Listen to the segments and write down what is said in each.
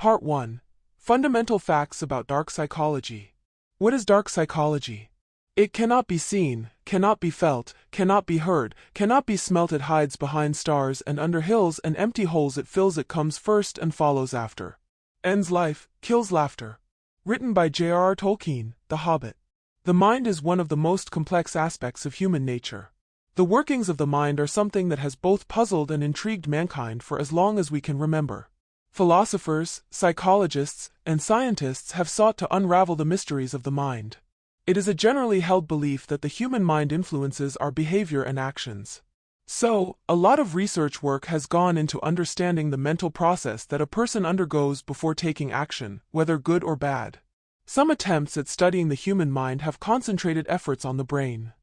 Part 1. Fundamental Facts about Dark Psychology. What is dark psychology? It cannot be seen, cannot be felt, cannot be heard, cannot be smelt. It hides behind stars and under hills and empty holes. It fills, it comes first and follows after. Ends life, kills laughter. Written by J.R.R. Tolkien, The Hobbit. The mind is one of the most complex aspects of human nature. The workings of the mind are something that has both puzzled and intrigued mankind for as long as we can remember. Philosophers, psychologists, and scientists have sought to unravel the mysteries of the mind. It is a generally held belief that the human mind influences our behavior and actions. So, a lot of research work has gone into understanding the mental process that a person undergoes before taking action, whether good or bad. Some attempts at studying the human mind have concentrated efforts on the brain.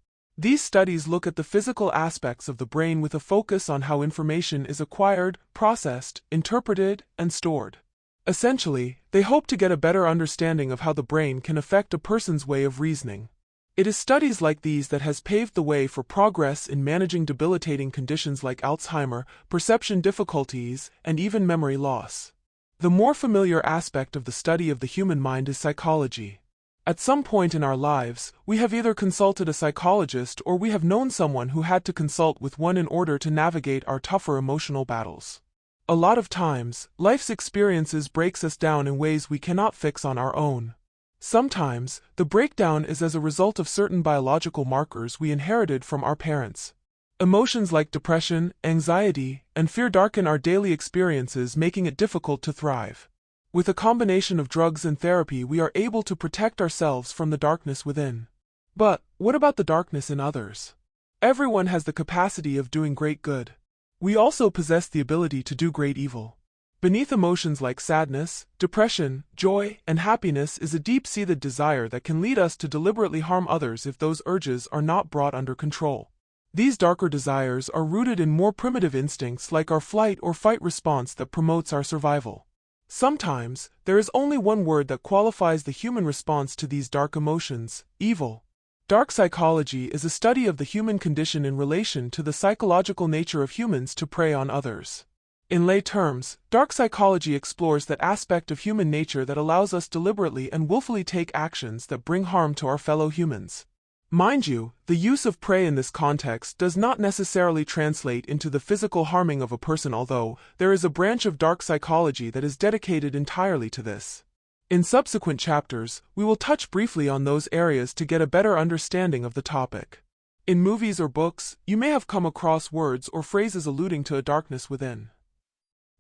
These studies look at the physical aspects of the brain with a focus on how information is acquired, processed, interpreted, and stored. Essentially, they hope to get a better understanding of how the brain can affect a person's way of reasoning. It is studies like these that has paved the way for progress in managing debilitating conditions like Alzheimer, perception difficulties, and even memory loss. The more familiar aspect of the study of the human mind is psychology. At some point in our lives, we have either consulted a psychologist or we have known someone who had to consult with one in order to navigate our tougher emotional battles. A lot of times, life's experiences breaks us down in ways we cannot fix on our own. Sometimes, the breakdown is as a result of certain biological markers we inherited from our parents. Emotions like depression, anxiety, and fear darken our daily experiences, making it difficult to thrive. With a combination of drugs and therapy, we are able to protect ourselves from the darkness within. But, what about the darkness in others? Everyone has the capacity of doing great good. We also possess the ability to do great evil. Beneath emotions like sadness, depression, joy, and happiness is a deep-seated desire that can lead us to deliberately harm others if those urges are not brought under control. These darker desires are rooted in more primitive instincts like our flight or fight response that promotes our survival. Sometimes, there is only one word that qualifies the human response to these dark emotions: evil. Dark psychology is a study of the human condition in relation to the psychological nature of humans to prey on others. In lay terms, dark psychology explores that aspect of human nature that allows us deliberately and willfully take actions that bring harm to our fellow humans. Mind you, the use of prey in this context does not necessarily translate into the physical harming of a person, although there is a branch of dark psychology that is dedicated entirely to this. In subsequent chapters, we will touch briefly on those areas to get a better understanding of the topic. In movies or books, you may have come across words or phrases alluding to a darkness within.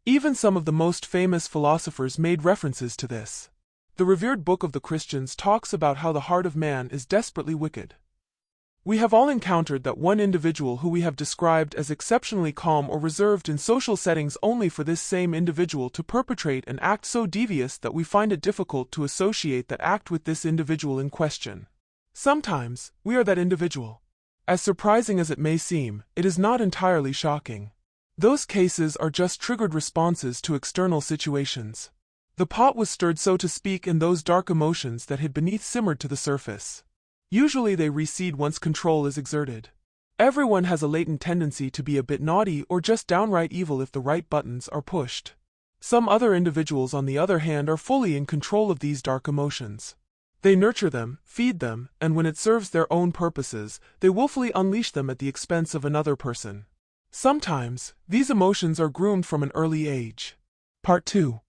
Even some of the most famous philosophers made references to this. The revered book of the Christians talks about how the heart of man is desperately wicked. We have all encountered that one individual who we have described as exceptionally calm or reserved in social settings, only for this same individual to perpetrate an act so devious that we find it difficult to associate that act with this individual in question. Sometimes, we are that individual. As surprising as it may seem, it is not entirely shocking. Those cases are just triggered responses to external situations. The pot was stirred, so to speak, and those dark emotions that hid beneath simmered to the surface. Usually they recede once control is exerted. Everyone has a latent tendency to be a bit naughty or just downright evil if the right buttons are pushed. Some other individuals, on the other hand, are fully in control of these dark emotions. They nurture them, feed them, and when it serves their own purposes, they willfully unleash them at the expense of another person. Sometimes, these emotions are groomed from an early age. Part 2.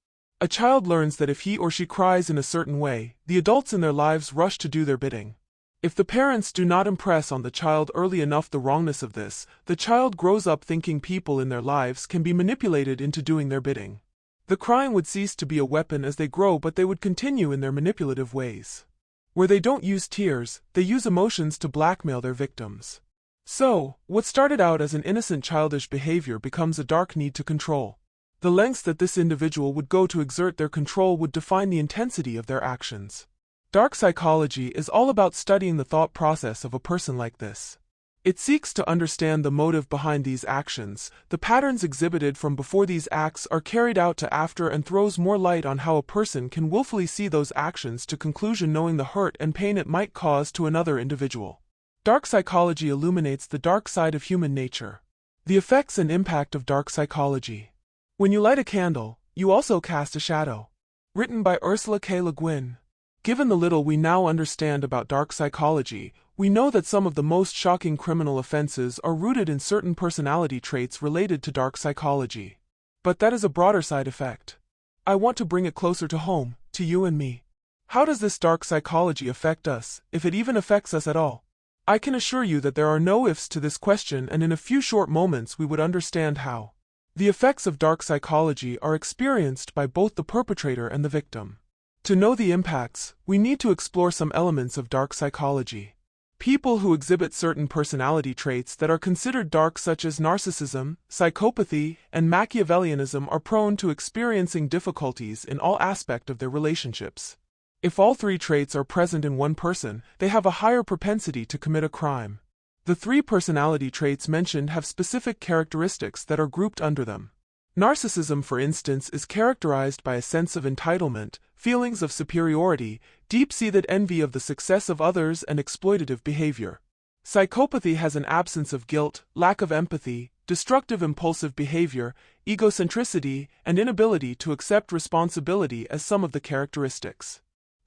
A child learns that if he or she cries in a certain way, the adults in their lives rush to do their bidding. If the parents do not impress on the child early enough the wrongness of this, the child grows up thinking people in their lives can be manipulated into doing their bidding. The crying would cease to be a weapon as they grow, but they would continue in their manipulative ways. Where they don't use tears, they use emotions to blackmail their victims. So, what started out as an innocent childish behavior becomes a dark need to control. The lengths that this individual would go to exert their control would define the intensity of their actions. Dark psychology is all about studying the thought process of a person like this. It seeks to understand the motive behind these actions, the patterns exhibited from before these acts are carried out to after, and throws more light on how a person can willfully see those actions to conclusion, knowing the hurt and pain it might cause to another individual. Dark psychology illuminates the dark side of human nature. The effects and impact of dark psychology. When you light a candle, you also cast a shadow. Written by Ursula K. Le Guin. Given the little we now understand about dark psychology, we know that some of the most shocking criminal offenses are rooted in certain personality traits related to dark psychology. But that is a broader side effect. I want to bring it closer to home, to you and me. How does this dark psychology affect us, if it even affects us at all? I can assure you that there are no ifs to this question, and in a few short moments we would understand how. The effects of dark psychology are experienced by both the perpetrator and the victim. To know the impacts, we need to explore some elements of dark psychology. People who exhibit certain personality traits that are considered dark, such as narcissism, psychopathy, and Machiavellianism, are prone to experiencing difficulties in all aspects of their relationships. If all three traits are present in one person, they have a higher propensity to commit a crime. The three personality traits mentioned have specific characteristics that are grouped under them. Narcissism, for instance, is characterized by a sense of entitlement, feelings of superiority, deep-seated envy of the success of others, and exploitative behavior. Psychopathy has an absence of guilt, lack of empathy, destructive impulsive behavior, egocentricity, and inability to accept responsibility as some of the characteristics.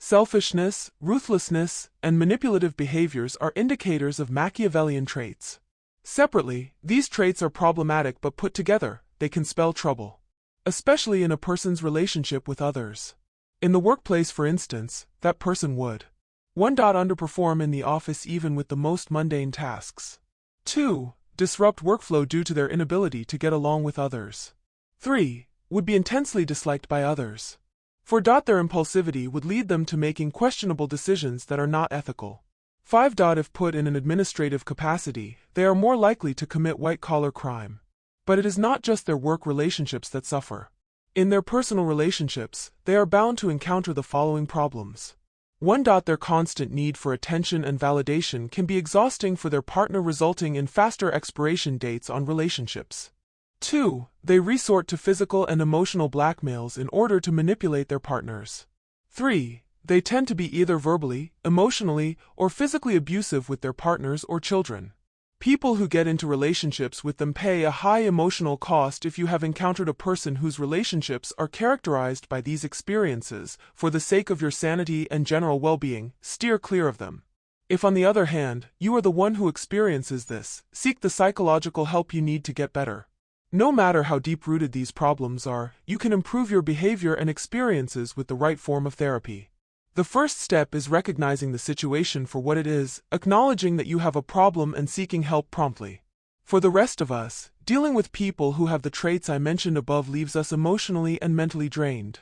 Selfishness, ruthlessness, and manipulative behaviors are indicators of Machiavellian traits. Separately, these traits are problematic, but put together, they can spell trouble. Especially in a person's relationship with others. In the workplace, for instance, that person would 1. Underperform in the office even with the most mundane tasks. 2. Disrupt workflow due to their inability to get along with others. 3. Would be intensely disliked by others. 4. Their impulsivity would lead them to making questionable decisions that are not ethical. 5. If put in an administrative capacity, they are more likely to commit white-collar crime. But it is not just their work relationships that suffer. In their personal relationships, they are bound to encounter the following problems. 1. Their constant need for attention and validation can be exhausting for their partner, resulting in faster expiration dates on relationships. 2. They resort to physical and emotional blackmails in order to manipulate their partners. 3. They tend to be either verbally, emotionally, or physically abusive with their partners or children. People who get into relationships with them pay a high emotional cost. If you have encountered a person whose relationships are characterized by these experiences, for the sake of your sanity and general well-being, steer clear of them. If, on the other hand, you are the one who experiences this, seek the psychological help you need to get better. No matter how deep-rooted these problems are, you can improve your behavior and experiences with the right form of therapy. The first step is recognizing the situation for what it is, acknowledging that you have a problem and seeking help promptly. For the rest of us, dealing with people who have the traits I mentioned above leaves us emotionally and mentally drained.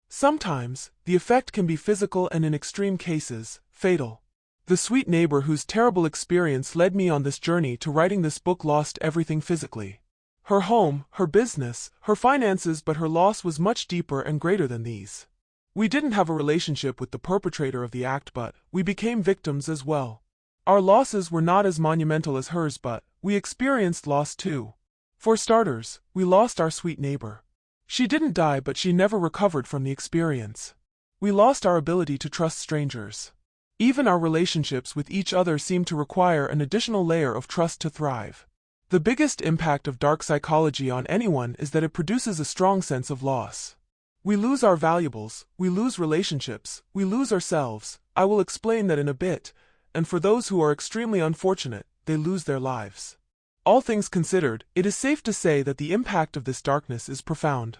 Sometimes, the effect can be physical and, in extreme cases, fatal. The sweet neighbor whose terrible experience led me on this journey to writing this book lost everything physically. Her home, her business, her finances, but her loss was much deeper and greater than these. We didn't have a relationship with the perpetrator of the act, but we became victims as well. Our losses were not as monumental as hers, but we experienced loss too. For starters, we lost our sweet neighbor. She didn't die, but she never recovered from the experience. We lost our ability to trust strangers. Even our relationships with each other seemed to require an additional layer of trust to thrive. The biggest impact of dark psychology on anyone is that it produces a strong sense of loss. We lose our valuables, we lose relationships, we lose ourselves. I will explain that in a bit, and for those who are extremely unfortunate, they lose their lives. All things considered, it is safe to say that the impact of this darkness is profound.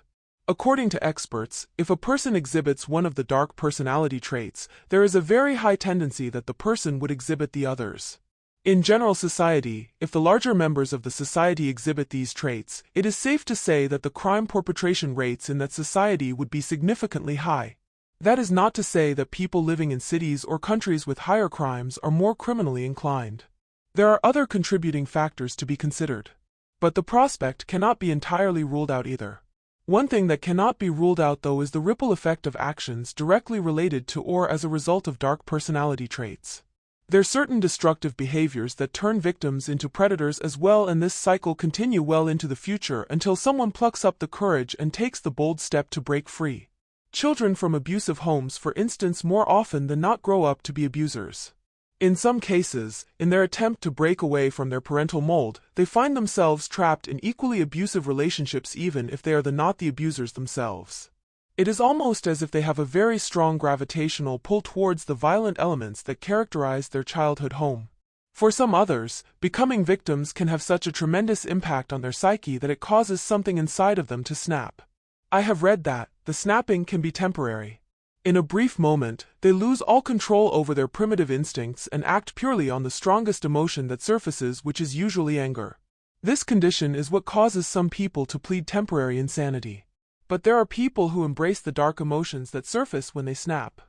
According to experts, if a person exhibits one of the dark personality traits, there is a very high tendency that the person would exhibit the others. In general society, if the larger members of the society exhibit these traits, it is safe to say that the crime perpetration rates in that society would be significantly high. That is not to say that people living in cities or countries with higher crimes are more criminally inclined. There are other contributing factors to be considered. But the prospect cannot be entirely ruled out either. One thing that cannot be ruled out, though, is the ripple effect of actions directly related to or as a result of dark personality traits. There are certain destructive behaviors that turn victims into predators as well, and this cycle continue well into the future until someone plucks up the courage and takes the bold step to break free. Children from abusive homes, for instance, more often than not grow up to be abusers. In some cases, in their attempt to break away from their parental mold, they find themselves trapped in equally abusive relationships even if they are not the abusers themselves. It is almost as if they have a very strong gravitational pull towards the violent elements that characterize their childhood home. For some others, becoming victims can have such a tremendous impact on their psyche that it causes something inside of them to snap. I have read that the snapping can be temporary. In a brief moment, they lose all control over their primitive instincts and act purely on the strongest emotion that surfaces, which is usually anger. This condition is what causes some people to plead temporary insanity. But there are people who embrace the dark emotions that surface when they snap.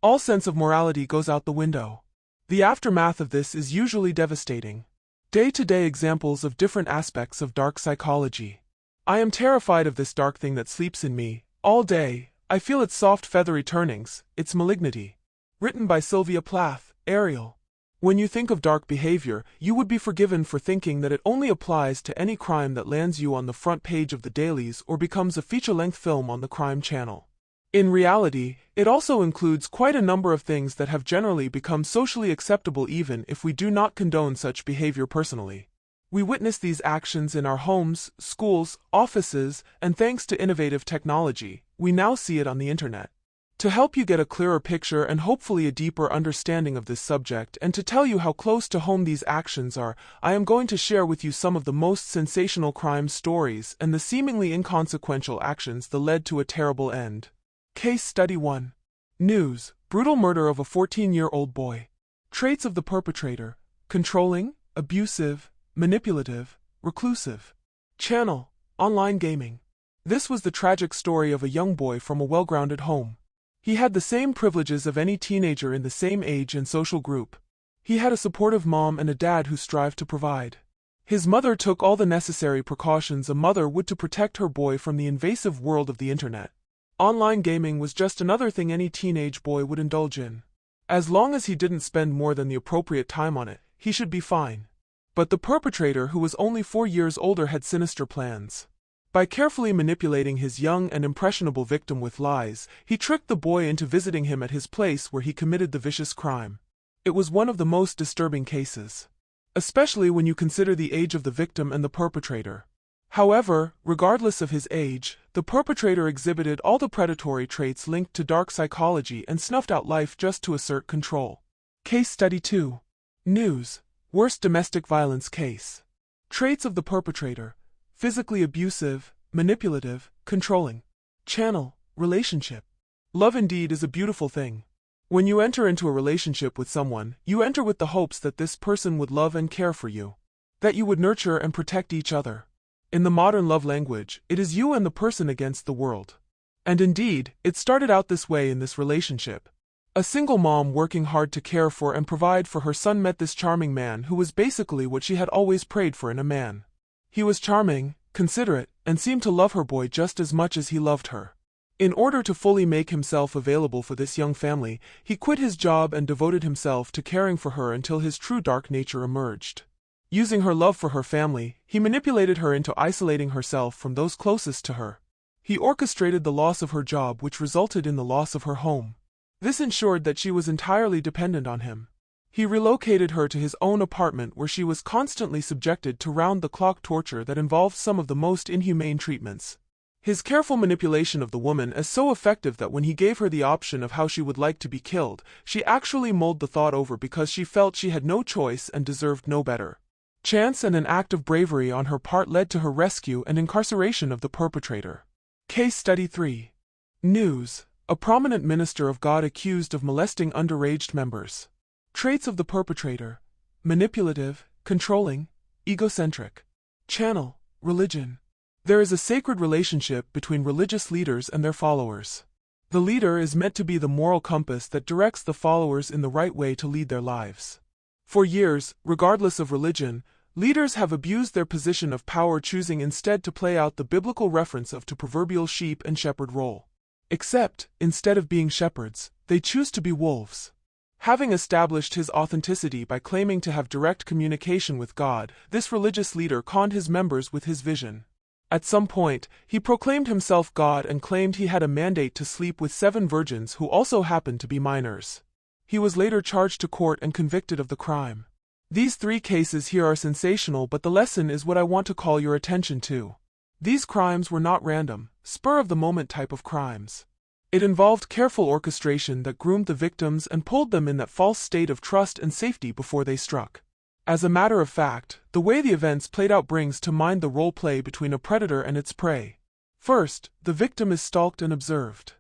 All sense of morality goes out the window. The aftermath of this is usually devastating. Day-to-day examples of different aspects of dark psychology. I am terrified of this dark thing that sleeps in me. All day, I feel its soft feathery turnings, its malignity. Written by Sylvia Plath, Ariel. When you think of dark behavior, you would be forgiven for thinking that it only applies to any crime that lands you on the front page of the dailies or becomes a feature-length film on the Crime Channel. In reality, it also includes quite a number of things that have generally become socially acceptable even if we do not condone such behavior personally. We witness these actions in our homes, schools, offices, and thanks to innovative technology, we now see it on the internet. To help you get a clearer picture and hopefully a deeper understanding of this subject and to tell you how close to home these actions are, I am going to share with you some of the most sensational crime stories and the seemingly inconsequential actions that led to a terrible end. Case Study 1. News: brutal murder of a 14-year-old boy. Traits of the perpetrator: controlling, abusive, manipulative, reclusive. Channel: online gaming. This was the tragic story of a young boy from a well-grounded home. He had the same privileges of any teenager in the same age and social group. He had a supportive mom and a dad who strived to provide. His mother took all the necessary precautions a mother would to protect her boy from the invasive world of the internet. Online gaming was just another thing any teenage boy would indulge in. As long as he didn't spend more than the appropriate time on it, he should be fine. But the perpetrator, who was only 4 years older, had sinister plans. By carefully manipulating his young and impressionable victim with lies, he tricked the boy into visiting him at his place where he committed the vicious crime. It was one of the most disturbing cases, especially when you consider the age of the victim and the perpetrator. However, regardless of his age, the perpetrator exhibited all the predatory traits linked to dark psychology and snuffed out life just to assert control. Case Study 2. News: worst domestic violence case. Traits of the perpetrator: physically abusive, manipulative, controlling. Channel: relationship. Love indeed is a beautiful thing. When you enter into a relationship with someone, you enter with the hopes that this person would love and care for you, that you would nurture and protect each other. In the modern love language, it is you and the person against the world. And indeed, it started out this way in this relationship. A single mom working hard to care for and provide for her son met this charming man who was basically what she had always prayed for in a man. He was charming, considerate, and seemed to love her boy just as much as he loved her. In order to fully make himself available for this young family, he quit his job and devoted himself to caring for her until his true dark nature emerged. Using her love for her family, he manipulated her into isolating herself from those closest to her. He orchestrated the loss of her job, which resulted in the loss of her home. This ensured that she was entirely dependent on him. He relocated her to his own apartment where she was constantly subjected to round-the-clock torture that involved some of the most inhumane treatments. His careful manipulation of the woman is so effective that when he gave her the option of how she would like to be killed, she actually mulled the thought over because she felt she had no choice and deserved no better. Chance and an act of bravery on her part led to her rescue and incarceration of the perpetrator. Case Study 3. News: a prominent minister of God accused of molesting underage members. Traits of the perpetrator: manipulative, controlling, egocentric. Channel: religion. There is a sacred relationship between religious leaders and their followers. The leader is meant to be the moral compass that directs the followers in the right way to lead their lives. For years, regardless of religion, leaders have abused their position of power, choosing instead to play out the biblical reference of the proverbial sheep and shepherd role. Except, instead of being shepherds, they choose to be wolves. Having established his authenticity by claiming to have direct communication with God, this religious leader conned his members with his vision. At some point, he proclaimed himself God and claimed he had a mandate to sleep with 7 virgins who also happened to be minors. He was later charged to court and convicted of the crime. These 3 cases here are sensational, but the lesson is what I want to call your attention to. These crimes were not random. spur-of-the-moment type of crimes. It involved careful orchestration that groomed the victims and pulled them in that false state of trust and safety before they struck. As a matter of fact, the way the events played out brings to mind the role play between a predator and its prey. First, the victim is stalked and observed.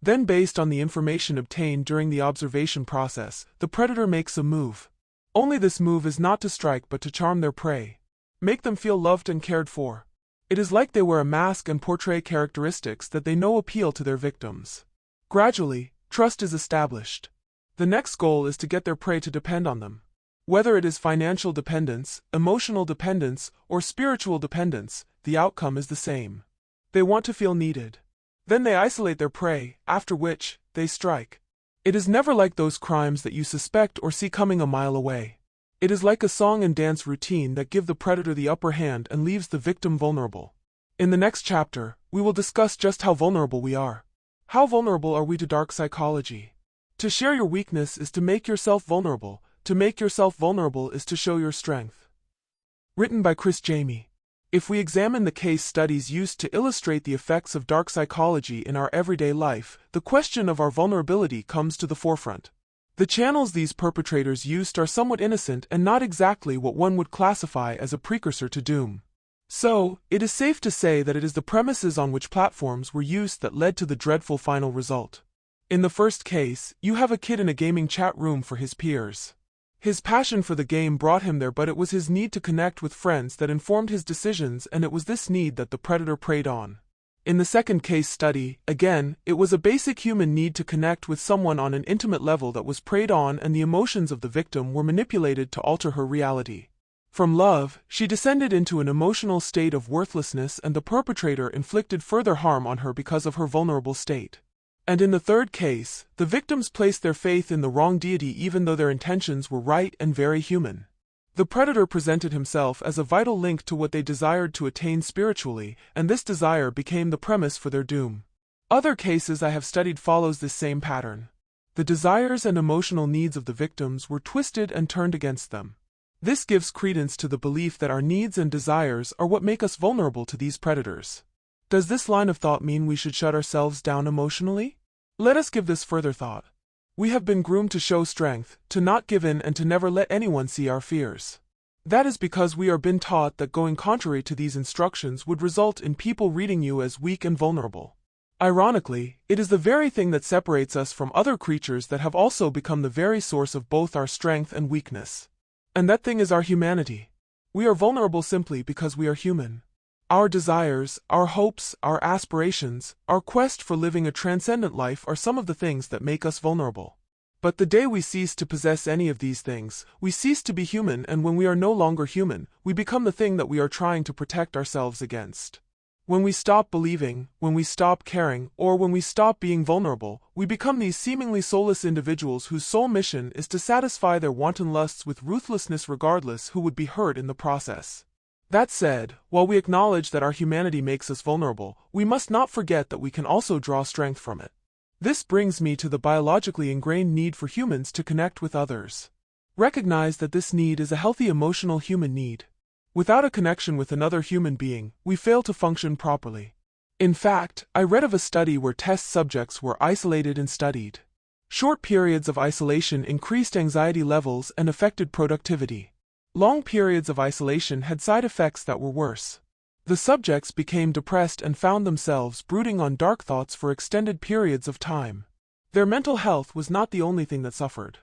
Then, based on the information obtained during the observation process, the predator makes a move. Only this move is not to strike but to charm their prey. Make them feel loved and cared for. It is like they wear a mask and portray characteristics that they know appeal to their victims. Gradually, trust is established. The next goal is to get their prey to depend on them. Whether it is financial dependence, emotional dependence, or spiritual dependence, the outcome is the same. They want to feel needed. Then they isolate their prey, after which, they strike. It is never like those crimes that you suspect or see coming a mile away. It is like a song and dance routine that give the predator the upper hand and leaves the victim vulnerable. In the next chapter, we will discuss just how vulnerable we are. How vulnerable are we to dark psychology? To share your weakness is to make yourself vulnerable. To make yourself vulnerable is to show your strength. Written by Chris Jamie. If we examine the case studies used to illustrate the effects of dark psychology in our everyday life, the question of our vulnerability comes to the forefront. The channels these perpetrators used are somewhat innocent and not exactly what one would classify as a precursor to doom. So, it is safe to say that it is the premises on which platforms were used that led to the dreadful final result. In the first case, you have a kid in a gaming chat room for his peers. His passion for the game brought him there, but it was his need to connect with friends that informed his decisions, and it was this need that the predator preyed on. In the second case study, again, it was a basic human need to connect with someone on an intimate level that was preyed on, and the emotions of the victim were manipulated to alter her reality. From love, she descended into an emotional state of worthlessness, and the perpetrator inflicted further harm on her because of her vulnerable state. And in the third case, the victims placed their faith in the wrong deity even though their intentions were right and very human. The predator presented himself as a vital link to what they desired to attain spiritually, and this desire became the premise for their doom. Other cases I have studied follows this same pattern. The desires and emotional needs of the victims were twisted and turned against them. This gives credence to the belief that our needs and desires are what make us vulnerable to these predators. Does this line of thought mean we should shut ourselves down emotionally? Let us give this further thought. We have been groomed to show strength, to not give in, and to never let anyone see our fears. That is because we are been taught that going contrary to these instructions would result in people reading you as weak and vulnerable. Ironically, it is the very thing that separates us from other creatures that have also become the very source of both our strength and weakness. And that thing is our humanity. We are vulnerable simply because we are human. Our desires, our hopes, our aspirations, our quest for living a transcendent life are some of the things that make us vulnerable. But the day we cease to possess any of these things, we cease to be human, and when we are no longer human, we become the thing that we are trying to protect ourselves against. When we stop believing, when we stop caring, or when we stop being vulnerable, we become these seemingly soulless individuals whose sole mission is to satisfy their wanton lusts with ruthlessness regardless who would be hurt in the process. That said, while we acknowledge that our humanity makes us vulnerable, we must not forget that we can also draw strength from it. This brings me to the biologically ingrained need for humans to connect with others. Recognize that this need is a healthy emotional human need. Without a connection with another human being, we fail to function properly. In fact, I read of a study where test subjects were isolated and studied. Short periods of isolation increased anxiety levels and affected productivity. Long periods of isolation had side effects that were worse. The subjects became depressed and found themselves brooding on dark thoughts for extended periods of time. Their mental health was not the only thing that suffered.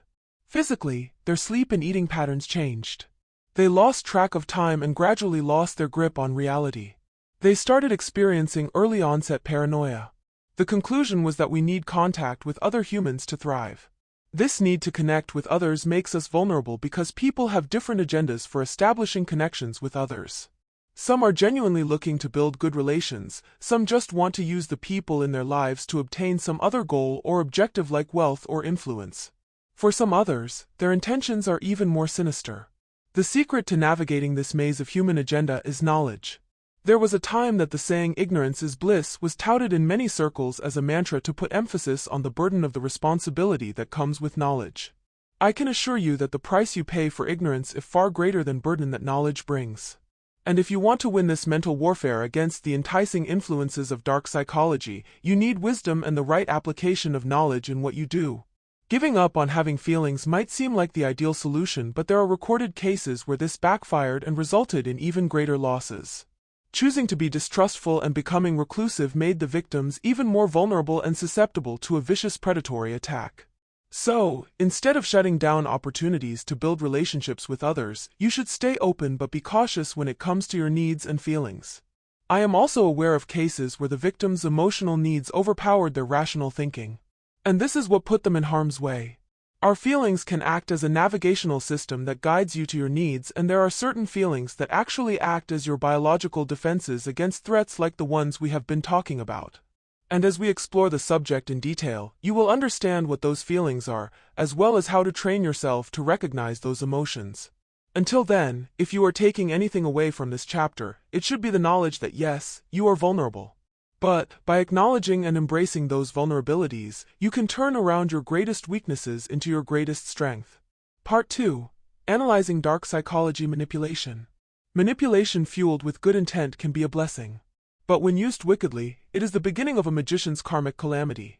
Physically, their sleep and eating patterns changed. They lost track of time and gradually lost their grip on reality. They started experiencing early onset paranoia. The conclusion was that we need contact with other humans to thrive. This need to connect with others makes us vulnerable because people have different agendas for establishing connections with others. Some are genuinely looking to build good relations, some just want to use the people in their lives to obtain some other goal or objective like wealth or influence. For some others, their intentions are even more sinister. The secret to navigating this maze of human agenda is knowledge. There was a time that the saying "ignorance is bliss" was touted in many circles as a mantra to put emphasis on the burden of the responsibility that comes with knowledge. I can assure you that the price you pay for ignorance is far greater than burden that knowledge brings. And if you want to win this mental warfare against the enticing influences of dark psychology, you need wisdom and the right application of knowledge in what you do. Giving up on having feelings might seem like the ideal solution, but there are recorded cases where this backfired and resulted in even greater losses. Choosing to be distrustful and becoming reclusive made the victims even more vulnerable and susceptible to a vicious predatory attack. So, instead of shutting down opportunities to build relationships with others, you should stay open but be cautious when it comes to your needs and feelings. I am also aware of cases where the victim's emotional needs overpowered their rational thinking. And this is what put them in harm's way. Our feelings can act as a navigational system that guides you to your needs, and there are certain feelings that actually act as your biological defenses against threats like the ones we have been talking about. And as we explore the subject in detail, you will understand what those feelings are, as well as how to train yourself to recognize those emotions. Until then, if you are taking anything away from this chapter, it should be the knowledge that yes, you are vulnerable. But, by acknowledging and embracing those vulnerabilities, you can turn around your greatest weaknesses into your greatest strength. Part 2. Analyzing Dark Psychology Manipulation. Manipulation fueled with good intent can be a blessing. But when used wickedly, it is the beginning of a magician's karmic calamity.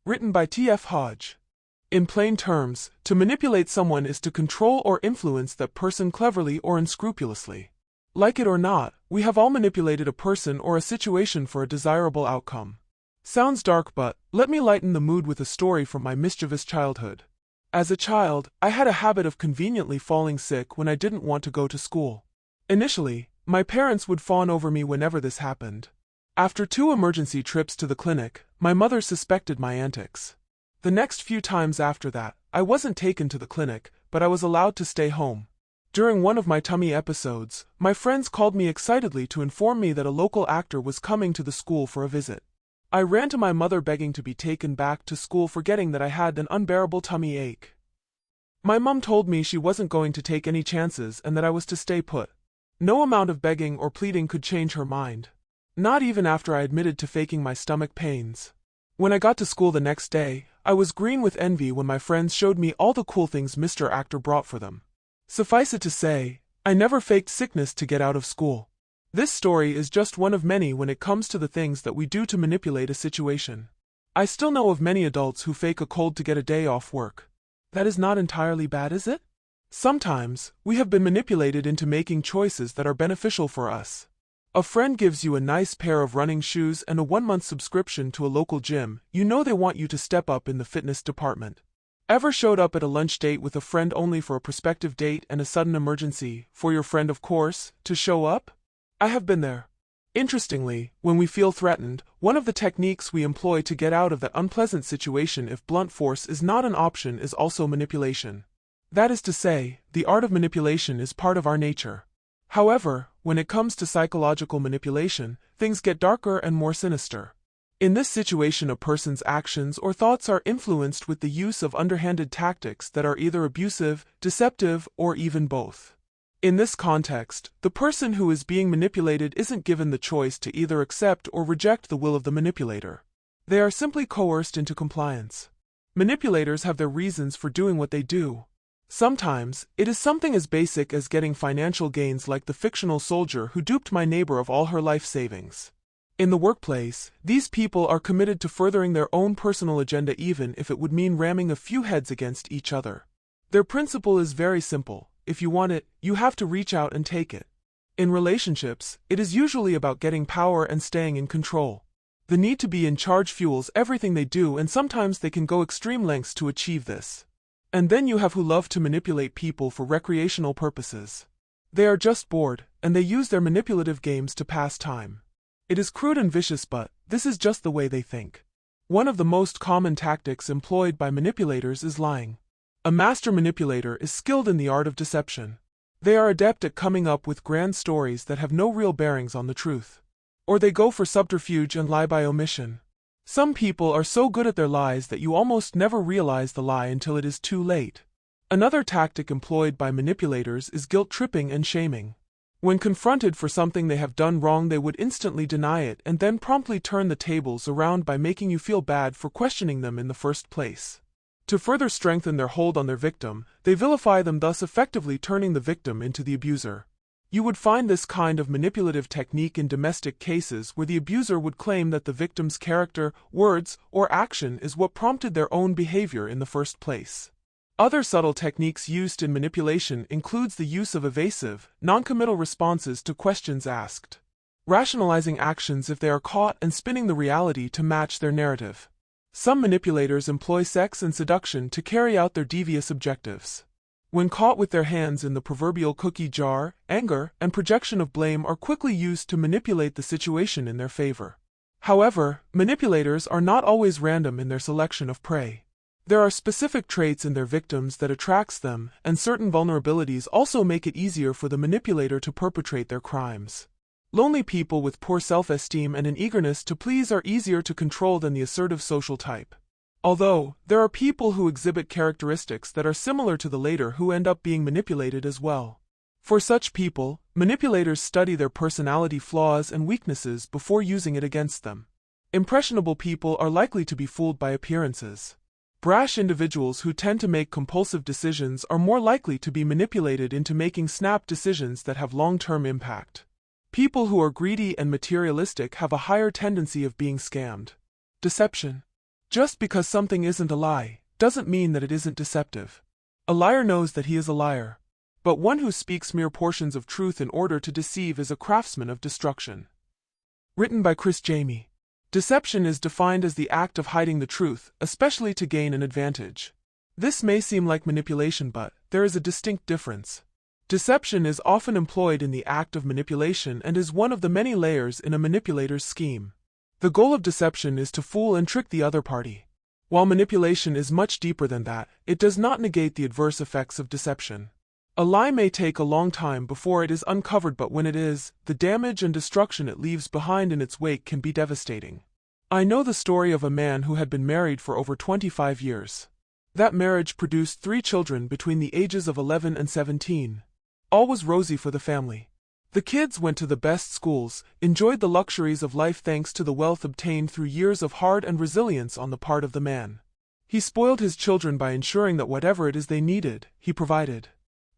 Written by T.F. Hodge. In plain terms, to manipulate someone is to control or influence that person cleverly or unscrupulously. Like it or not, we have all manipulated a person or a situation for a desirable outcome. Sounds dark, but let me lighten the mood with a story from my mischievous childhood. As a child, I had a habit of conveniently falling sick when I didn't want to go to school. Initially, my parents would fawn over me whenever this happened. After 2 emergency trips to the clinic, my mother suspected my antics. The next few times after that, I wasn't taken to the clinic, but I was allowed to stay home. During one of my tummy episodes, my friends called me excitedly to inform me that a local actor was coming to the school for a visit. I ran to my mother begging to be taken back to school, forgetting that I had an unbearable tummy ache. My mom told me she wasn't going to take any chances and that I was to stay put. No amount of begging or pleading could change her mind. Not even after I admitted to faking my stomach pains. When I got to school the next day, I was green with envy when my friends showed me all the cool things Mr. Actor brought for them. Suffice it to say, I never faked sickness to get out of school. This story is just one of many when it comes to the things that we do to manipulate a situation. I still know of many adults who fake a cold to get a day off work. That is not entirely bad, is it? Sometimes, we have been manipulated into making choices that are beneficial for us. A friend gives you a nice pair of running shoes and a 1-month subscription to a local gym. You know they want you to step up in the fitness department. Ever showed up at a lunch date with a friend only for a prospective date and a sudden emergency, for your friend of course, to show up? I have been there. Interestingly, when we feel threatened, one of the techniques we employ to get out of that unpleasant situation if blunt force is not an option is also manipulation. That is to say, the art of manipulation is part of our nature. However, when it comes to psychological manipulation, things get darker and more sinister. In this situation, a person's actions or thoughts are influenced with the use of underhanded tactics that are either abusive, deceptive, or even both. In this context, the person who is being manipulated isn't given the choice to either accept or reject the will of the manipulator. They are simply coerced into compliance. Manipulators have their reasons for doing what they do. Sometimes, it is something as basic as getting financial gains, like the fictional soldier who duped my neighbor of all her life savings. In the workplace, these people are committed to furthering their own personal agenda even if it would mean ramming a few heads against each other. Their principle is very simple: if you want it, you have to reach out and take it. In relationships, it is usually about getting power and staying in control. The need to be in charge fuels everything they do, and sometimes they can go extreme lengths to achieve this. And then you have who love to manipulate people for recreational purposes. They are just bored, and they use their manipulative games to pass time. It is crude and vicious, but this is just the way they think. One of the most common tactics employed by manipulators is lying. A master manipulator is skilled in the art of deception. They are adept at coming up with grand stories that have no real bearings on the truth. Or they go for subterfuge and lie by omission. Some people are so good at their lies that you almost never realize the lie until it is too late. Another tactic employed by manipulators is guilt-tripping and shaming. When confronted for something they have done wrong, they would instantly deny it and then promptly turn the tables around by making you feel bad for questioning them in the first place. To further strengthen their hold on their victim, they vilify them, thus effectively turning the victim into the abuser. You would find this kind of manipulative technique in domestic cases where the abuser would claim that the victim's character, words, or action is what prompted their own behavior in the first place. Other subtle techniques used in manipulation includes the use of evasive, noncommittal responses to questions asked, rationalizing actions if they are caught, and spinning the reality to match their narrative. Some manipulators employ sex and seduction to carry out their devious objectives. When caught with their hands in the proverbial cookie jar, anger and projection of blame are quickly used to manipulate the situation in their favor. However, manipulators are not always random in their selection of prey. There are specific traits in their victims that attracts them, and certain vulnerabilities also make it easier for the manipulator to perpetrate their crimes. Lonely people with poor self-esteem and an eagerness to please are easier to control than the assertive social type. Although, there are people who exhibit characteristics that are similar to the latter who end up being manipulated as well. For such people, manipulators study their personality flaws and weaknesses before using it against them. Impressionable people are likely to be fooled by appearances. Brash individuals who tend to make compulsive decisions are more likely to be manipulated into making snap decisions that have long-term impact. People who are greedy and materialistic have a higher tendency of being scammed. Deception. Just because something isn't a lie, doesn't mean that it isn't deceptive. A liar knows that he is a liar. But one who speaks mere portions of truth in order to deceive is a craftsman of destruction. Written by Chris Jamie. Deception is defined as the act of hiding the truth, especially to gain an advantage. This may seem like manipulation, but there is a distinct difference. Deception is often employed in the act of manipulation and is one of the many layers in a manipulator's scheme. The goal of deception is to fool and trick the other party. While manipulation is much deeper than that, it does not negate the adverse effects of deception. A lie may take a long time before it is uncovered, but when it is, the damage and destruction it leaves behind in its wake can be devastating. I know the story of a man who had been married for over 25 years. That marriage produced 3 children between the ages of 11 and 17. All was rosy for the family. The kids went to the best schools, enjoyed the luxuries of life thanks to the wealth obtained through years of hard and resilience on the part of the man. He spoiled his children by ensuring that whatever it is they needed, he provided.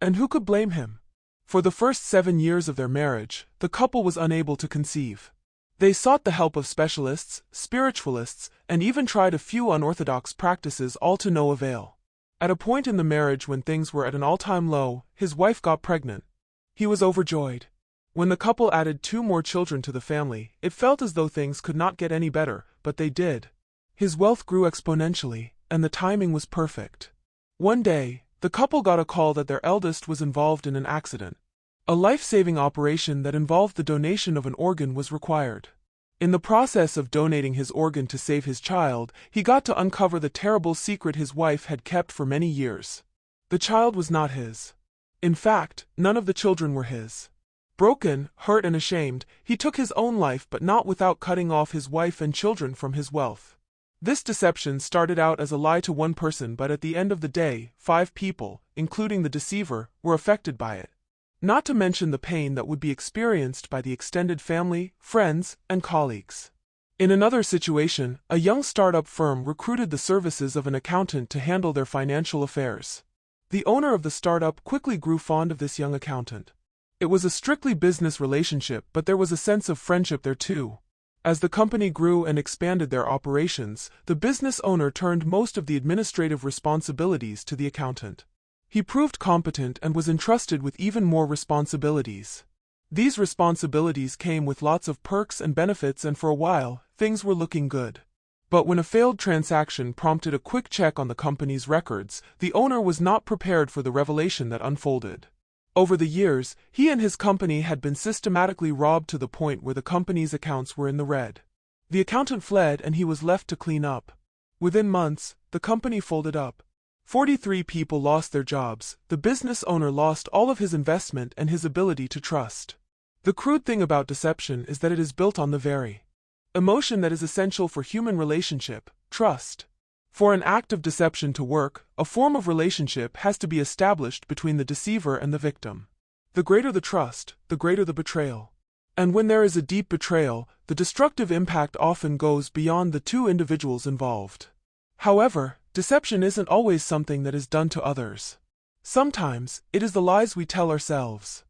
And who could blame him? For the first 7 years of their marriage, the couple was unable to conceive. They sought the help of specialists, spiritualists, and even tried a few unorthodox practices, all to no avail. At a point in the marriage when things were at an all-time low, his wife got pregnant. He was overjoyed. When the couple added 2 more children to the family, it felt as though things could not get any better, but they did. His wealth grew exponentially, and the timing was perfect. One day, the couple got a call that their eldest was involved in an accident. A life-saving operation that involved the donation of an organ was required. In the process of donating his organ to save his child, he got to uncover the terrible secret his wife had kept for many years. The child was not his. In fact, none of the children were his. Broken, hurt and ashamed, he took his own life, but not without cutting off his wife and children from his wealth. This deception started out as a lie to one person, but at the end of the day, 5 people, including the deceiver, were affected by it. Not to mention the pain that would be experienced by the extended family, friends, and colleagues. In another situation, a young startup firm recruited the services of an accountant to handle their financial affairs. The owner of the startup quickly grew fond of this young accountant. It was a strictly business relationship, but there was a sense of friendship there too. As the company grew and expanded their operations, the business owner turned most of the administrative responsibilities to the accountant. He proved competent and was entrusted with even more responsibilities. These responsibilities came with lots of perks and benefits, and for a while, things were looking good. But when a failed transaction prompted a quick check on the company's records, the owner was not prepared for the revelation that unfolded. Over the years, he and his company had been systematically robbed to the point where the company's accounts were in the red. The accountant fled and he was left to clean up. Within months, the company folded up. 43 people lost their jobs, the business owner lost all of his investment and his ability to trust. The crude thing about deception is that it is built on the very emotion that is essential for human relationship, trust. For an act of deception to work, a form of relationship has to be established between the deceiver and the victim. The greater the trust, the greater the betrayal. And when there is a deep betrayal, the destructive impact often goes beyond the 2 individuals involved. However, deception isn't always something that is done to others. Sometimes, it is the lies we tell ourselves.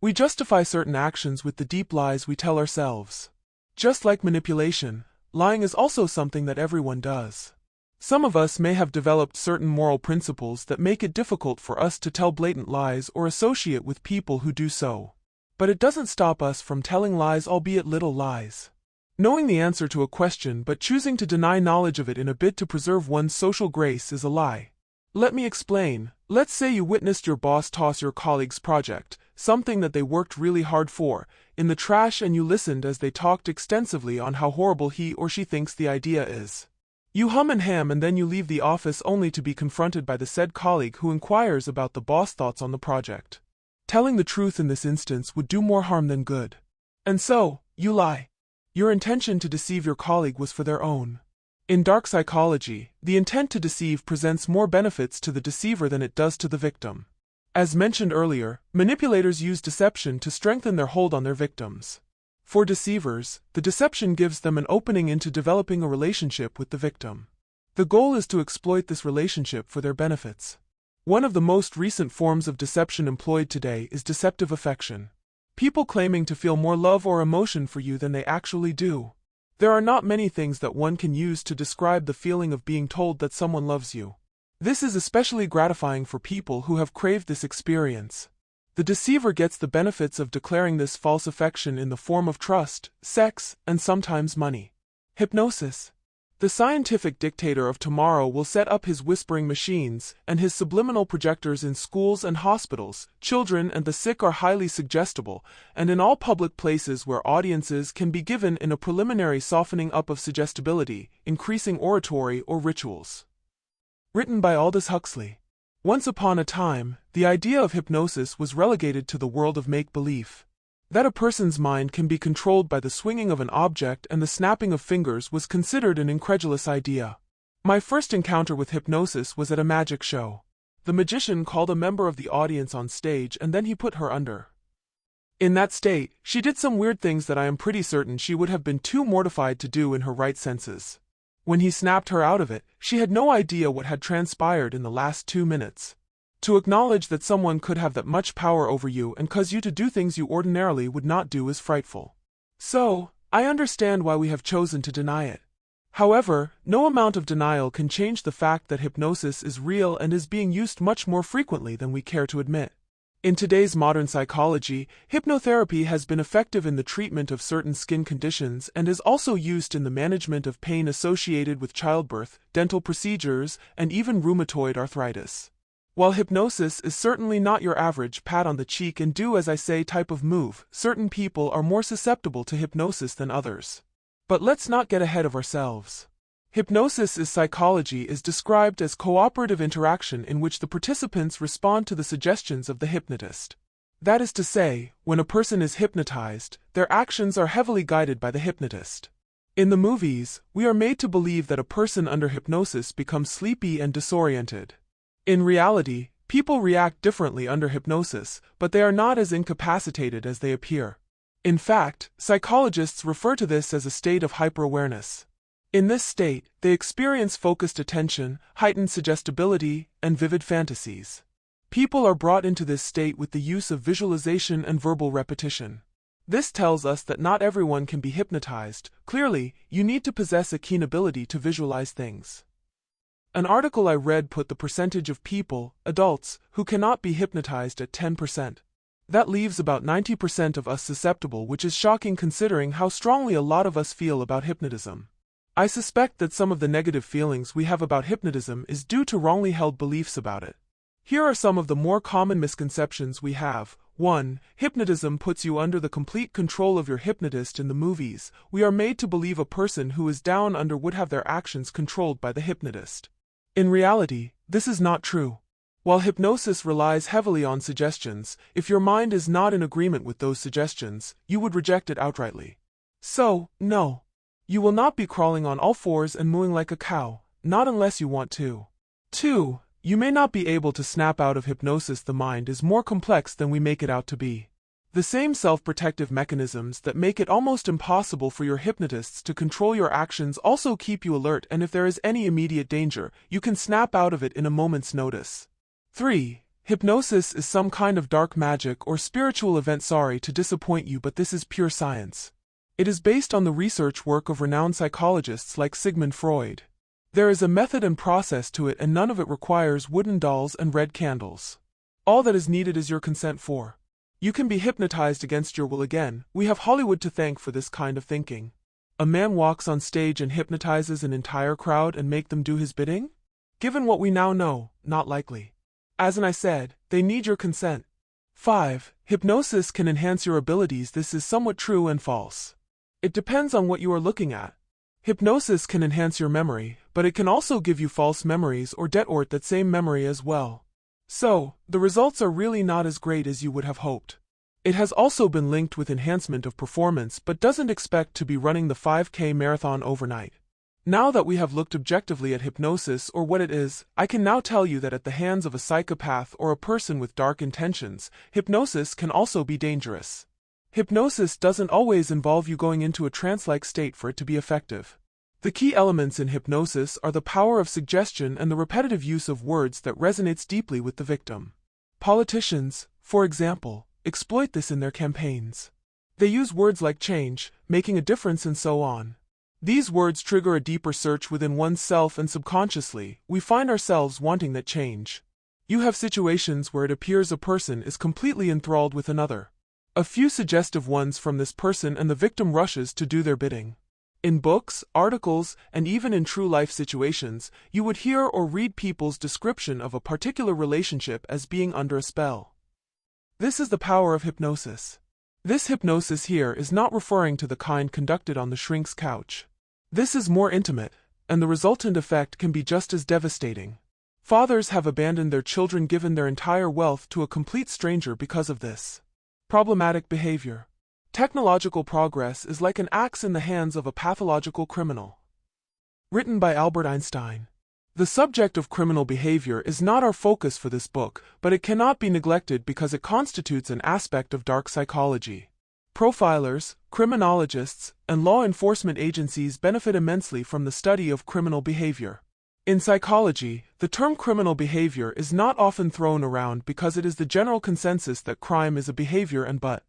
We justify certain actions with the deep lies we tell ourselves. Just like manipulation, lying is also something that everyone does. Some of us may have developed certain moral principles that make it difficult for us to tell blatant lies or associate with people who do so. But it doesn't stop us from telling lies, albeit little lies. Knowing the answer to a question but choosing to deny knowledge of it in a bid to preserve one's social grace is a lie. Let me explain. Let's say you witnessed your boss toss your colleague's project, something that they worked really hard for, in the trash, and you listened as they talked extensively on how horrible he or she thinks the idea is. You hum and ham, and then you leave the office only to be confronted by the said colleague who inquires about the boss' thoughts on the project. Telling the truth in this instance would do more harm than good. And so, you lie. Your intention to deceive your colleague was for their own. In dark psychology, the intent to deceive presents more benefits to the deceiver than it does to the victim. As mentioned earlier, manipulators use deception to strengthen their hold on their victims. For deceivers, the deception gives them an opening into developing a relationship with the victim. The goal is to exploit this relationship for their benefits. One of the most recent forms of deception employed today is deceptive affection. People claiming to feel more love or emotion for you than they actually do. There are not many things that one can use to describe the feeling of being told that someone loves you. This is especially gratifying for people who have craved this experience. The deceiver gets the benefits of declaring this false affection in the form of trust, sex, and sometimes money. Hypnosis. The scientific dictator of tomorrow will set up his whispering machines and his subliminal projectors in schools and hospitals. Children and the sick are highly suggestible, and in all public places where audiences can be given in a preliminary softening up of suggestibility, increasing oratory or rituals. Written by Aldous Huxley. Once upon a time, the idea of hypnosis was relegated to the world of make-believe. That a person's mind can be controlled by the swinging of an object and the snapping of fingers was considered an incredulous idea. My first encounter with hypnosis was at a magic show. The magician called a member of the audience on stage and then he put her under. In that state, she did some weird things that I am pretty certain she would have been too mortified to do in her right senses. When he snapped her out of it, she had no idea what had transpired in the last 2 minutes. To acknowledge that someone could have that much power over you and cause you to do things you ordinarily would not do is frightful. So, I understand why we have chosen to deny it. However, no amount of denial can change the fact that hypnosis is real and is being used much more frequently than we care to admit. In today's modern psychology, hypnotherapy has been effective in the treatment of certain skin conditions and is also used in the management of pain associated with childbirth, dental procedures, and even rheumatoid arthritis. While hypnosis is certainly not your average pat on the cheek and do as I say type of move, certain people are more susceptible to hypnosis than others. But let's not get ahead of ourselves. Hypnosis is psychology is described as cooperative interaction in which the participants respond to the suggestions of the hypnotist. That is to say, when a person is hypnotized, their actions are heavily guided by the hypnotist. In the movies, we are made to believe that a person under hypnosis becomes sleepy and disoriented. In reality, people react differently under hypnosis, but they are not as incapacitated as they appear. In fact, psychologists refer to this as a state of hyperawareness. In this state, they experience focused attention, heightened suggestibility, and vivid fantasies. People are brought into this state with the use of visualization and verbal repetition. This tells us that not everyone can be hypnotized. Clearly, you need to possess a keen ability to visualize things. An article I read put the percentage of people, adults, who cannot be hypnotized at 10%. That leaves about 90% of us susceptible, which is shocking considering how strongly a lot of us feel about hypnotism. I suspect that some of the negative feelings we have about hypnotism is due to wrongly held beliefs about it. Here are some of the more common misconceptions we have. 1. Hypnotism puts you under the complete control of your hypnotist. In the movies, we are made to believe a person who is down under would have their actions controlled by the hypnotist. In reality, this is not true. While hypnosis relies heavily on suggestions, if your mind is not in agreement with those suggestions, you would reject it outrightly. So, no. You will not be crawling on all fours and mooing like a cow, not unless you want to. 2. You may not be able to snap out of hypnosis. The mind is more complex than we make it out to be. The same self-protective mechanisms that make it almost impossible for your hypnotists to control your actions also keep you alert, and if there is any immediate danger, you can snap out of it in a moment's notice. 3. Hypnosis is some kind of dark magic or spiritual event. Sorry to disappoint you, but this is pure science. It is based on the research work of renowned psychologists like Sigmund Freud. There is a method and process to it, and none of it requires wooden dolls and red candles. All that is needed is your consent. For you can be hypnotized against your will. Again, we have Hollywood to thank for this kind of thinking. A man walks on stage and hypnotizes an entire crowd and make them do his bidding? Given what we now know, not likely. As I said, they need your consent. 5. Hypnosis can enhance your abilities. This is somewhat true and false. It depends on what you are looking at. Hypnosis can enhance your memory, but it can also give you false memories or distort that same memory as well. So, the results are really not as great as you would have hoped. It has also been linked with enhancement of performance, but doesn't expect to be running the 5K marathon overnight. Now that we have looked objectively at hypnosis or what it is, I can now tell you that at the hands of a psychopath or a person with dark intentions, hypnosis can also be dangerous. Hypnosis doesn't always involve you going into a trance-like state for it to be effective. The key elements in hypnosis are the power of suggestion and the repetitive use of words that resonates deeply with the victim. Politicians, for example, exploit this in their campaigns. They use words like change, making a difference, and so on. These words trigger a deeper search within oneself, and subconsciously, we find ourselves wanting that change. You have situations where it appears a person is completely enthralled with another. A few suggestive ones from this person and the victim rushes to do their bidding. In books, articles, and even in true-life situations, you would hear or read people's description of a particular relationship as being under a spell. This is the power of hypnosis. This hypnosis here is not referring to the kind conducted on the shrink's couch. This is more intimate, and the resultant effect can be just as devastating. Fathers have abandoned their children, given their entire wealth to a complete stranger because of this. Problematic behavior. Technological progress is like an axe in the hands of a pathological criminal. Written by Albert Einstein. The subject of criminal behavior is not our focus for this book, but it cannot be neglected because it constitutes an aspect of dark psychology. Profilers, criminologists, and law enforcement agencies benefit immensely from the study of criminal behavior. In psychology, the term criminal behavior is not often thrown around because it is the general consensus that crime is a behavior, and but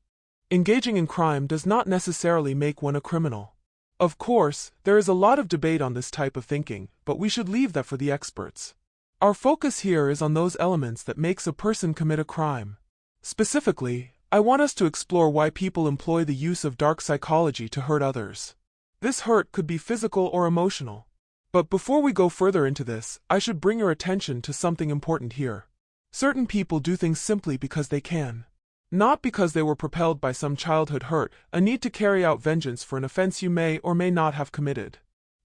engaging in crime does not necessarily make one a criminal. Of course, there is a lot of debate on this type of thinking, but we should leave that for the experts. Our focus here is on those elements that makes a person commit a crime. Specifically, I want us to explore why people employ the use of dark psychology to hurt others. This hurt could be physical or emotional. But before we go further into this, I should bring your attention to something important here. Certain people do things simply because they can. Not because they were propelled by some childhood hurt, a need to carry out vengeance for an offense you may or may not have committed.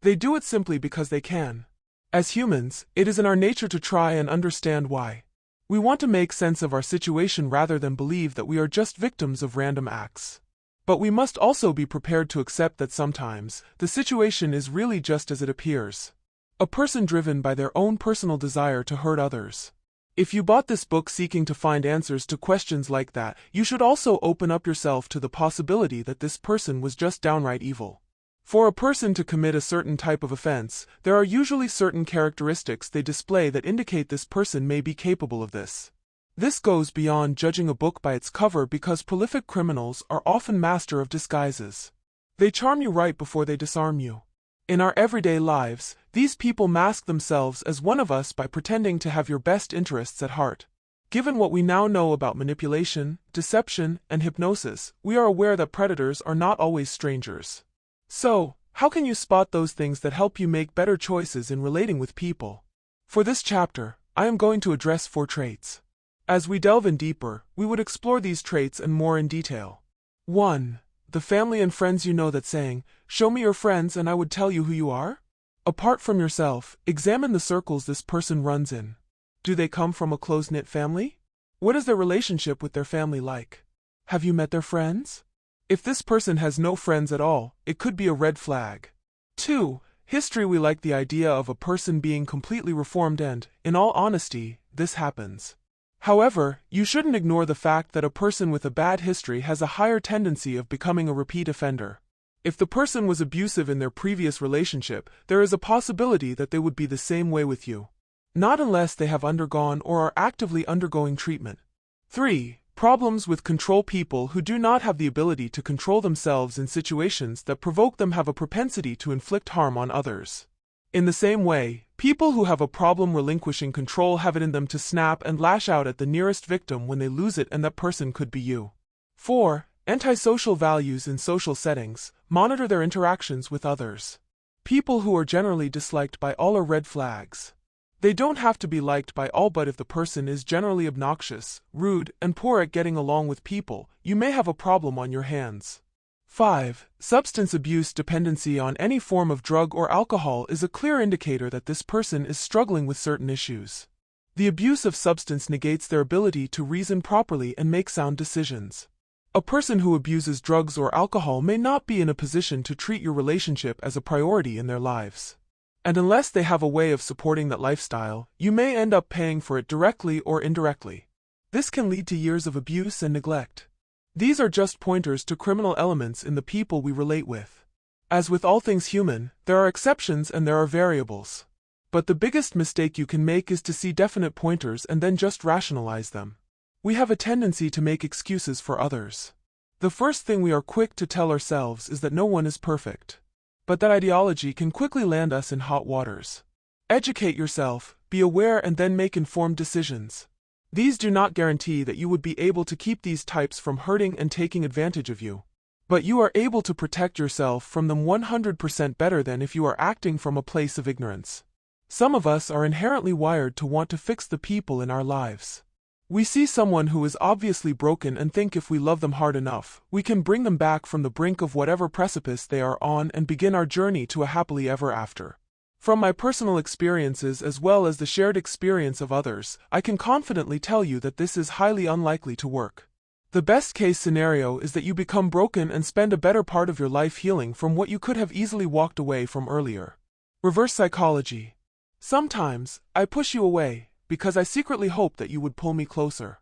They do it simply because they can. As humans, it is in our nature to try and understand why. We want to make sense of our situation rather than believe that we are just victims of random acts. But we must also be prepared to accept that sometimes, the situation is really just as it appears. A person driven by their own personal desire to hurt others. If you bought this book seeking to find answers to questions like that, you should also open up yourself to the possibility that this person was just downright evil. For a person to commit a certain type of offense, there are usually certain characteristics they display that indicate this person may be capable of this. This goes beyond judging a book by its cover, because prolific criminals are often master of disguises. They charm you right before they disarm you. In our everyday lives, these people mask themselves as one of us by pretending to have your best interests at heart. Given what we now know about manipulation, deception, and hypnosis, we are aware that predators are not always strangers. So, how can you spot those things that help you make better choices in relating with people? For this chapter, I am going to address 4 traits. As we delve in deeper, we would explore these traits and more in detail. 1. The family and friends. You know that saying, "Show me your friends and I would tell you who you are"? Apart from yourself, examine the circles this person runs in. Do they come from a close-knit family? What is their relationship with their family like? Have you met their friends? If this person has no friends at all, it could be a red flag. 2. History. We like the idea of a person being completely reformed, and, in all honesty, this happens. However, you shouldn't ignore the fact that a person with a bad history has a higher tendency of becoming a repeat offender. If the person was abusive in their previous relationship, there is a possibility that they would be the same way with you. not unless they have undergone or are actively undergoing treatment. 3. Problems with control. People who do not have the ability to control themselves in situations that provoke them have a propensity to inflict harm on others. In the same way, people who have a problem relinquishing control have it in them to snap and lash out at the nearest victim when they lose it, and that person could be you. 4. Antisocial values in social settings. Monitor their interactions with others. People who are generally disliked by all are red flags. They don't have to be liked by all, but if the person is generally obnoxious, rude, and poor at getting along with people, you may have a problem on your hands. 5. Substance abuse. Dependency on any form of drug or alcohol is a clear indicator that this person is struggling with certain issues. The abuse of substance negates their ability to reason properly and make sound decisions. A person who abuses drugs or alcohol may not be in a position to treat your relationship as a priority in their lives. And unless they have a way of supporting that lifestyle, you may end up paying for it directly or indirectly. This can lead to years of abuse and neglect. These are just pointers to criminal elements in the people we relate with. As with all things human, there are exceptions and there are variables. But the biggest mistake you can make is to see definite pointers and then just rationalize them. We have a tendency to make excuses for others. The first thing we are quick to tell ourselves is that no one is perfect. But that ideology can quickly land us in hot waters. Educate yourself, be aware, and then make informed decisions. These do not guarantee that you would be able to keep these types from hurting and taking advantage of you. But you are able to protect yourself from them 100% better than if you are acting from a place of ignorance. Some of us are inherently wired to want to fix the people in our lives. We see someone who is obviously broken and think if we love them hard enough, we can bring them back from the brink of whatever precipice they are on and begin our journey to a happily ever after. From my personal experiences as well as the shared experience of others, I can confidently tell you that this is highly unlikely to work. The best case scenario is that you become broken and spend a better part of your life healing from what you could have easily walked away from earlier. Reverse psychology. Sometimes, I push you away, because I secretly hope that you would pull me closer.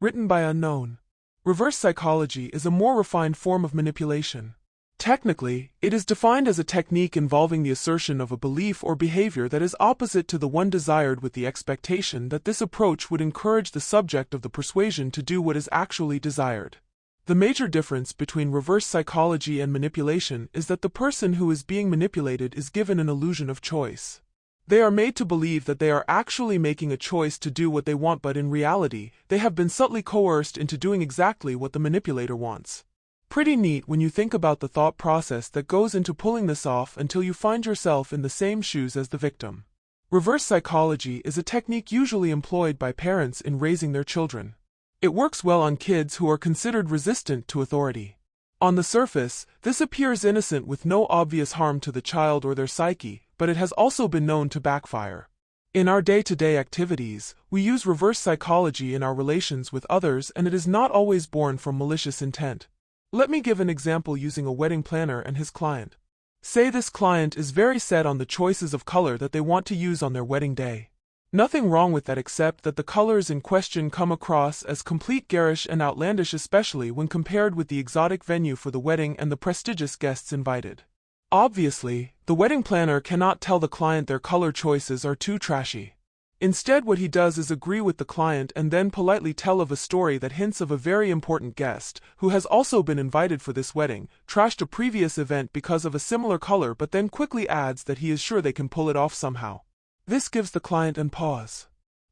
Written by unknown. Reverse psychology is a more refined form of manipulation. Technically, it is defined as a technique involving the assertion of a belief or behavior that is opposite to the one desired, with the expectation that this approach would encourage the subject of the persuasion to do what is actually desired. The major difference between reverse psychology and manipulation is that the person who is being manipulated is given an illusion of choice. They are made to believe that they are actually making a choice to do what they want, but in reality, they have been subtly coerced into doing exactly what the manipulator wants. Pretty neat when you think about the thought process that goes into pulling this off until you find yourself in the same shoes as the victim. Reverse psychology is a technique usually employed by parents in raising their children. It works well on kids who are considered resistant to authority. On the surface, this appears innocent with no obvious harm to the child or their psyche, but it has also been known to backfire. In our day-to-day activities, we use reverse psychology in our relations with others, and it is not always born from malicious intent. Let me give an example using a wedding planner and his client. Say this client is very set on the choices of color that they want to use on their wedding day. Nothing wrong with that, except that the colors in question come across as complete garish and outlandish, especially when compared with the exotic venue for the wedding and the prestigious guests invited. Obviously, the wedding planner cannot tell the client their color choices are too trashy. Instead, what he does is agree with the client and then politely tell of a story that hints of a very important guest, who has also been invited for this wedding, trashed a previous event because of a similar color, but then quickly adds that he is sure they can pull it off somehow. This gives the client an pause.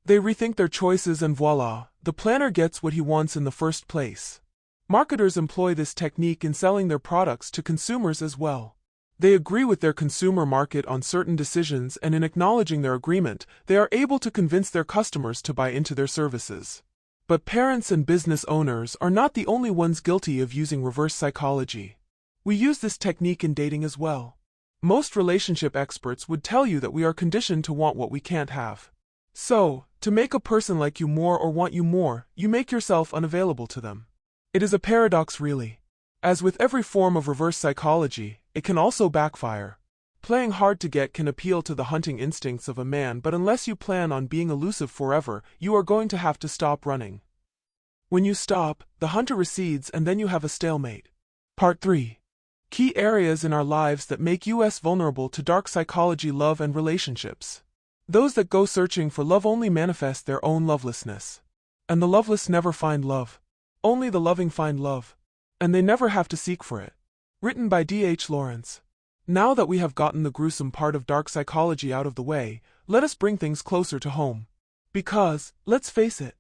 They rethink their choices and voila, the planner gets what he wants in the first place. Marketers employ this technique in selling their products to consumers as well. They agree with their consumer market on certain decisions, and in acknowledging their agreement, they are able to convince their customers to buy into their services. But parents and business owners are not the only ones guilty of using reverse psychology. We use this technique in dating as well. Most relationship experts would tell you that we are conditioned to want what we can't have. So, to make a person like you more or want you more, you make yourself unavailable to them. It is a paradox, really. As with every form of reverse psychology, it can also backfire. Playing hard to get can appeal to the hunting instincts of a man, but unless you plan on being elusive forever, you are going to have to stop running. When you stop, the hunter recedes and then you have a stalemate. Part 3. Key areas in our lives that make us vulnerable to dark psychology: love and relationships. Those that go searching for love only manifest their own lovelessness. And the loveless never find love. Only the loving find love. And they never have to seek for it. Written by D.H. Lawrence. Now that we have gotten the gruesome part of dark psychology out of the way, let us bring things closer to home. Because, let's face it,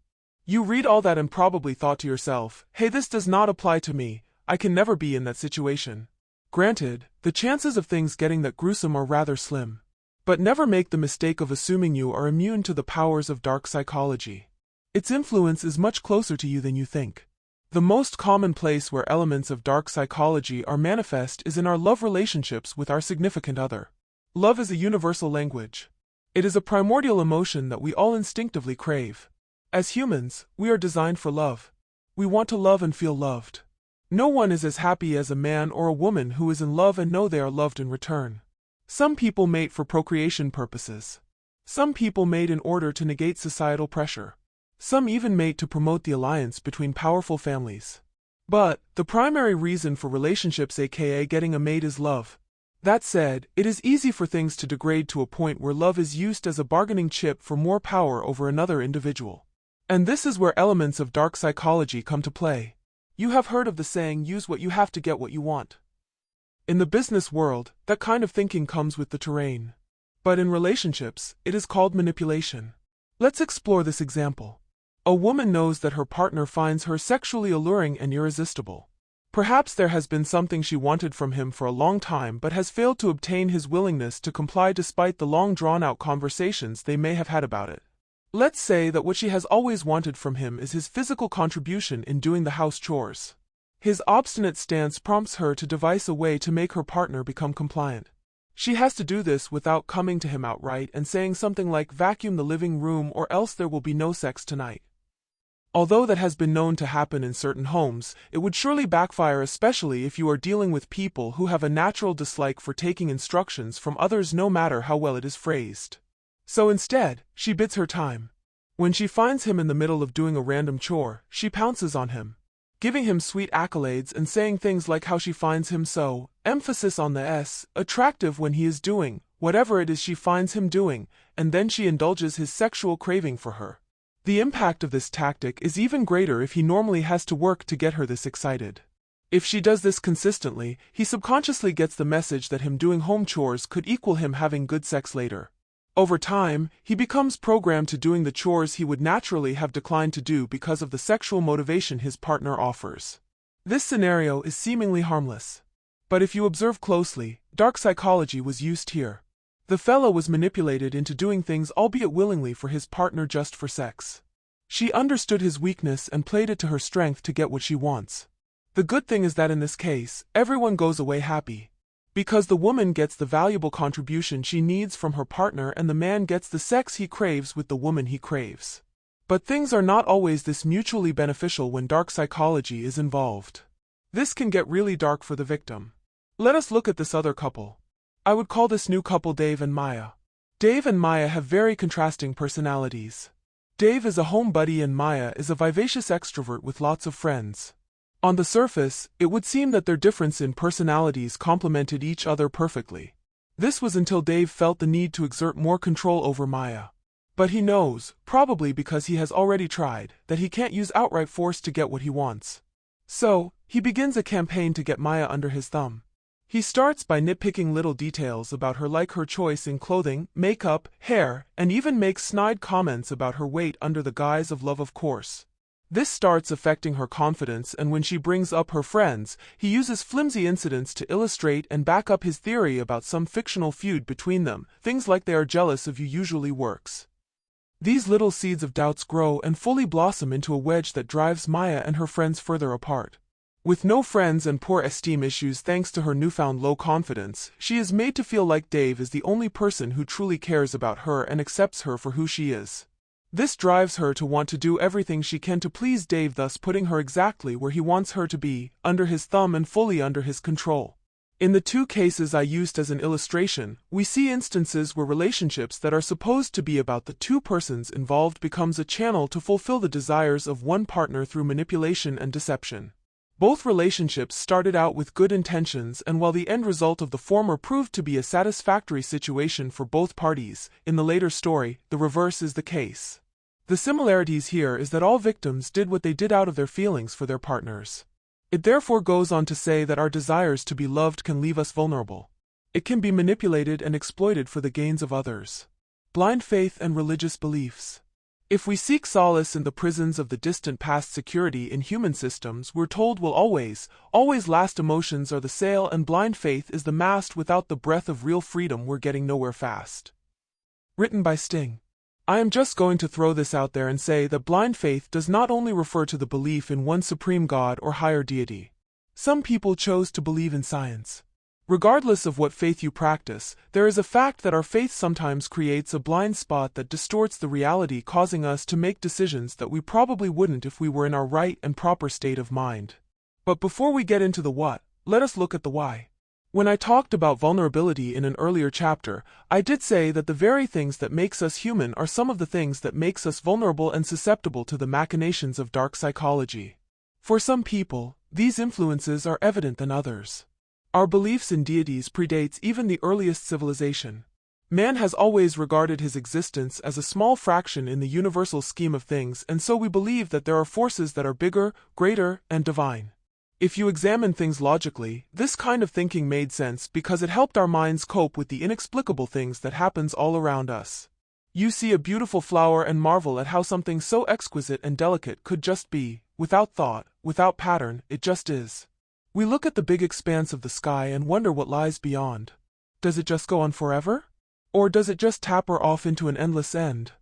you read all that and probably thought to yourself, hey, this does not apply to me, I can never be in that situation. Granted, the chances of things getting that gruesome are rather slim. But never make the mistake of assuming you are immune to the powers of dark psychology. Its influence is much closer to you than you think. The most common place where elements of dark psychology are manifest is in our love relationships with our significant other. Love is a universal language. It is a primordial emotion that we all instinctively crave. As humans, we are designed for love. We want to love and feel loved. No one is as happy as a man or a woman who is in love and know they are loved in return. Some people mate for procreation purposes. Some people mate in order to negate societal pressure. Some even mate to promote the alliance between powerful families. But, the primary reason for relationships, aka getting a mate, is love. That said, it is easy for things to degrade to a point where love is used as a bargaining chip for more power over another individual. And this is where elements of dark psychology come to play. You have heard of the saying, use what you have to get what you want. In the business world, that kind of thinking comes with the terrain. But in relationships, it is called manipulation. Let's explore this example. A woman knows that her partner finds her sexually alluring and irresistible. Perhaps there has been something she wanted from him for a long time but has failed to obtain his willingness to comply despite the long drawn-out conversations they may have had about it. Let's say that what she has always wanted from him is his physical contribution in doing the house chores. His obstinate stance prompts her to devise a way to make her partner become compliant. She has to do this without coming to him outright and saying something like, vacuum the living room or else there will be no sex tonight. Although that has been known to happen in certain homes, it would surely backfire, especially if you are dealing with people who have a natural dislike for taking instructions from others no matter how well it is phrased. So instead, she bides her time. When she finds him in the middle of doing a random chore, she pounces on him, giving him sweet accolades and saying things like how she finds him so, emphasis on the S, attractive when he is doing whatever it is she finds him doing, and then she indulges his sexual craving for her. The impact of this tactic is even greater if he normally has to work to get her this excited. If she does this consistently, he subconsciously gets the message that him doing home chores could equal him having good sex later. Over time, he becomes programmed to doing the chores he would naturally have declined to do because of the sexual motivation his partner offers. This scenario is seemingly harmless. But if you observe closely, dark psychology was used here. The fellow was manipulated into doing things albeit willingly for his partner just for sex. She understood his weakness and played it to her strength to get what she wants. The good thing is that in this case, everyone goes away happy. Because the woman gets the valuable contribution she needs from her partner and the man gets the sex he craves with the woman he craves. But things are not always this mutually beneficial when dark psychology is involved. This can get really dark for the victim. Let us look at this other couple. I would call this new couple Dave and Maya. Dave and Maya have very contrasting personalities. Dave is a home buddy and Maya is a vivacious extrovert with lots of friends. On the surface, it would seem that their difference in personalities complemented each other perfectly. This was until Dave felt the need to exert more control over Maya. But he knows, probably because he has already tried, that he can't use outright force to get what he wants. So, he begins a campaign to get Maya under his thumb. He starts by nitpicking little details about her, like her choice in clothing, makeup, hair, and even makes snide comments about her weight under the guise of love, of course. This starts affecting her confidence, and when she brings up her friends, he uses flimsy incidents to illustrate and back up his theory about some fictional feud between them. Things like they are jealous of you usually works. These little seeds of doubts grow and fully blossom into a wedge that drives Maya and her friends further apart. With no friends and poor esteem issues thanks to her newfound low confidence, she is made to feel like Dave is the only person who truly cares about her and accepts her for who she is. This drives her to want to do everything she can to please Dave, thus putting her exactly where he wants her to be, under his thumb and fully under his control. In the two cases I used as an illustration, we see instances where relationships that are supposed to be about the two persons involved becomes a channel to fulfill the desires of one partner through manipulation and deception. Both relationships started out with good intentions, and while the end result of the former proved to be a satisfactory situation for both parties, in the later story, the reverse is the case. The similarities here is that all victims did what they did out of their feelings for their partners. It therefore goes on to say that our desires to be loved can leave us vulnerable. It can be manipulated and exploited for the gains of others. Blind faith and religious beliefs. If we seek solace in the prisons of the distant past, security in human systems we're told will always last. Emotions are the sail and blind faith is the mast. Without the breath of real freedom we're getting nowhere fast. Written by Sting. I am just going to throw this out there and say that blind faith does not only refer to the belief in one supreme God or higher deity. Some people chose to believe in science. Regardless of what faith you practice, there is a fact that our faith sometimes creates a blind spot that distorts the reality, causing us to make decisions that we probably wouldn't if we were in our right and proper state of mind. But before we get into the what, let us look at the why. When I talked about vulnerability in an earlier chapter, I did say that the very things that makes us human are some of the things that makes us vulnerable and susceptible to the machinations of dark psychology. For some people, these influences are evident than others. Our beliefs in deities predates even the earliest civilization. Man has always regarded his existence as a small fraction in the universal scheme of things, and so we believe that there are forces that are bigger, greater, and divine. If you examine things logically, this kind of thinking made sense because it helped our minds cope with the inexplicable things that happens all around us. You see a beautiful flower and marvel at how something so exquisite and delicate could just be, without thought, without pattern, it just is. We look at the big expanse of the sky and wonder what lies beyond. Does it just go on forever? Or does it just taper off into an endless end?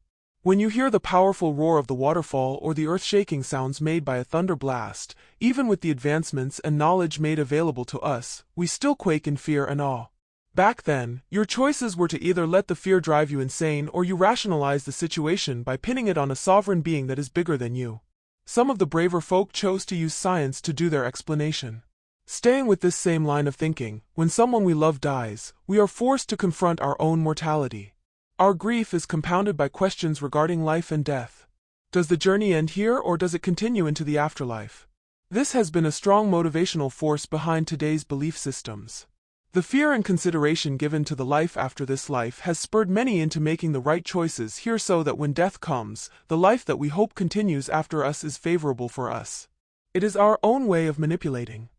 When you hear the powerful roar of the waterfall or the earth-shaking sounds made by a thunder blast, even with the advancements and knowledge made available to us, we still quake in fear and awe. Back then, your choices were to either let the fear drive you insane or you rationalize the situation by pinning it on a sovereign being that is bigger than you. Some of the braver folk chose to use science to do their explanation. Staying with this same line of thinking, when someone we love dies, we are forced to confront our own mortality. Our grief is compounded by questions regarding life and death. Does the journey end here or does it continue into the afterlife? This has been a strong motivational force behind today's belief systems. The fear and consideration given to the life after this life has spurred many into making the right choices here so that when death comes, the life that we hope continues after us is favorable for us. It is our own way of manipulating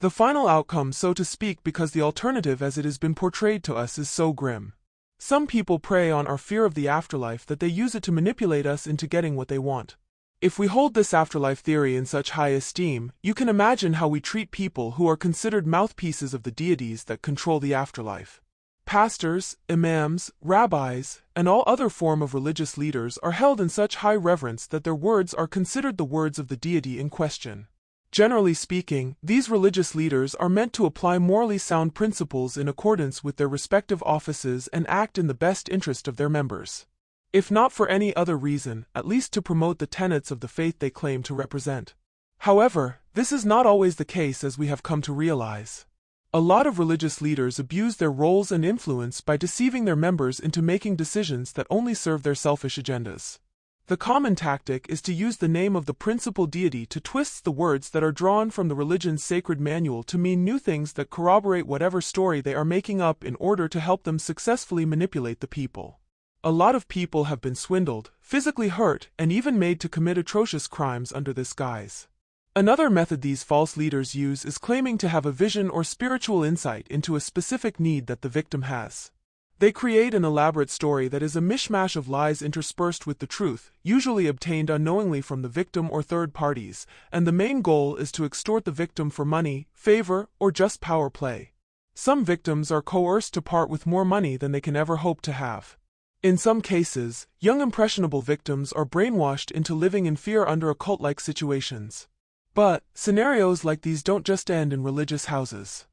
the final outcome, so to speak, because the alternative as it has been portrayed to us is so grim. Some people prey on our fear of the afterlife that they use it to manipulate us into getting what they want. If we hold this afterlife theory in such high esteem, you can imagine how we treat people who are considered mouthpieces of the deities that control the afterlife. Pastors, imams, rabbis, and all other form of religious leaders are held in such high reverence that their words are considered the words of the deity in question. Generally speaking, these religious leaders are meant to apply morally sound principles in accordance with their respective offices and act in the best interest of their members. If not for any other reason, at least to promote the tenets of the faith they claim to represent. However, this is not always the case, as we have come to realize. A lot of religious leaders abuse their roles and influence by deceiving their members into making decisions that only serve their selfish agendas. The common tactic is to use the name of the principal deity to twist the words that are drawn from the religion's sacred manual to mean new things that corroborate whatever story they are making up in order to help them successfully manipulate the people. A lot of people have been swindled, physically hurt, and even made to commit atrocious crimes under this guise. Another method these false leaders use is claiming to have a vision or spiritual insight into a specific need that the victim has. They create an elaborate story that is a mishmash of lies interspersed with the truth, usually obtained unknowingly from the victim or third parties, and the main goal is to extort the victim for money, favor, or just power play. Some victims are coerced to part with more money than they can ever hope to have. In some cases, young impressionable victims are brainwashed into living in fear under occult-like situations. But scenarios like these don't just end in religious houses.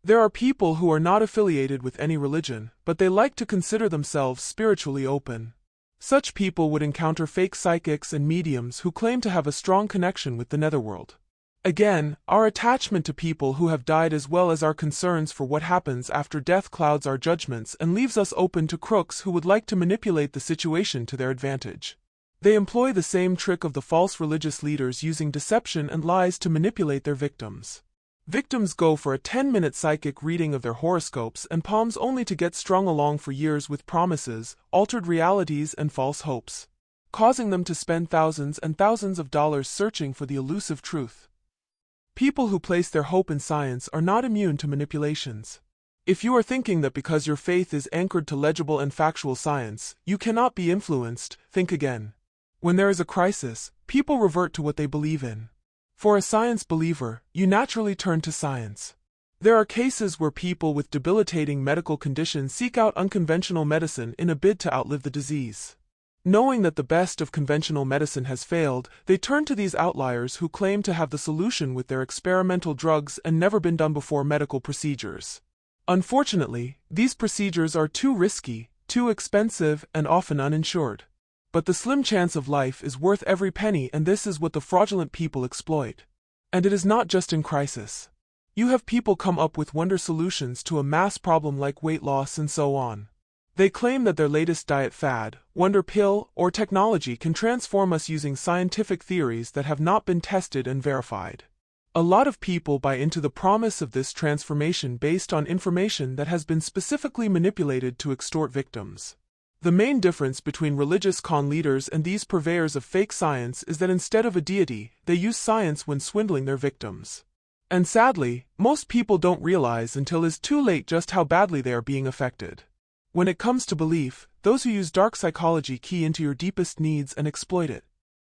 There are people who are not affiliated with any religion, but they like to consider themselves spiritually open. Such people would encounter fake psychics and mediums who claim to have a strong connection with the netherworld. Again, our attachment to people who have died as well as our concerns for what happens after death clouds our judgments and leaves us open to crooks who would like to manipulate the situation to their advantage. They employ the same trick of the false religious leaders using deception and lies to manipulate their victims. Victims go for a 10-minute psychic reading of their horoscopes and palms only to get strung along for years with promises, altered realities, and false hopes, causing them to spend thousands and thousands of dollars searching for the elusive truth. People who place their hope in science are not immune to manipulations. If you are thinking that because your faith is anchored to legible and factual science, you cannot be influenced, think again. When there is a crisis, people revert to what they believe in. For a science believer, you naturally turn to science. There are cases where people with debilitating medical conditions seek out unconventional medicine in a bid to outlive the disease. Knowing that the best of conventional medicine has failed, they turn to these outliers who claim to have the solution with their experimental drugs and never been done before medical procedures. Unfortunately, these procedures are too risky, too expensive, and often uninsured. But the slim chance of life is worth every penny, and this is what the fraudulent people exploit. And it is not just in crisis. You have people come up with wonder solutions to a mass problem like weight loss and so on. They claim that their latest diet fad, wonder pill, or technology can transform us using scientific theories that have not been tested and verified. A lot of people buy into the promise of this transformation based on information that has been specifically manipulated to extort victims. The main difference between religious con leaders and these purveyors of fake science is that instead of a deity, they use science when swindling their victims. And sadly, most people don't realize until it's too late just how badly they are being affected. When it comes to belief, those who use dark psychology key into your deepest needs and exploit it.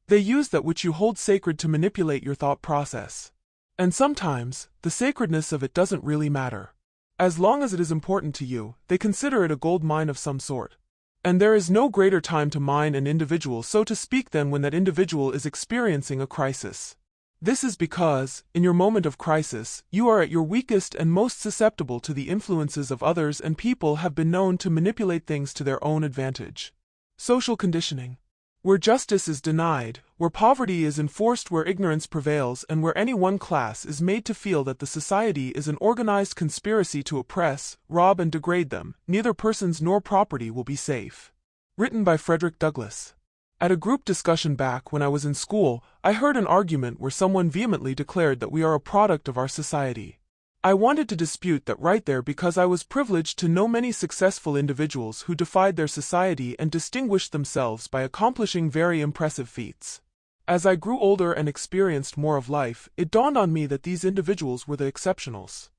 They use that which you hold sacred to manipulate your thought process. And sometimes, the sacredness of it doesn't really matter. As long as it is important to you, they consider it a gold mine of some sort. And there is no greater time to mine an individual, so to speak, than when that individual is experiencing a crisis. This is because, in your moment of crisis, you are at your weakest and most susceptible to the influences of others, and people have been known to manipulate things to their own advantage. Social conditioning. Where justice is denied, where poverty is enforced, where ignorance prevails, and where any one class is made to feel that the society is an organized conspiracy to oppress, rob, and degrade them, neither persons nor property will be safe. Written by Frederick Douglass. At a group discussion back when I was in school, I heard an argument where someone vehemently declared that we are a product of our society. I wanted to dispute that right there because I was privileged to know many successful individuals who defied their society and distinguished themselves by accomplishing very impressive feats. As I grew older and experienced more of life, it dawned on me that these individuals were the exceptionals.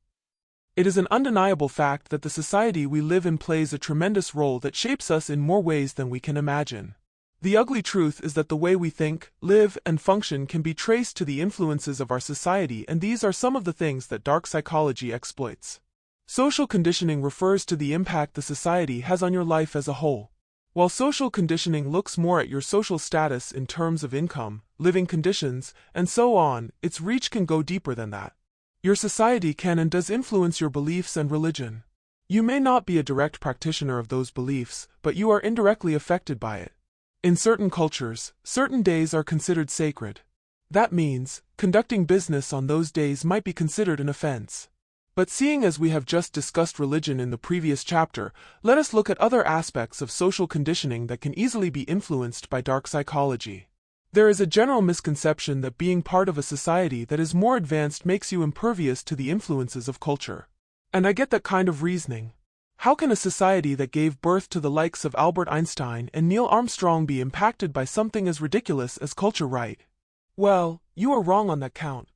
It is an undeniable fact that the society we live in plays a tremendous role that shapes us in more ways than we can imagine. The ugly truth is that the way we think, live, and function can be traced to the influences of our society, and these are some of the things that dark psychology exploits. Social conditioning refers to the impact the society has on your life as a whole. While social conditioning looks more at your social status in terms of income, living conditions, and so on, its reach can go deeper than that. Your society can and does influence your beliefs and religion. You may not be a direct practitioner of those beliefs, but you are indirectly affected by it. In certain cultures, certain days are considered sacred. That means, conducting business on those days might be considered an offense. But seeing as we have just discussed religion in the previous chapter, let us look at other aspects of social conditioning that can easily be influenced by dark psychology. There is a general misconception that being part of a society that is more advanced makes you impervious to the influences of culture. And I get that kind of reasoning. How can a society that gave birth to the likes of Albert Einstein and Neil Armstrong be impacted by something as ridiculous as culture, right? Well, you are wrong on that count.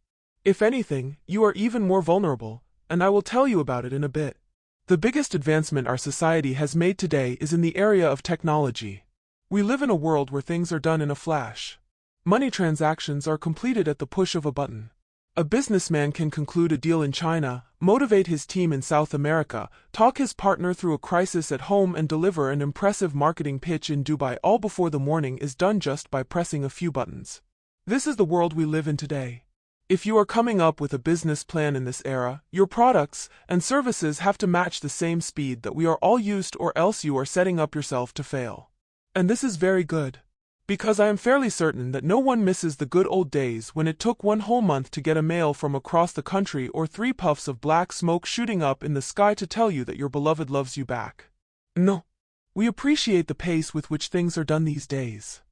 If anything, you are even more vulnerable, and I will tell you about it in a bit. The biggest advancement our society has made today is in the area of technology. We live in a world where things are done in a flash. Money transactions are completed at the push of a button. A businessman can conclude a deal in China, motivate his team in South America, talk his partner through a crisis at home, and deliver an impressive marketing pitch in Dubai, all before the morning is done just by pressing a few buttons. This is the world we live in today. If you are coming up with a business plan in this era, your products and services have to match the same speed that we are all used, or else you are setting up yourself to fail. And this is very good. Because I am fairly certain that no one misses the good old days when it took one whole month to get a mail from across the country, or 3 puffs of black smoke shooting up in the sky to tell you that your beloved loves you back. No. We appreciate the pace with which things are done these days.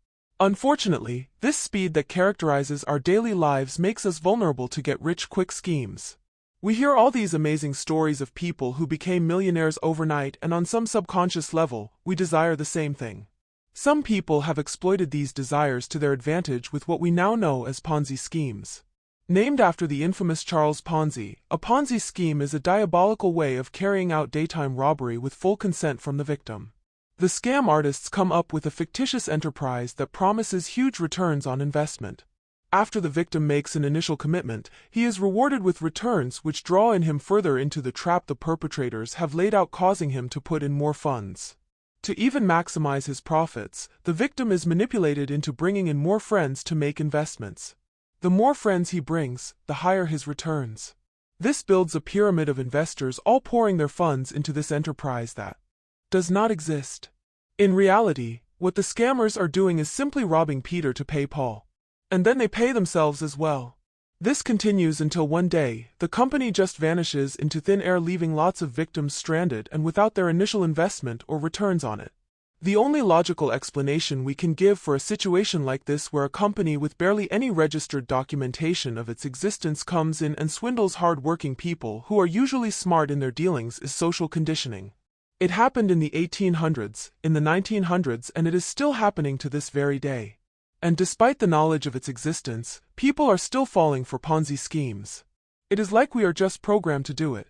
Unfortunately, this speed that characterizes our daily lives makes us vulnerable to get-rich-quick schemes. We hear all these amazing stories of people who became millionaires overnight, and on some subconscious level, we desire the same thing. Some people have exploited these desires to their advantage with what we now know as Ponzi schemes. Named after the infamous Charles Ponzi, a Ponzi scheme is a diabolical way of carrying out daytime robbery with full consent from the victim. The scam artists come up with a fictitious enterprise that promises huge returns on investment. After the victim makes an initial commitment, he is rewarded with returns which draw in him further into the trap the perpetrators have laid out, causing him to put in more funds. To even maximize his profits, the victim is manipulated into bringing in more friends to make investments. The more friends he brings, the higher his returns. This builds a pyramid of investors all pouring their funds into this enterprise that does not exist. In reality, what the scammers are doing is simply robbing Peter to pay Paul. And then they pay themselves as well. This continues until one day, the company just vanishes into thin air, leaving lots of victims stranded and without their initial investment or returns on it. The only logical explanation we can give for a situation like this, where a company with barely any registered documentation of its existence comes in and swindles hard-working people who are usually smart in their dealings, is social conditioning. It happened in the 1800s, in the 1900s, and it is still happening to this very day. And despite the knowledge of its existence, people are still falling for Ponzi schemes. It is like we are just programmed to do it.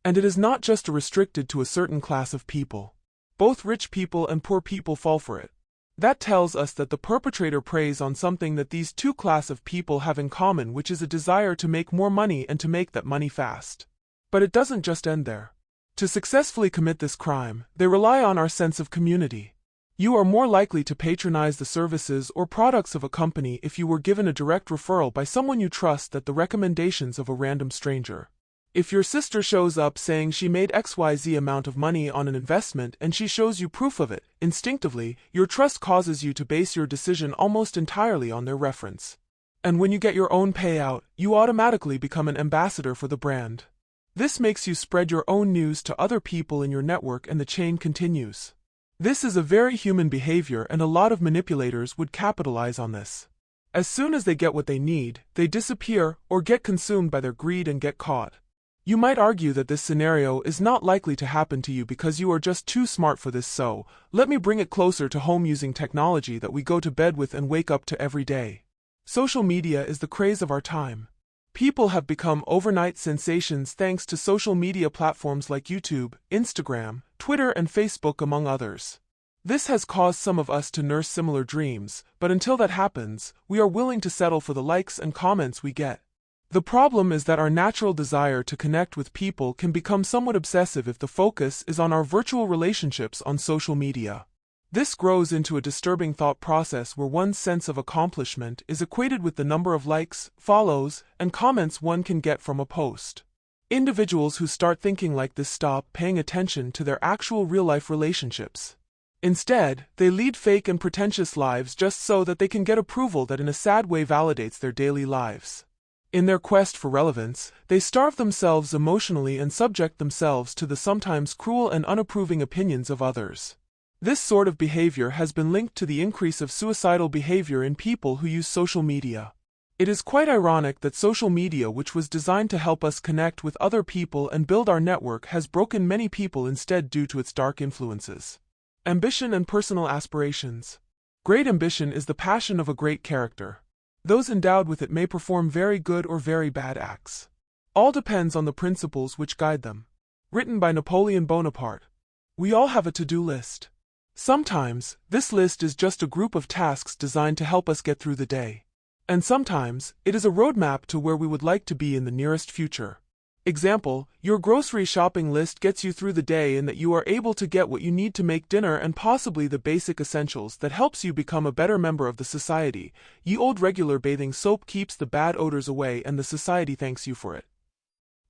And it is not just restricted to a certain class of people. Both rich people and poor people fall for it. That tells us that the perpetrator preys on something that these two classes of people have in common, which is a desire to make more money and to make that money fast. But it doesn't just end there. To successfully commit this crime, they rely on our sense of community. You are more likely to patronize the services or products of a company if you were given a direct referral by someone you trust than the recommendations of a random stranger. If your sister shows up saying she made XYZ amount of money on an investment and she shows you proof of it, instinctively, your trust causes you to base your decision almost entirely on their reference. And when you get your own payout, you automatically become an ambassador for the brand. This makes you spread your own news to other people in your network, and the chain continues. This is a very human behavior, and a lot of manipulators would capitalize on this. As soon as they get what they need, they disappear or get consumed by their greed and get caught. You might argue that this scenario is not likely to happen to you because you are just too smart for this, so let me bring it closer to home using technology that we go to bed with and wake up to every day. Social media is the craze of our time. People have become overnight sensations thanks to social media platforms like YouTube, Instagram, Twitter, and Facebook, among others. This has caused some of us to nurse similar dreams, but until that happens, we are willing to settle for the likes and comments we get. The problem is that our natural desire to connect with people can become somewhat obsessive if the focus is on our virtual relationships on social media. This grows into a disturbing thought process where one's sense of accomplishment is equated with the number of likes, follows, and comments one can get from a post. Individuals who start thinking like this stop paying attention to their actual real-life relationships. Instead, they lead fake and pretentious lives just so that they can get approval that in a sad way validates their daily lives. In their quest for relevance, they starve themselves emotionally and subject themselves to the sometimes cruel and unapproving opinions of others. This sort of behavior has been linked to the increase of suicidal behavior in people who use social media. It is quite ironic that social media, which was designed to help us connect with other people and build our network, has broken many people instead due to its dark influences. Ambition and personal aspirations. Great ambition is the passion of a great character. Those endowed with it may perform very good or very bad acts. All depends on the principles which guide them. Written by Napoleon Bonaparte. We all have a to-do list. Sometimes, this list is just a group of tasks designed to help us get through the day. And sometimes, it is a roadmap to where we would like to be in the nearest future. Example, your grocery shopping list gets you through the day in that you are able to get what you need to make dinner and possibly the basic essentials that helps you become a better member of the society. Ye old regular bathing soap keeps the bad odors away and the society thanks you for it.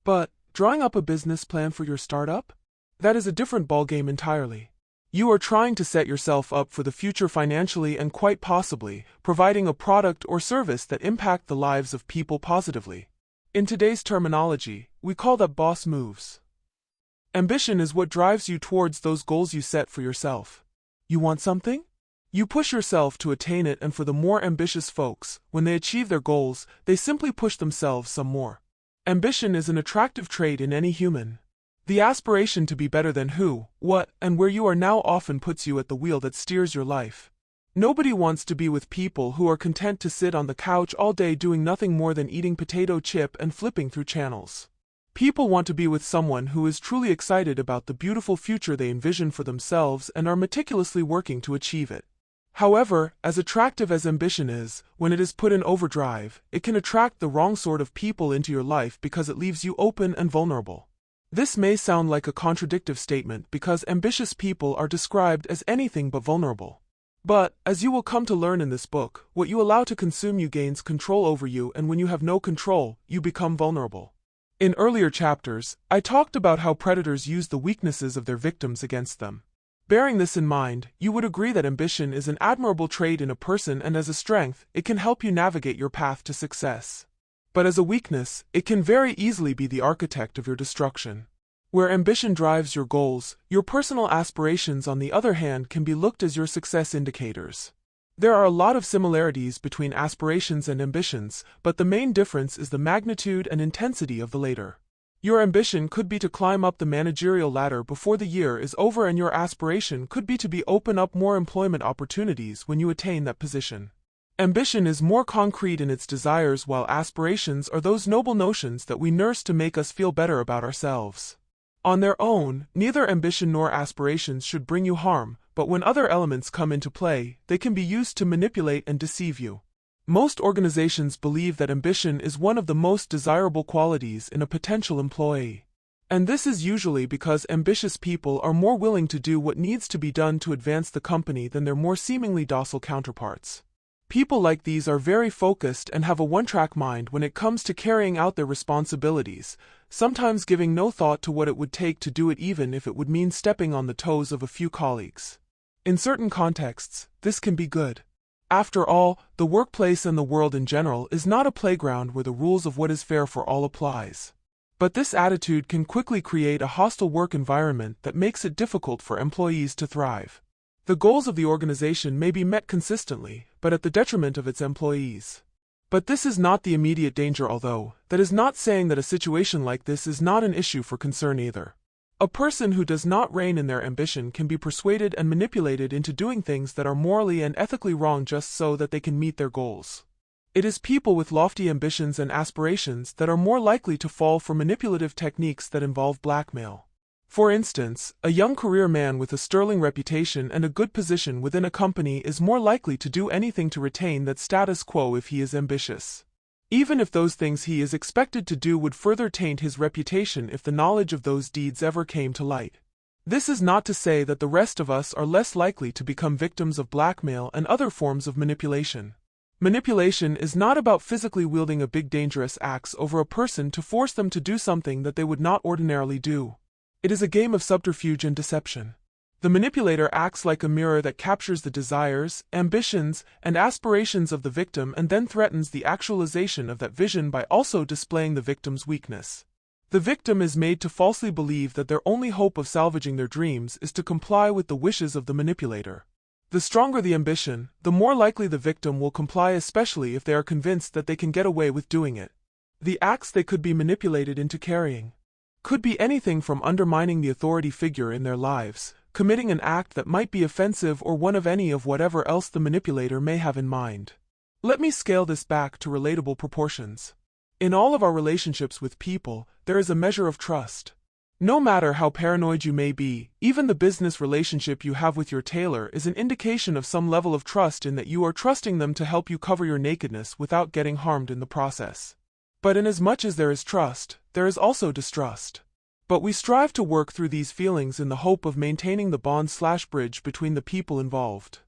But, drawing up a business plan for your startup? That is a different ballgame entirely. You are trying to set yourself up for the future financially and quite possibly providing a product or service that impact the lives of people positively. In today's terminology, we call that boss moves. Ambition is what drives you towards those goals you set for yourself. You want something? You push yourself to attain it, and for the more ambitious folks, when they achieve their goals, they simply push themselves some more. Ambition is an attractive trait in any human. The aspiration to be better than who, what, and where you are now often puts you at the wheel that steers your life. Nobody wants to be with people who are content to sit on the couch all day doing nothing more than eating potato chip and flipping through channels. People want to be with someone who is truly excited about the beautiful future they envision for themselves and are meticulously working to achieve it. However, as attractive as ambition is, when it is put in overdrive, it can attract the wrong sort of people into your life because it leaves you open and vulnerable. This may sound like a contradictive statement because ambitious people are described as anything but vulnerable. But, as you will come to learn in this book, what you allow to consume you gains control over you, and when you have no control, you become vulnerable. In earlier chapters, I talked about how predators use the weaknesses of their victims against them. Bearing this in mind, you would agree that ambition is an admirable trait in a person, and as a strength, it can help you navigate your path to success. But as a weakness, it can very easily be the architect of your destruction. Where ambition drives your goals, your personal aspirations, on the other hand, can be looked as your success indicators. There are a lot of similarities between aspirations and ambitions, but the main difference is the magnitude and intensity of the later. Your ambition could be to climb up the managerial ladder before the year is over, and your aspiration could be to open up more employment opportunities when you attain that position. Ambition is more concrete in its desires, while aspirations are those noble notions that we nurse to make us feel better about ourselves. On their own, neither ambition nor aspirations should bring you harm, but when other elements come into play, they can be used to manipulate and deceive you. Most organizations believe that ambition is one of the most desirable qualities in a potential employee. And this is usually because ambitious people are more willing to do what needs to be done to advance the company than their more seemingly docile counterparts. People like these are very focused and have a one-track mind when it comes to carrying out their responsibilities, sometimes giving no thought to what it would take to do it, even if it would mean stepping on the toes of a few colleagues. In certain contexts, this can be good. After all, the workplace and the world in general is not a playground where the rules of what is fair for all applies. But this attitude can quickly create a hostile work environment that makes it difficult for employees to thrive. The goals of the organization may be met consistently, but at the detriment of its employees. But this is not the immediate danger, although that is not saying that a situation like this is not an issue for concern either. A person who does not rein in their ambition can be persuaded and manipulated into doing things that are morally and ethically wrong just so that they can meet their goals. It is people with lofty ambitions and aspirations that are more likely to fall for manipulative techniques that involve blackmail. For instance, a young career man with a sterling reputation and a good position within a company is more likely to do anything to retain that status quo if he is ambitious. Even if those things he is expected to do would further taint his reputation if the knowledge of those deeds ever came to light. This is not to say that the rest of us are less likely to become victims of blackmail and other forms of manipulation. Manipulation is not about physically wielding a big dangerous axe over a person to force them to do something that they would not ordinarily do. It is a game of subterfuge and deception. The manipulator acts like a mirror that captures the desires, ambitions, and aspirations of the victim and then threatens the actualization of that vision by also displaying the victim's weakness. The victim is made to falsely believe that their only hope of salvaging their dreams is to comply with the wishes of the manipulator. The stronger the ambition, the more likely the victim will comply, especially if they are convinced that they can get away with doing it. The acts they could be manipulated into carrying could be anything from undermining the authority figure in their lives, committing an act that might be offensive, or one of any of whatever else the manipulator may have in mind. Let me scale this back to relatable proportions. In all of our relationships with people, there is a measure of trust. No matter how paranoid you may be, even the business relationship you have with your tailor is an indication of some level of trust, in that you are trusting them to help you cover your nakedness without getting harmed in the process. But inasmuch as there is trust, there is also distrust. But we strive to work through these feelings in the hope of maintaining the bond/bridge between the people involved.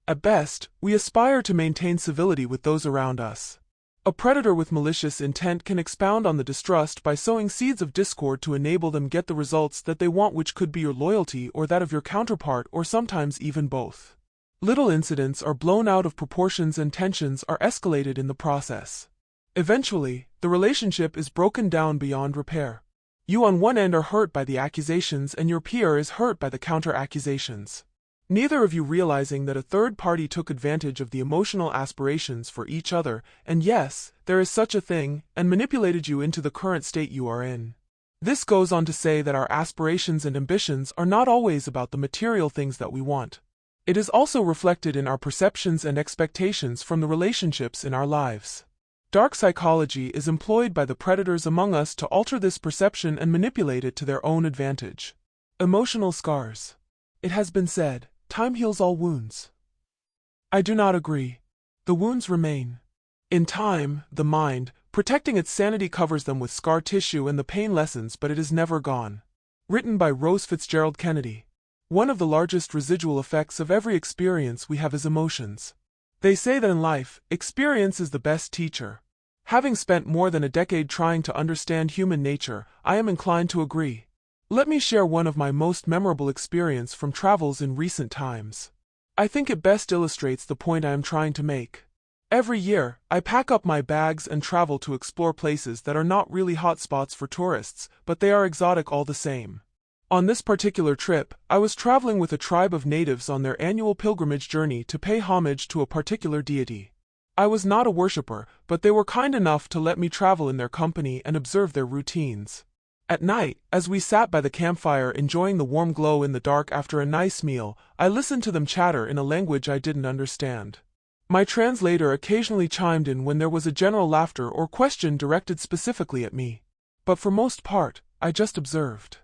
At best, we aspire to maintain civility with those around us. A predator with malicious intent can expound on the distrust by sowing seeds of discord to enable them get the results that they want, which could be your loyalty or that of your counterpart, or sometimes even both. Little incidents are blown out of proportions and tensions are escalated in the process. Eventually, the relationship is broken down beyond repair. You on one end are hurt by the accusations and your peer is hurt by the counter-accusations. Neither of you realizing that a third party took advantage of the emotional aspirations for each other, and yes, there is such a thing, and manipulated you into the current state you are in. This goes on to say that our aspirations and ambitions are not always about the material things that we want. It is also reflected in our perceptions and expectations from the relationships in our lives. Dark psychology is employed by the predators among us to alter this perception and manipulate it to their own advantage. Emotional scars. It has been said, time heals all wounds. I do not agree. The wounds remain. In time, the mind, protecting its sanity, covers them with scar tissue and the pain lessens, but it is never gone. Written by Rose Fitzgerald Kennedy. One of the largest residual effects of every experience we have is emotions. They say that in life, experience is the best teacher. Having spent more than a decade trying to understand human nature, I am inclined to agree. Let me share one of my most memorable experiences from travels in recent times. I think it best illustrates the point I am trying to make. Every year, I pack up my bags and travel to explore places that are not really hotspots for tourists, but they are exotic all the same. On this particular trip, I was traveling with a tribe of natives on their annual pilgrimage journey to pay homage to a particular deity. I was not a worshipper, but they were kind enough to let me travel in their company and observe their routines. At night, as we sat by the campfire enjoying the warm glow in the dark after a nice meal, I listened to them chatter in a language I didn't understand. My translator occasionally chimed in when there was a general laughter or question directed specifically at me. But for most part, I just observed.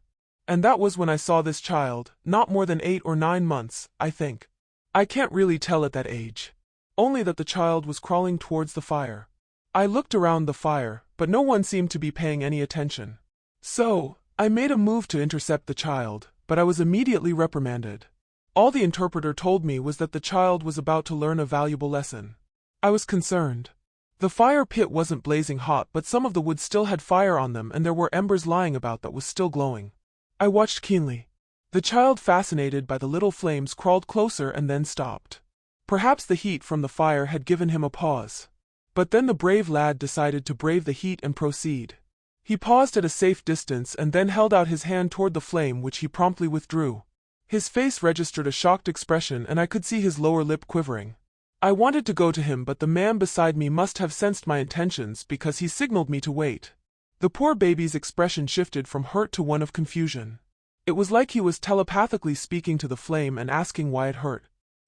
And that was when I saw this child, not more than 8 or 9 months, I think. I can't really tell at that age. Only that the child was crawling towards the fire. I looked around the fire, but no one seemed to be paying any attention. So, I made a move to intercept the child, but I was immediately reprimanded. All the interpreter told me was that the child was about to learn a valuable lesson. I was concerned. The fire pit wasn't blazing hot, but some of the wood still had fire on them and there were embers lying about that was still glowing. I watched keenly. The child, fascinated by the little flames, crawled closer and then stopped. Perhaps the heat from the fire had given him a pause. But then the brave lad decided to brave the heat and proceed. He paused at a safe distance and then held out his hand toward the flame, which he promptly withdrew. His face registered a shocked expression and I could see his lower lip quivering. I wanted to go to him, but the man beside me must have sensed my intentions because he signaled me to wait. The poor baby's expression shifted from hurt to one of confusion. It was like he was telepathically speaking to the flame and asking why it hurt.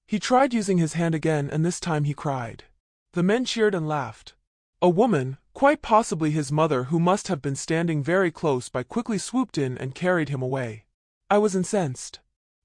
He tried using his hand again and this time he cried. The men cheered and laughed. A woman, quite possibly his mother, who must have been standing very close by, quickly swooped in and carried him away. I was incensed.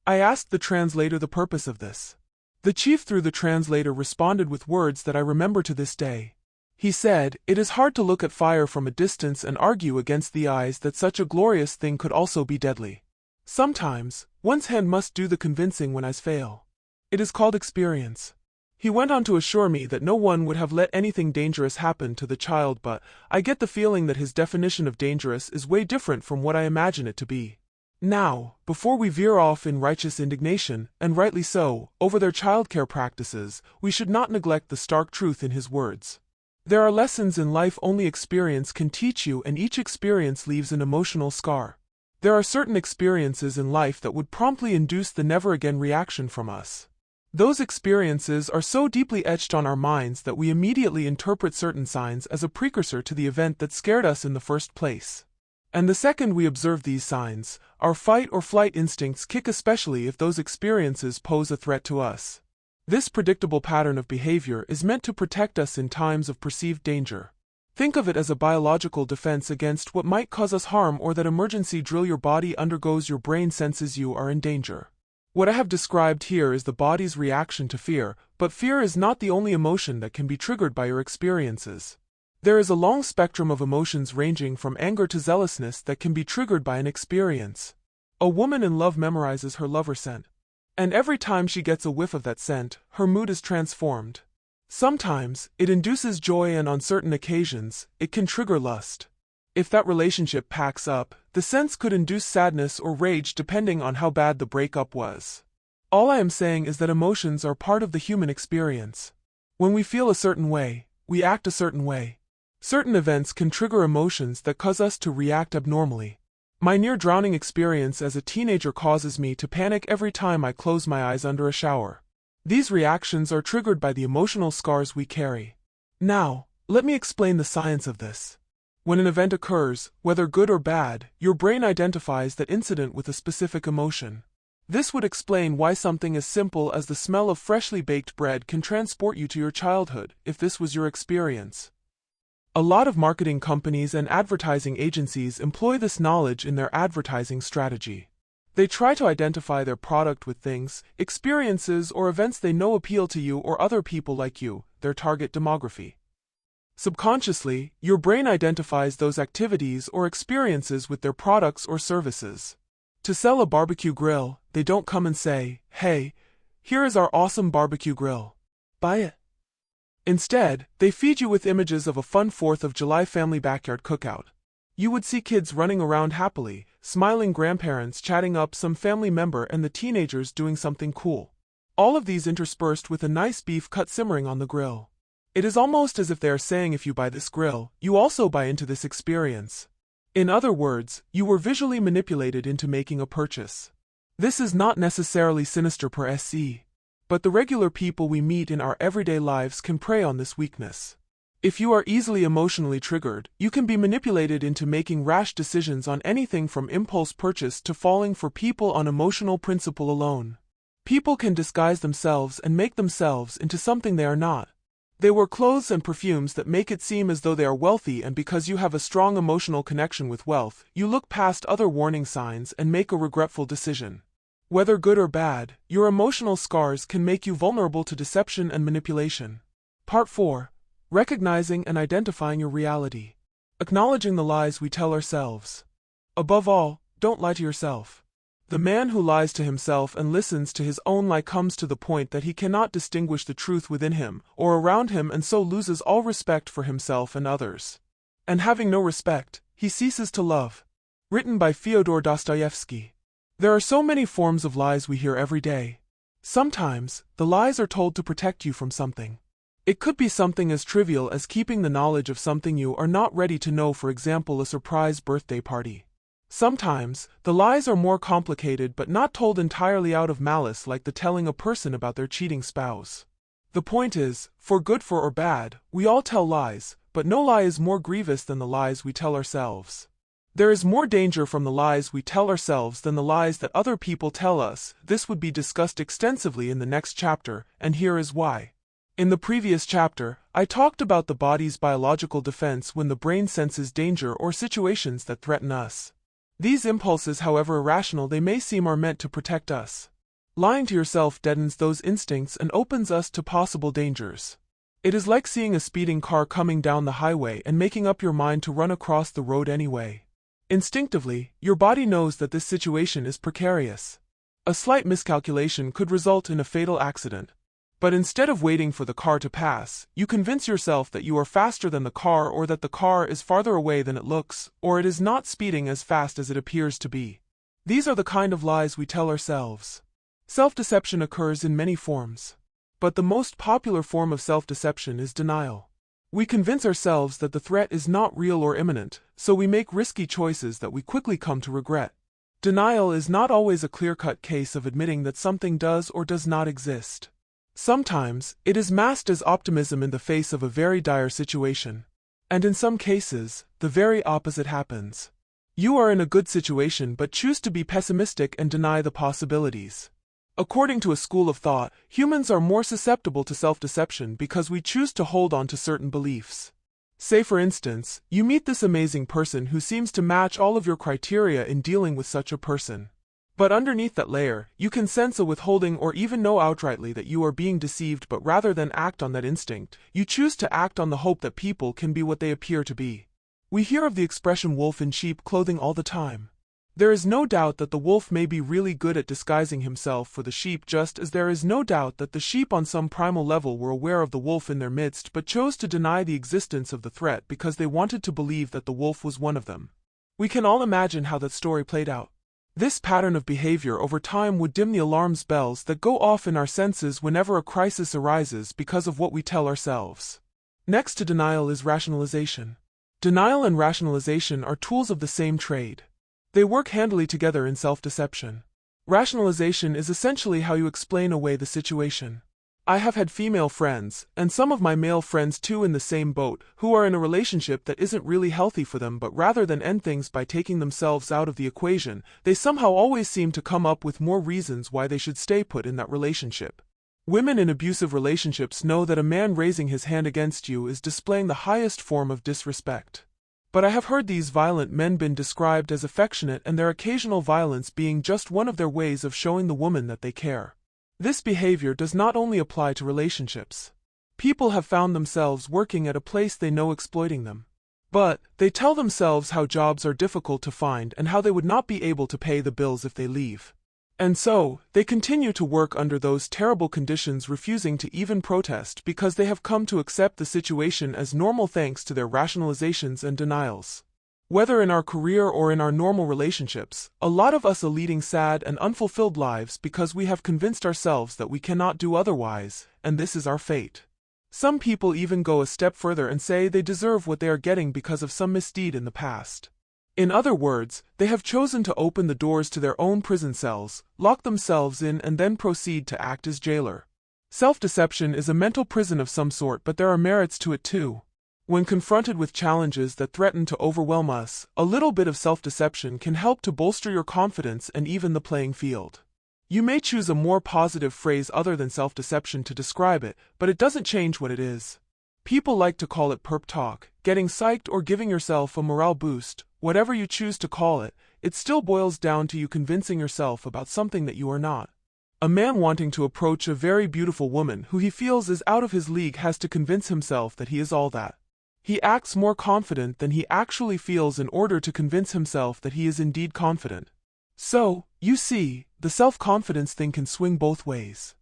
I asked the translator the purpose of this. The chief, through the translator, responded with words that I remember to this day. He said, "It is hard to look at fire from a distance and argue against the eyes that such a glorious thing could also be deadly. Sometimes, one's hand must do the convincing when eyes fail. It is called experience." He went on to assure me that no one would have let anything dangerous happen to the child, but I get the feeling that his definition of dangerous is way different from what I imagine it to be. Now, before we veer off in righteous indignation, and rightly so, over their childcare practices, we should not neglect the stark truth in his words. There are lessons in life only experience can teach you, and each experience leaves an emotional scar. There are certain experiences in life that would promptly induce the never-again reaction from us. Those experiences are so deeply etched on our minds that we immediately interpret certain signs as a precursor to the event that scared us in the first place. And the second we observe these signs, our fight or flight instincts kick, especially if those experiences pose a threat to us. This predictable pattern of behavior is meant to protect us in times of perceived danger. Think of it as a biological defense against what might cause us harm, or that emergency drill your body undergoes. Your brain senses you are in danger. What I have described here is the body's reaction to fear, but fear is not the only emotion that can be triggered by your experiences. There is a long spectrum of emotions ranging from anger to zealousness that can be triggered by an experience. A woman in love memorizes her lover's scent. And every time she gets a whiff of that scent, her mood is transformed. Sometimes, it induces joy, and on certain occasions, it can trigger lust. If that relationship packs up, the scents could induce sadness or rage depending on how bad the breakup was. All I am saying is that emotions are part of the human experience. When we feel a certain way, we act a certain way. Certain events can trigger emotions that cause us to react abnormally. My near-drowning experience as a teenager causes me to panic every time I close my eyes under a shower. These reactions are triggered by the emotional scars we carry. Now, let me explain the science of this. When an event occurs, whether good or bad, your brain identifies that incident with a specific emotion. This would explain why something as simple as the smell of freshly baked bread can transport you to your childhood, if this was your experience. A lot of marketing companies and advertising agencies employ this knowledge in their advertising strategy. They try to identify their product with things, experiences, or events they know appeal to you or other people like you, their target demography. Subconsciously, your brain identifies those activities or experiences with their products or services. To sell a barbecue grill, they don't come and say, "Hey, here is our awesome barbecue grill. Buy it." Instead, they feed you with images of a fun 4th of July family backyard cookout. You would see kids running around happily, smiling grandparents chatting up some family member and the teenagers doing something cool. All of these interspersed with a nice beef cut simmering on the grill. It is almost as if they are saying if you buy this grill, you also buy into this experience. In other words, you were visually manipulated into making a purchase. This is not necessarily sinister per se. But the regular people we meet in our everyday lives can prey on this weakness. If you are easily emotionally triggered, you can be manipulated into making rash decisions on anything from impulse purchase to falling for people on emotional principle alone. People can disguise themselves and make themselves into something they are not. They wear clothes and perfumes that make it seem as though they are wealthy, and because you have a strong emotional connection with wealth, you look past other warning signs and make a regretful decision. Whether good or bad, your emotional scars can make you vulnerable to deception and manipulation. Part 4. Recognizing and identifying your reality. Acknowledging the lies we tell ourselves. Above all, don't lie to yourself. The man who lies to himself and listens to his own lie comes to the point that he cannot distinguish the truth within him or around him, and so loses all respect for himself and others. And having no respect, he ceases to love. Written by Fyodor Dostoevsky. There are so many forms of lies we hear every day. Sometimes, the lies are told to protect you from something. It could be something as trivial as keeping the knowledge of something you are not ready to know, for example, a surprise birthday party. Sometimes, the lies are more complicated but not told entirely out of malice, like the telling a person about their cheating spouse. The point is, for good or bad, we all tell lies, but no lie is more grievous than the lies we tell ourselves. There is more danger from the lies we tell ourselves than the lies that other people tell us. This would be discussed extensively in the next chapter, and here is why. In the previous chapter, I talked about the body's biological defense when the brain senses danger or situations that threaten us. These impulses, however irrational they may seem, are meant to protect us. Lying to yourself deadens those instincts and opens us to possible dangers. It is like seeing a speeding car coming down the highway and making up your mind to run across the road anyway. Instinctively, your body knows that this situation is precarious. A slight miscalculation could result in a fatal accident. But instead of waiting for the car to pass, you convince yourself that you are faster than the car, or that the car is farther away than it looks, or it is not speeding as fast as it appears to be. These are the kind of lies we tell ourselves. Self-deception occurs in many forms. But the most popular form of self-deception is denial. We convince ourselves that the threat is not real or imminent, so we make risky choices that we quickly come to regret. Denial is not always a clear-cut case of admitting that something does or does not exist. Sometimes, it is masked as optimism in the face of a very dire situation. And in some cases, the very opposite happens. You are in a good situation but choose to be pessimistic and deny the possibilities. According to a school of thought, humans are more susceptible to self-deception because we choose to hold on to certain beliefs. Say for instance, you meet this amazing person who seems to match all of your criteria in dealing with such a person. But underneath that layer, you can sense a withholding or even know outrightly that you are being deceived, but rather than act on that instinct, you choose to act on the hope that people can be what they appear to be. We hear of the expression wolf in sheep clothing all the time. There is no doubt that the wolf may be really good at disguising himself for the sheep, just as there is no doubt that the sheep on some primal level were aware of the wolf in their midst but chose to deny the existence of the threat because they wanted to believe that the wolf was one of them. We can all imagine how that story played out. This pattern of behavior over time would dim the alarm bells that go off in our senses whenever a crisis arises because of what we tell ourselves. Next to denial is rationalization. Denial and rationalization are tools of the same trade. They work handily together in self-deception. Rationalization is essentially how you explain away the situation. I have had female friends, and some of my male friends too in the same boat, who are in a relationship that isn't really healthy for them, but rather than end things by taking themselves out of the equation, they somehow always seem to come up with more reasons why they should stay put in that relationship. Women in abusive relationships know that a man raising his hand against you is displaying the highest form of disrespect. But I have heard these violent men been described as affectionate, and their occasional violence being just one of their ways of showing the woman that they care. This behavior does not only apply to relationships. People have found themselves working at a place they know exploiting them. But they tell themselves how jobs are difficult to find and how they would not be able to pay the bills if they leave. And so, they continue to work under those terrible conditions, refusing to even protest because they have come to accept the situation as normal thanks to their rationalizations and denials. Whether in our career or in our normal relationships, a lot of us are leading sad and unfulfilled lives because we have convinced ourselves that we cannot do otherwise, and this is our fate. Some people even go a step further and say they deserve what they are getting because of some misdeed in the past. In other words, they have chosen to open the doors to their own prison cells, lock themselves in, and then proceed to act as jailer. Self-deception is a mental prison of some sort, but there are merits to it too. When confronted with challenges that threaten to overwhelm us, a little bit of self-deception can help to bolster your confidence and even the playing field. You may choose a more positive phrase other than self-deception to describe it, but it doesn't change what it is. People like to call it perp talk, getting psyched, or giving yourself a morale boost. Whatever you choose to call it, it still boils down to you convincing yourself about something that you are not. A man wanting to approach a very beautiful woman who he feels is out of his league has to convince himself that he is all that. He acts more confident than he actually feels in order to convince himself that he is indeed confident. So, you see, the self-confidence thing can swing both ways.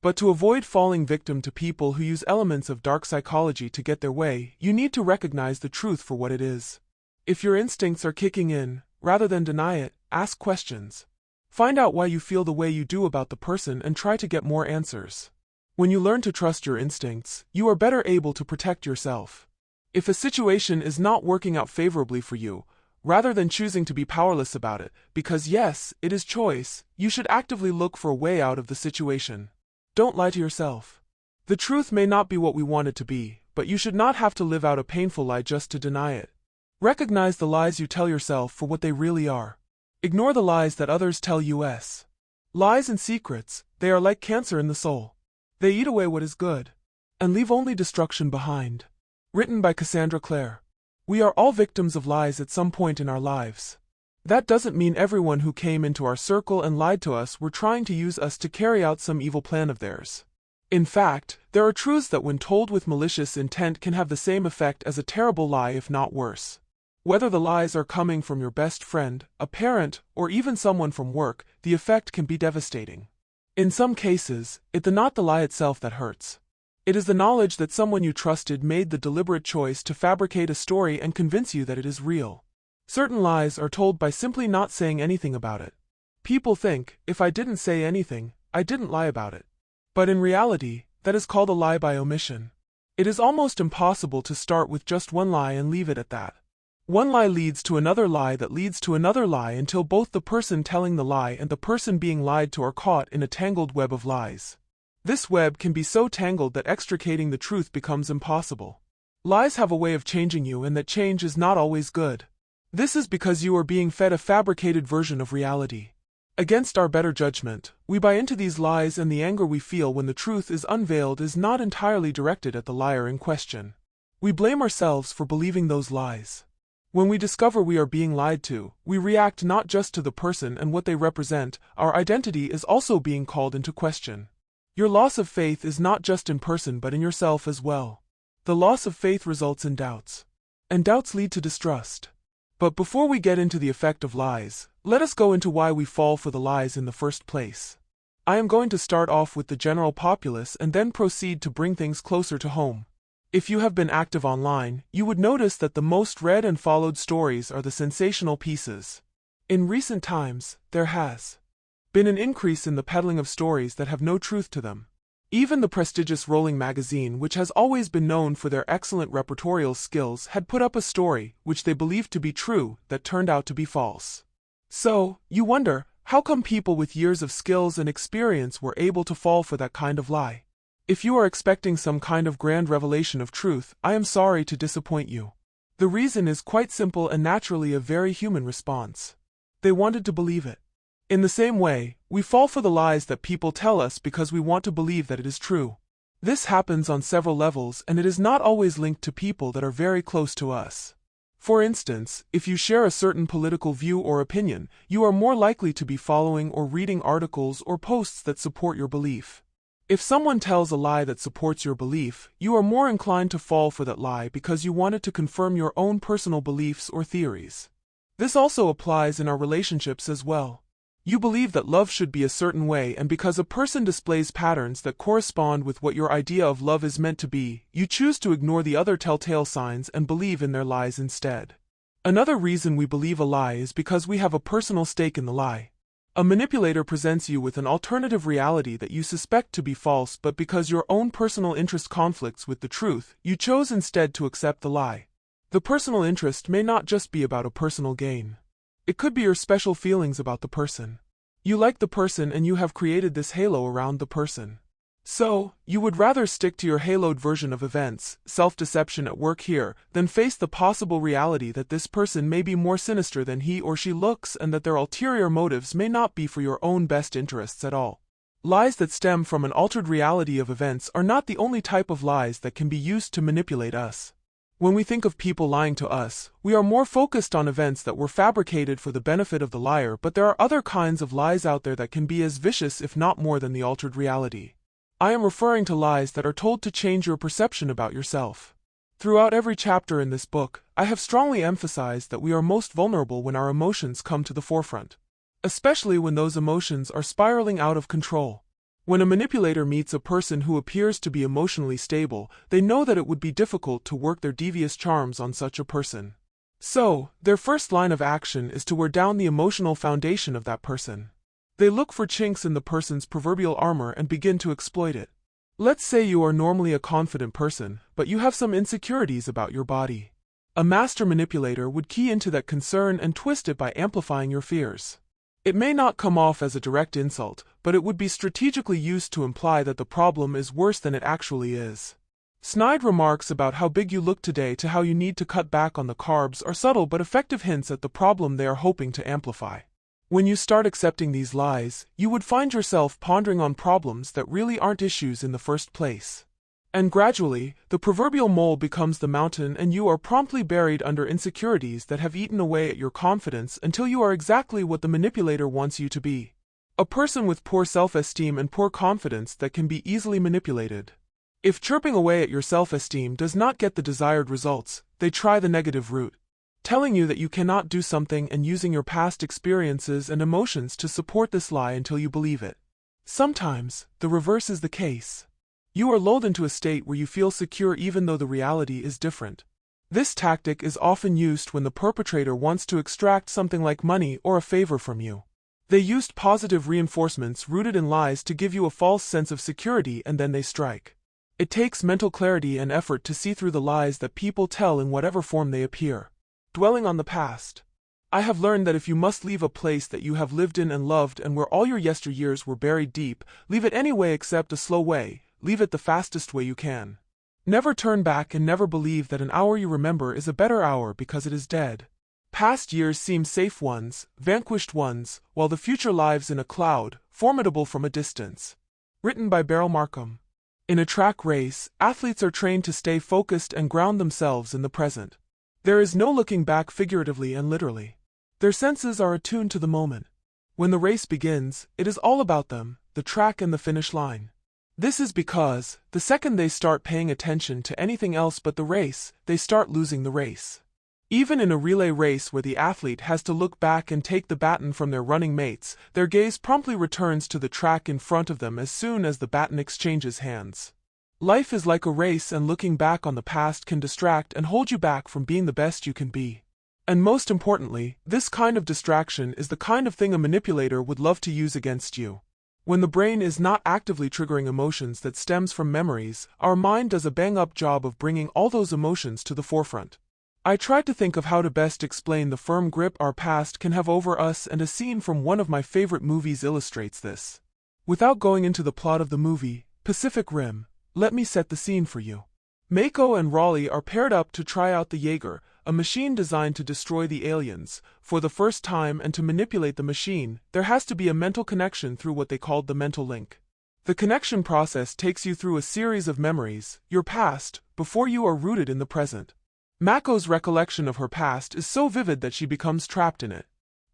But to avoid falling victim to people who use elements of dark psychology to get their way, you need to recognize the truth for what it is. If your instincts are kicking in, rather than deny it, ask questions. Find out why you feel the way you do about the person and try to get more answers. When you learn to trust your instincts, you are better able to protect yourself. If a situation is not working out favorably for you, rather than choosing to be powerless about it, because yes, it is choice, you should actively look for a way out of the situation. Don't lie to yourself. The truth may not be what we want it to be, but you should not have to live out a painful lie just to deny it. Recognize the lies you tell yourself for what they really are. Ignore the lies that others tell you. Lies and secrets, they are like cancer in the soul. They eat away what is good, and leave only destruction behind. Written by Cassandra Clare. We are all victims of lies at some point in our lives. That doesn't mean everyone who came into our circle and lied to us were trying to use us to carry out some evil plan of theirs. In fact, there are truths that when told with malicious intent can have the same effect as a terrible lie, if not worse. Whether the lies are coming from your best friend, a parent, or even someone from work, the effect can be devastating. In some cases, it's not the lie itself that hurts. It is the knowledge that someone you trusted made the deliberate choice to fabricate a story and convince you that it is real. Certain lies are told by simply not saying anything about it. People think, if I didn't say anything, I didn't lie about it. But in reality, that is called a lie by omission. It is almost impossible to start with just one lie and leave it at that. One lie leads to another lie that leads to another lie until both the person telling the lie and the person being lied to are caught in a tangled web of lies. This web can be so tangled that extricating the truth becomes impossible. Lies have a way of changing you, and that change is not always good. This is because you are being fed a fabricated version of reality. Against our better judgment, we buy into these lies, and the anger we feel when the truth is unveiled is not entirely directed at the liar in question. We blame ourselves for believing those lies. When we discover we are being lied to, we react not just to the person and what they represent, our identity is also being called into question. Your loss of faith is not just in person but in yourself as well. The loss of faith results in doubts. And doubts lead to distrust. But before we get into the effect of lies, let us go into why we fall for the lies in the first place. I am going to start off with the general populace and then proceed to bring things closer to home. If you have been active online, you would notice that the most read and followed stories are the sensational pieces. In recent times, there has been an increase in the peddling of stories that have no truth to them. Even the prestigious Rolling magazine, which has always been known for their excellent reportorial skills, had put up a story, which they believed to be true, that turned out to be false. So, you wonder, how come people with years of skills and experience were able to fall for that kind of lie? If you are expecting some kind of grand revelation of truth, I am sorry to disappoint you. The reason is quite simple and naturally a very human response. They wanted to believe it. In the same way, we fall for the lies that people tell us because we want to believe that it is true. This happens on several levels, and it is not always linked to people that are very close to us. For instance, if you share a certain political view or opinion, you are more likely to be following or reading articles or posts that support your belief. If someone tells a lie that supports your belief, you are more inclined to fall for that lie because you want it to confirm your own personal beliefs or theories. This also applies in our relationships as well. You believe that love should be a certain way, and because a person displays patterns that correspond with what your idea of love is meant to be, you choose to ignore the other telltale signs and believe in their lies instead. Another reason we believe a lie is because we have a personal stake in the lie. A manipulator presents you with an alternative reality that you suspect to be false, but because your own personal interest conflicts with the truth, you chose instead to accept the lie. The personal interest may not just be about a personal gain. It could be your special feelings about the person. You like the person and you have created this halo around the person. So, you would rather stick to your haloed version of events, self-deception at work here, than face the possible reality that this person may be more sinister than he or she looks and that their ulterior motives may not be for your own best interests at all. Lies that stem from an altered reality of events are not the only type of lies that can be used to manipulate us. When we think of people lying to us, we are more focused on events that were fabricated for the benefit of the liar, but there are other kinds of lies out there that can be as vicious if not more than the altered reality. I am referring to lies that are told to change your perception about yourself. Throughout every chapter in this book, I have strongly emphasized that we are most vulnerable when our emotions come to the forefront, especially when those emotions are spiraling out of control. When a manipulator meets a person who appears to be emotionally stable, they know that it would be difficult to work their devious charms on such a person. So, their first line of action is to wear down the emotional foundation of that person. They look for chinks in the person's proverbial armor and begin to exploit it. Let's say you are normally a confident person, but you have some insecurities about your body. A master manipulator would key into that concern and twist it by amplifying your fears. It may not come off as a direct insult, but it would be strategically used to imply that the problem is worse than it actually is. Snide remarks about how big you look today to how you need to cut back on the carbs are subtle but effective hints at the problem they are hoping to amplify. When you start accepting these lies, you would find yourself pondering on problems that really aren't issues in the first place. And gradually, the proverbial mole becomes the mountain and you are promptly buried under insecurities that have eaten away at your confidence until you are exactly what the manipulator wants you to be. A person with poor self-esteem and poor confidence that can be easily manipulated. If chirping away at your self-esteem does not get the desired results, they try the negative route, telling you that you cannot do something and using your past experiences and emotions to support this lie until you believe it. Sometimes, the reverse is the case. You are lulled into a state where you feel secure even though the reality is different. This tactic is often used when the perpetrator wants to extract something like money or a favor from you. They used positive reinforcements rooted in lies to give you a false sense of security and then they strike. It takes mental clarity and effort to see through the lies that people tell in whatever form they appear. Dwelling on the past. I have learned that if you must leave a place that you have lived in and loved and where all your yesteryears were buried deep, leave it any way except a slow way. Leave it the fastest way you can. Never turn back and never believe that an hour you remember is a better hour because it is dead. Past years seem safe ones, vanquished ones, while the future lives in a cloud, formidable from a distance. Written by Beryl Markham. In a track race, athletes are trained to stay focused and ground themselves in the present. There is no looking back figuratively and literally. Their senses are attuned to the moment. When the race begins, it is all about them, the track and the finish line. This is because, the second they start paying attention to anything else but the race, they start losing the race. Even in a relay race where the athlete has to look back and take the baton from their running mates, their gaze promptly returns to the track in front of them as soon as the baton exchanges hands. Life is like a race and looking back on the past can distract and hold you back from being the best you can be. And most importantly, this kind of distraction is the kind of thing a manipulator would love to use against you. When the brain is not actively triggering emotions that stems from memories, our mind does a bang-up job of bringing all those emotions to the forefront. I tried to think of how to best explain the firm grip our past can have over us, and a scene from one of my favorite movies illustrates this. Without going into the plot of the movie, Pacific Rim, let me set the scene for you. Mako and Raleigh are paired up to try out the Jaeger, a machine designed to destroy the aliens. For the first time, and to manipulate the machine, there has to be a mental connection through what they called the mental link. The connection process takes you through a series of memories, your past, before you are rooted in the present. Mako's recollection of her past is so vivid that she becomes trapped in it.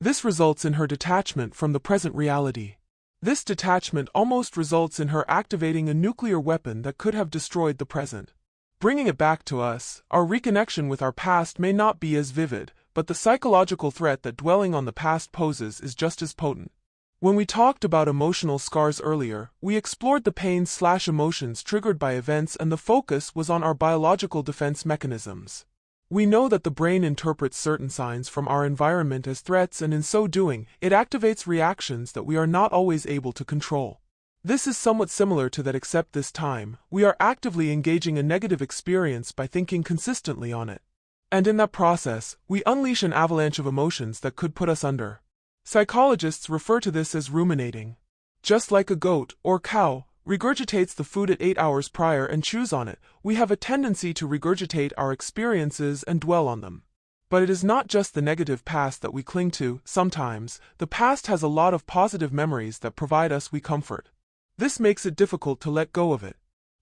This results in her detachment from the present reality. This detachment almost results in her activating a nuclear weapon that could have destroyed the present. Bringing it back to us, our reconnection with our past may not be as vivid, but the psychological threat that dwelling on the past poses is just as potent. When we talked about emotional scars earlier, we explored the pain/emotions triggered by events, and the focus was on our biological defense mechanisms. We know that the brain interprets certain signs from our environment as threats, and in so doing, it activates reactions that we are not always able to control. This is somewhat similar to that, except this time, we are actively engaging a negative experience by thinking consistently on it. And in that process, we unleash an avalanche of emotions that could put us under. Psychologists refer to this as ruminating. Just like a goat or cow regurgitates the food at 8 hours prior and chews on it, we have a tendency to regurgitate our experiences and dwell on them. But it is not just the negative past that we cling to. Sometimes, the past has a lot of positive memories that provide us comfort. This makes it difficult to let go of it.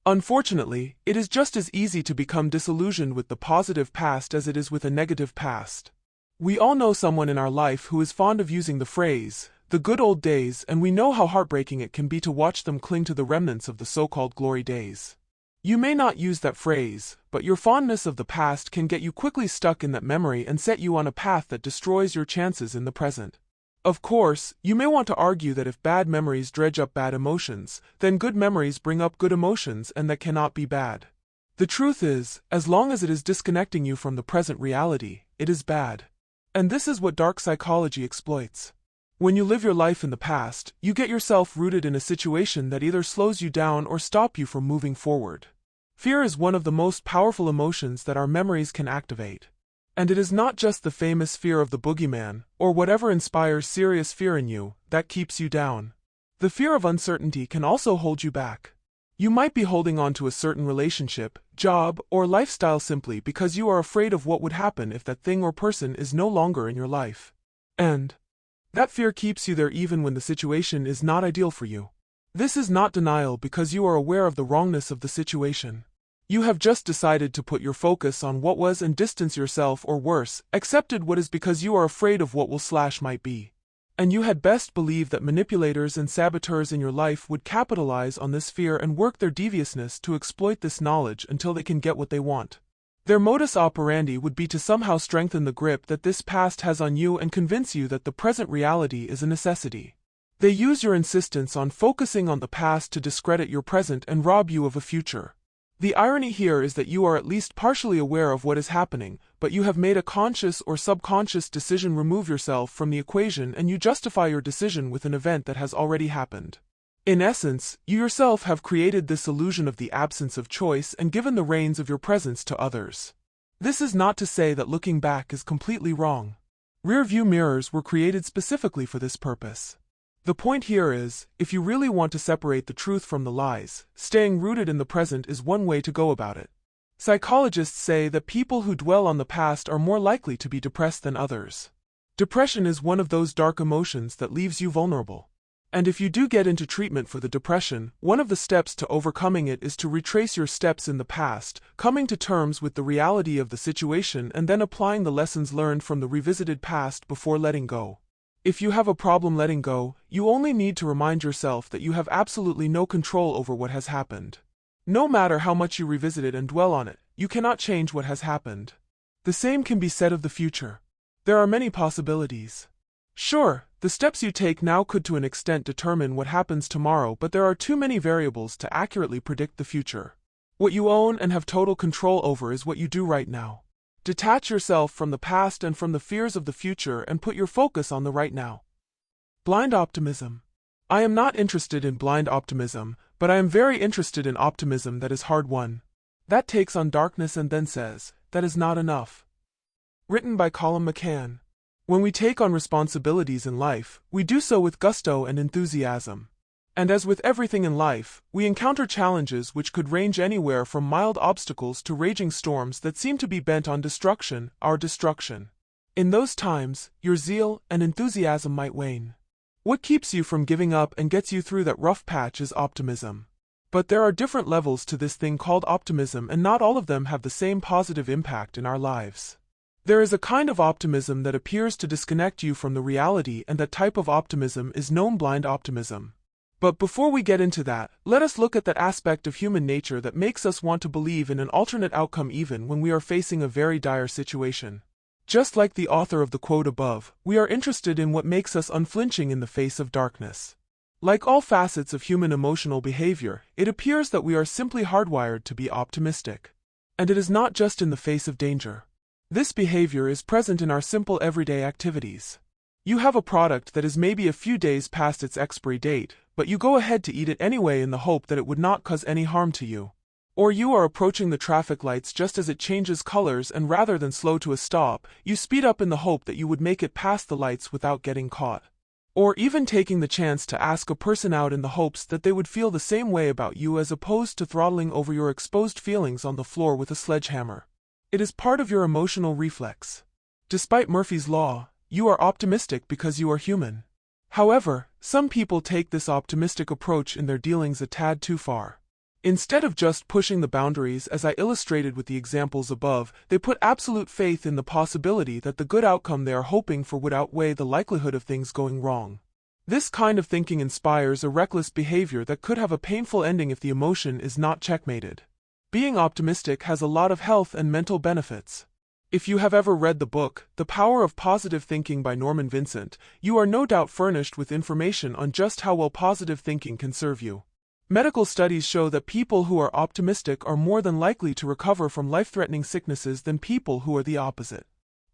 Unfortunately, it is just as easy to become disillusioned with the positive past as it is with a negative past. We all know someone in our life who is fond of using the phrase, the good old days, and we know how heartbreaking it can be to watch them cling to the remnants of the so-called glory days. You may not use that phrase, but your fondness of the past can get you quickly stuck in that memory and set you on a path that destroys your chances in the present. Of course, you may want to argue that if bad memories dredge up bad emotions, then good memories bring up good emotions, and that cannot be bad. The truth is, as long as it is disconnecting you from the present reality, it is bad. And this is what dark psychology exploits. When you live your life in the past, you get yourself rooted in a situation that either slows you down or stops you from moving forward. Fear is one of the most powerful emotions that our memories can activate. And it is not just the famous fear of the boogeyman, or whatever inspires serious fear in you, that keeps you down. The fear of uncertainty can also hold you back. You might be holding on to a certain relationship, job, or lifestyle simply because you are afraid of what would happen if that thing or person is no longer in your life. And that fear keeps you there even when the situation is not ideal for you. This is not denial because you are aware of the wrongness of the situation. You have just decided to put your focus on what was and distance yourself, or worse, accepted what is because you are afraid of what will/might be. And you had best believe that manipulators and saboteurs in your life would capitalize on this fear and work their deviousness to exploit this knowledge until they can get what they want. Their modus operandi would be to somehow strengthen the grip that this past has on you and convince you that the present reality is a necessity. They use your insistence on focusing on the past to discredit your present and rob you of a future. The irony here is that you are at least partially aware of what is happening, but you have made a conscious or subconscious decision to remove yourself from the equation, and you justify your decision with an event that has already happened. In essence, you yourself have created this illusion of the absence of choice and given the reins of your presence to others. This is not to say that looking back is completely wrong. Rear-view mirrors were created specifically for this purpose. The point here is, if you really want to separate the truth from the lies, staying rooted in the present is one way to go about it. Psychologists say that people who dwell on the past are more likely to be depressed than others. Depression is one of those dark emotions that leaves you vulnerable. And if you do get into treatment for the depression, one of the steps to overcoming it is to retrace your steps in the past, coming to terms with the reality of the situation and then applying the lessons learned from the revisited past before letting go. If you have a problem letting go, you only need to remind yourself that you have absolutely no control over what has happened. No matter how much you revisit it and dwell on it, you cannot change what has happened. The same can be said of the future. There are many possibilities. Sure, the steps you take now could to an extent determine what happens tomorrow, but there are too many variables to accurately predict the future. What you own and have total control over is what you do right now. Detach yourself from the past and from the fears of the future and put your focus on the right now. Blind optimism. I am not interested in blind optimism, but I am very interested in optimism that is hard-won. That takes on darkness and then says, that is not enough. Written by Colin McCann. When we take on responsibilities in life, we do so with gusto and enthusiasm. And as with everything in life, we encounter challenges which could range anywhere from mild obstacles to raging storms that seem to be bent on destruction, our destruction. In those times, your zeal and enthusiasm might wane. What keeps you from giving up and gets you through that rough patch is optimism. But there are different levels to this thing called optimism, and not all of them have the same positive impact in our lives. There is a kind of optimism that appears to disconnect you from the reality, and that type of optimism is known blind optimism. But before we get into that, let us look at that aspect of human nature that makes us want to believe in an alternate outcome even when we are facing a very dire situation. Just like the author of the quote above, we are interested in what makes us unflinching in the face of darkness. Like all facets of human emotional behavior, it appears that we are simply hardwired to be optimistic. And it is not just in the face of danger. This behavior is present in our simple everyday activities. You have a product that is maybe a few days past its expiry date, but you go ahead to eat it anyway in the hope that it would not cause any harm to you. Or you are approaching the traffic lights just as it changes colors, and rather than slow to a stop, you speed up in the hope that you would make it past the lights without getting caught. Or even taking the chance to ask a person out in the hopes that they would feel the same way about you, as opposed to throttling over your exposed feelings on the floor with a sledgehammer. It is part of your emotional reflex. Despite Murphy's Law, you are optimistic because you are human. However, some people take this optimistic approach in their dealings a tad too far. Instead of just pushing the boundaries, as I illustrated with the examples above, they put absolute faith in the possibility that the good outcome they are hoping for would outweigh the likelihood of things going wrong. This kind of thinking inspires a reckless behavior that could have a painful ending if the emotion is not checkmated. Being optimistic has a lot of health and mental benefits. If you have ever read the book, The Power of Positive Thinking by Norman Vincent, you are no doubt furnished with information on just how well positive thinking can serve you. Medical studies show that people who are optimistic are more than likely to recover from life-threatening sicknesses than people who are the opposite.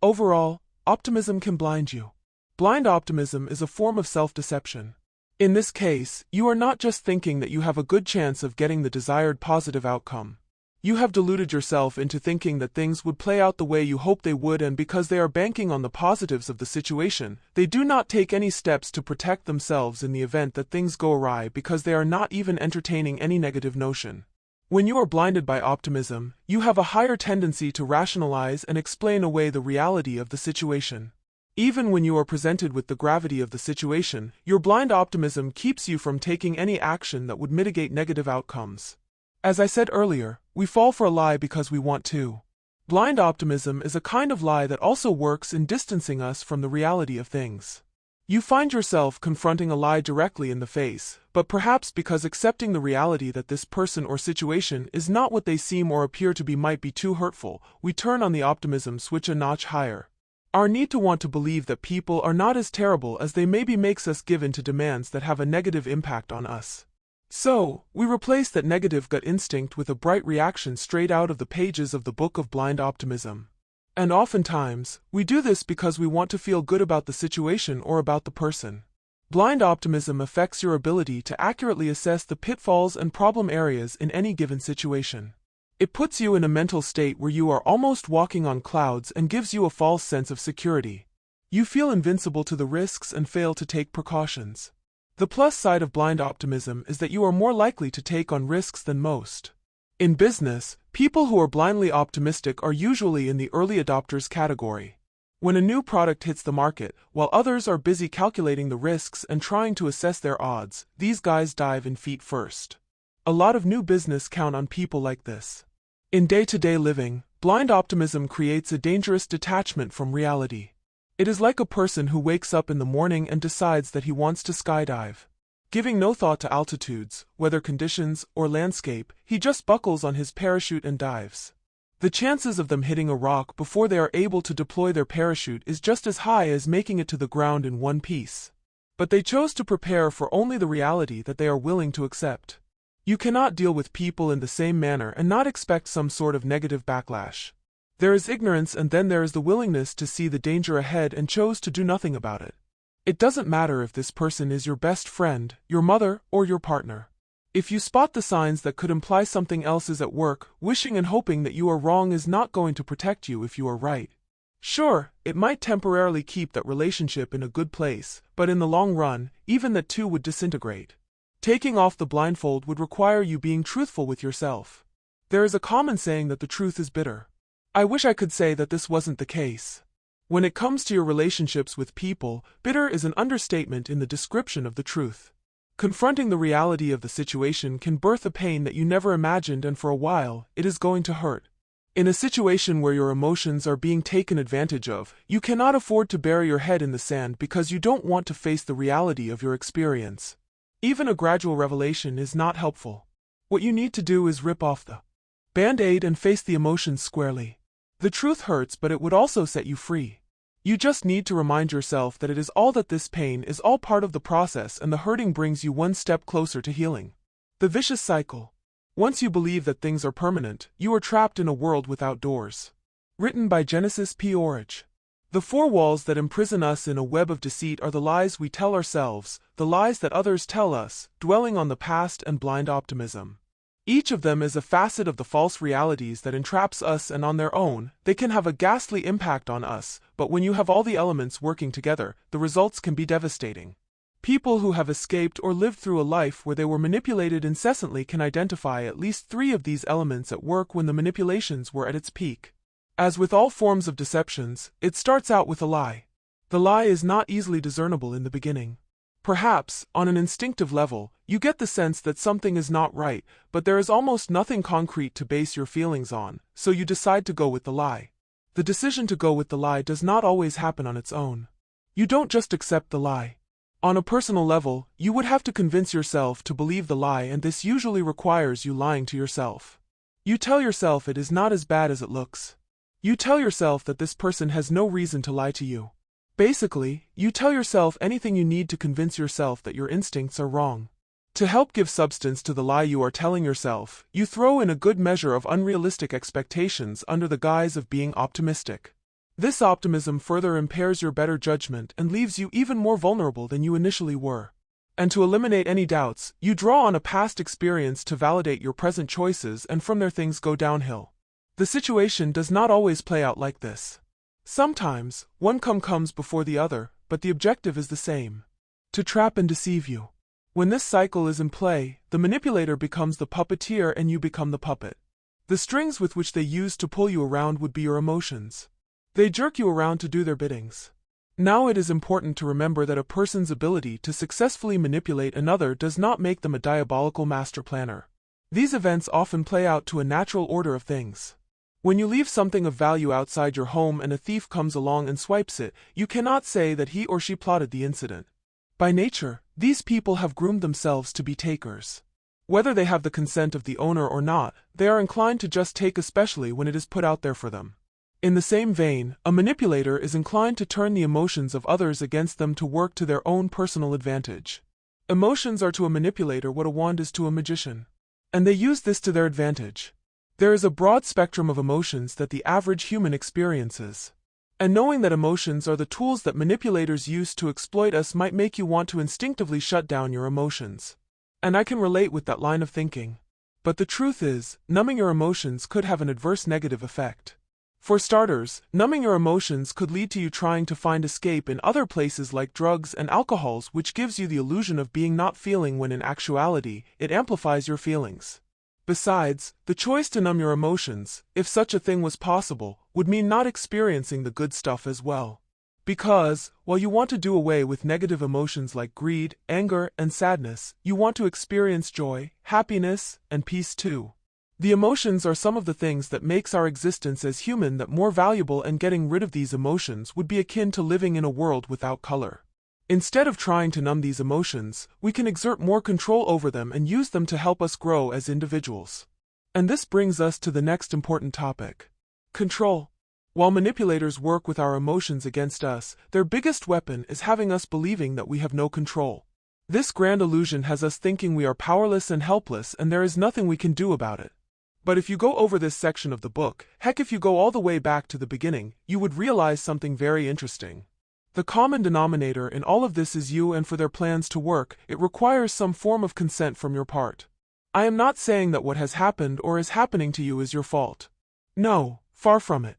Overall, optimism can blind you. Blind optimism is a form of self-deception. In this case, you are not just thinking that you have a good chance of getting the desired positive outcome. You have deluded yourself into thinking that things would play out the way you hope they would, and because they are banking on the positives of the situation, they do not take any steps to protect themselves in the event that things go awry, because they are not even entertaining any negative notion. When you are blinded by optimism, you have a higher tendency to rationalize and explain away the reality of the situation. Even when you are presented with the gravity of the situation, your blind optimism keeps you from taking any action that would mitigate negative outcomes. As I said earlier, we fall for a lie because we want to. Blind optimism is a kind of lie that also works in distancing us from the reality of things. You find yourself confronting a lie directly in the face, but perhaps because accepting the reality that this person or situation is not what they seem or appear to be might be too hurtful, we turn on the optimism switch a notch higher. Our need to want to believe that people are not as terrible as they may be makes us give in to demands that have a negative impact on us. So, we replace that negative gut instinct with a bright reaction straight out of the pages of the Book of Blind Optimism. And oftentimes, we do this because we want to feel good about the situation or about the person. Blind optimism affects your ability to accurately assess the pitfalls and problem areas in any given situation. It puts you in a mental state where you are almost walking on clouds and gives you a false sense of security. You feel invincible to the risks and fail to take precautions. The plus side of blind optimism is that you are more likely to take on risks than most. In business, people who are blindly optimistic are usually in the early adopters category. When a new product hits the market, while others are busy calculating the risks and trying to assess their odds, these guys dive in feet first. A lot of new business count on people like this. In day-to-day living, blind optimism creates a dangerous detachment from reality. It is like a person who wakes up in the morning and decides that he wants to skydive. Giving no thought to altitudes, weather conditions, or landscape, he just buckles on his parachute and dives. The chances of them hitting a rock before they are able to deploy their parachute is just as high as making it to the ground in one piece. But they chose to prepare for only the reality that they are willing to accept. You cannot deal with people in the same manner and not expect some sort of negative backlash. There is ignorance, and then there is the willingness to see the danger ahead and chose to do nothing about it. It doesn't matter if this person is your best friend, your mother, or your partner. If you spot the signs that could imply something else is at work, wishing and hoping that you are wrong is not going to protect you if you are right. Sure, it might temporarily keep that relationship in a good place, but in the long run, even that too would disintegrate. Taking off the blindfold would require you being truthful with yourself. There is a common saying that the truth is bitter. I wish I could say that this wasn't the case. When it comes to your relationships with people, bitter is an understatement in the description of the truth. Confronting the reality of the situation can birth a pain that you never imagined, and for a while, it is going to hurt. In a situation where your emotions are being taken advantage of, you cannot afford to bury your head in the sand because you don't want to face the reality of your experience. Even a gradual revelation is not helpful. What you need to do is rip off the Band-Aid and face the emotions squarely. The truth hurts, but it would also set you free. You just need to remind yourself that it is all that this pain is all part of the process, and the hurting brings you one step closer to healing. The vicious cycle. Once you believe that things are permanent, you are trapped in a world without doors. Written by Genesis P. Orridge. The four walls that imprison us in a web of deceit are the lies we tell ourselves, the lies that others tell us, dwelling on the past, and blind optimism. Each of them is a facet of the false realities that entraps us, and on their own, they can have a ghastly impact on us, but when you have all the elements working together, the results can be devastating. People who have escaped or lived through a life where they were manipulated incessantly can identify at least 3 of these elements at work when the manipulations were at its peak. As with all forms of deceptions, it starts out with a lie. The lie is not easily discernible in the beginning. Perhaps, on an instinctive level, you get the sense that something is not right, but there is almost nothing concrete to base your feelings on, so you decide to go with the lie. The decision to go with the lie does not always happen on its own. You don't just accept the lie. On a personal level, you would have to convince yourself to believe the lie, and this usually requires you lying to yourself. You tell yourself it is not as bad as it looks. You tell yourself that this person has no reason to lie to you. Basically, you tell yourself anything you need to convince yourself that your instincts are wrong. To help give substance to the lie you are telling yourself, you throw in a good measure of unrealistic expectations under the guise of being optimistic. This optimism further impairs your better judgment and leaves you even more vulnerable than you initially were. And to eliminate any doubts, you draw on a past experience to validate your present choices, and from there things go downhill. The situation does not always play out like this. Sometimes, one comes before the other, but the objective is the same: to trap and deceive you. When this cycle is in play, the manipulator becomes the puppeteer and you become the puppet. The strings with which they use to pull you around would be your emotions. They jerk you around to do their biddings. Now it is important to remember that a person's ability to successfully manipulate another does not make them a diabolical master planner. These events often play out to a natural order of things. When you leave something of value outside your home and a thief comes along and swipes it, you cannot say that he or she plotted the incident. By nature, these people have groomed themselves to be takers. Whether they have the consent of the owner or not, they are inclined to just take, especially when it is put out there for them. In the same vein, a manipulator is inclined to turn the emotions of others against them to work to their own personal advantage. Emotions are to a manipulator what a wand is to a magician. And they use this to their advantage. There is a broad spectrum of emotions that the average human experiences. And knowing that emotions are the tools that manipulators use to exploit us might make you want to instinctively shut down your emotions. And I can relate with that line of thinking. But the truth is, numbing your emotions could have an adverse negative effect. For starters, numbing your emotions could lead to you trying to find escape in other places like drugs and alcohols, which gives you the illusion of being not feeling when in actuality, it amplifies your feelings. Besides, the choice to numb your emotions, if such a thing was possible, would mean not experiencing the good stuff as well. Because, while you want to do away with negative emotions like greed, anger, and sadness, you want to experience joy, happiness, and peace too. The emotions are some of the things that makes our existence as human that more valuable, and getting rid of these emotions would be akin to living in a world without color. Instead of trying to numb these emotions, we can exert more control over them and use them to help us grow as individuals. And this brings us to the next important topic: control. While manipulators work with our emotions against us, their biggest weapon is having us believing that we have no control. This grand illusion has us thinking we are powerless and helpless, and there is nothing we can do about it. But if you go over this section of the book, heck, if you go all the way back to the beginning, you would realize something very interesting. The common denominator in all of this is you, and for their plans to work, it requires some form of consent from your part. I am not saying that what has happened or is happening to you is your fault. No, far from it.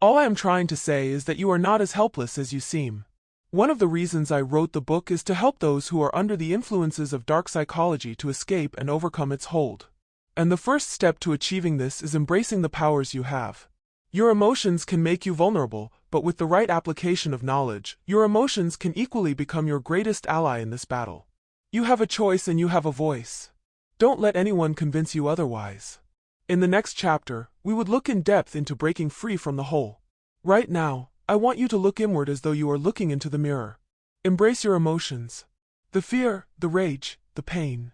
All I am trying to say is that you are not as helpless as you seem. One of the reasons I wrote the book is to help those who are under the influences of dark psychology to escape and overcome its hold. And the first step to achieving this is embracing the powers you have. Your emotions can make you vulnerable, but with the right application of knowledge, your emotions can equally become your greatest ally in this battle. You have a choice and you have a voice. Don't let anyone convince you otherwise. In the next chapter, we would look in depth into breaking free from the hole. Right now, I want you to look inward as though you are looking into the mirror. Embrace your emotions. The fear, the rage, the pain.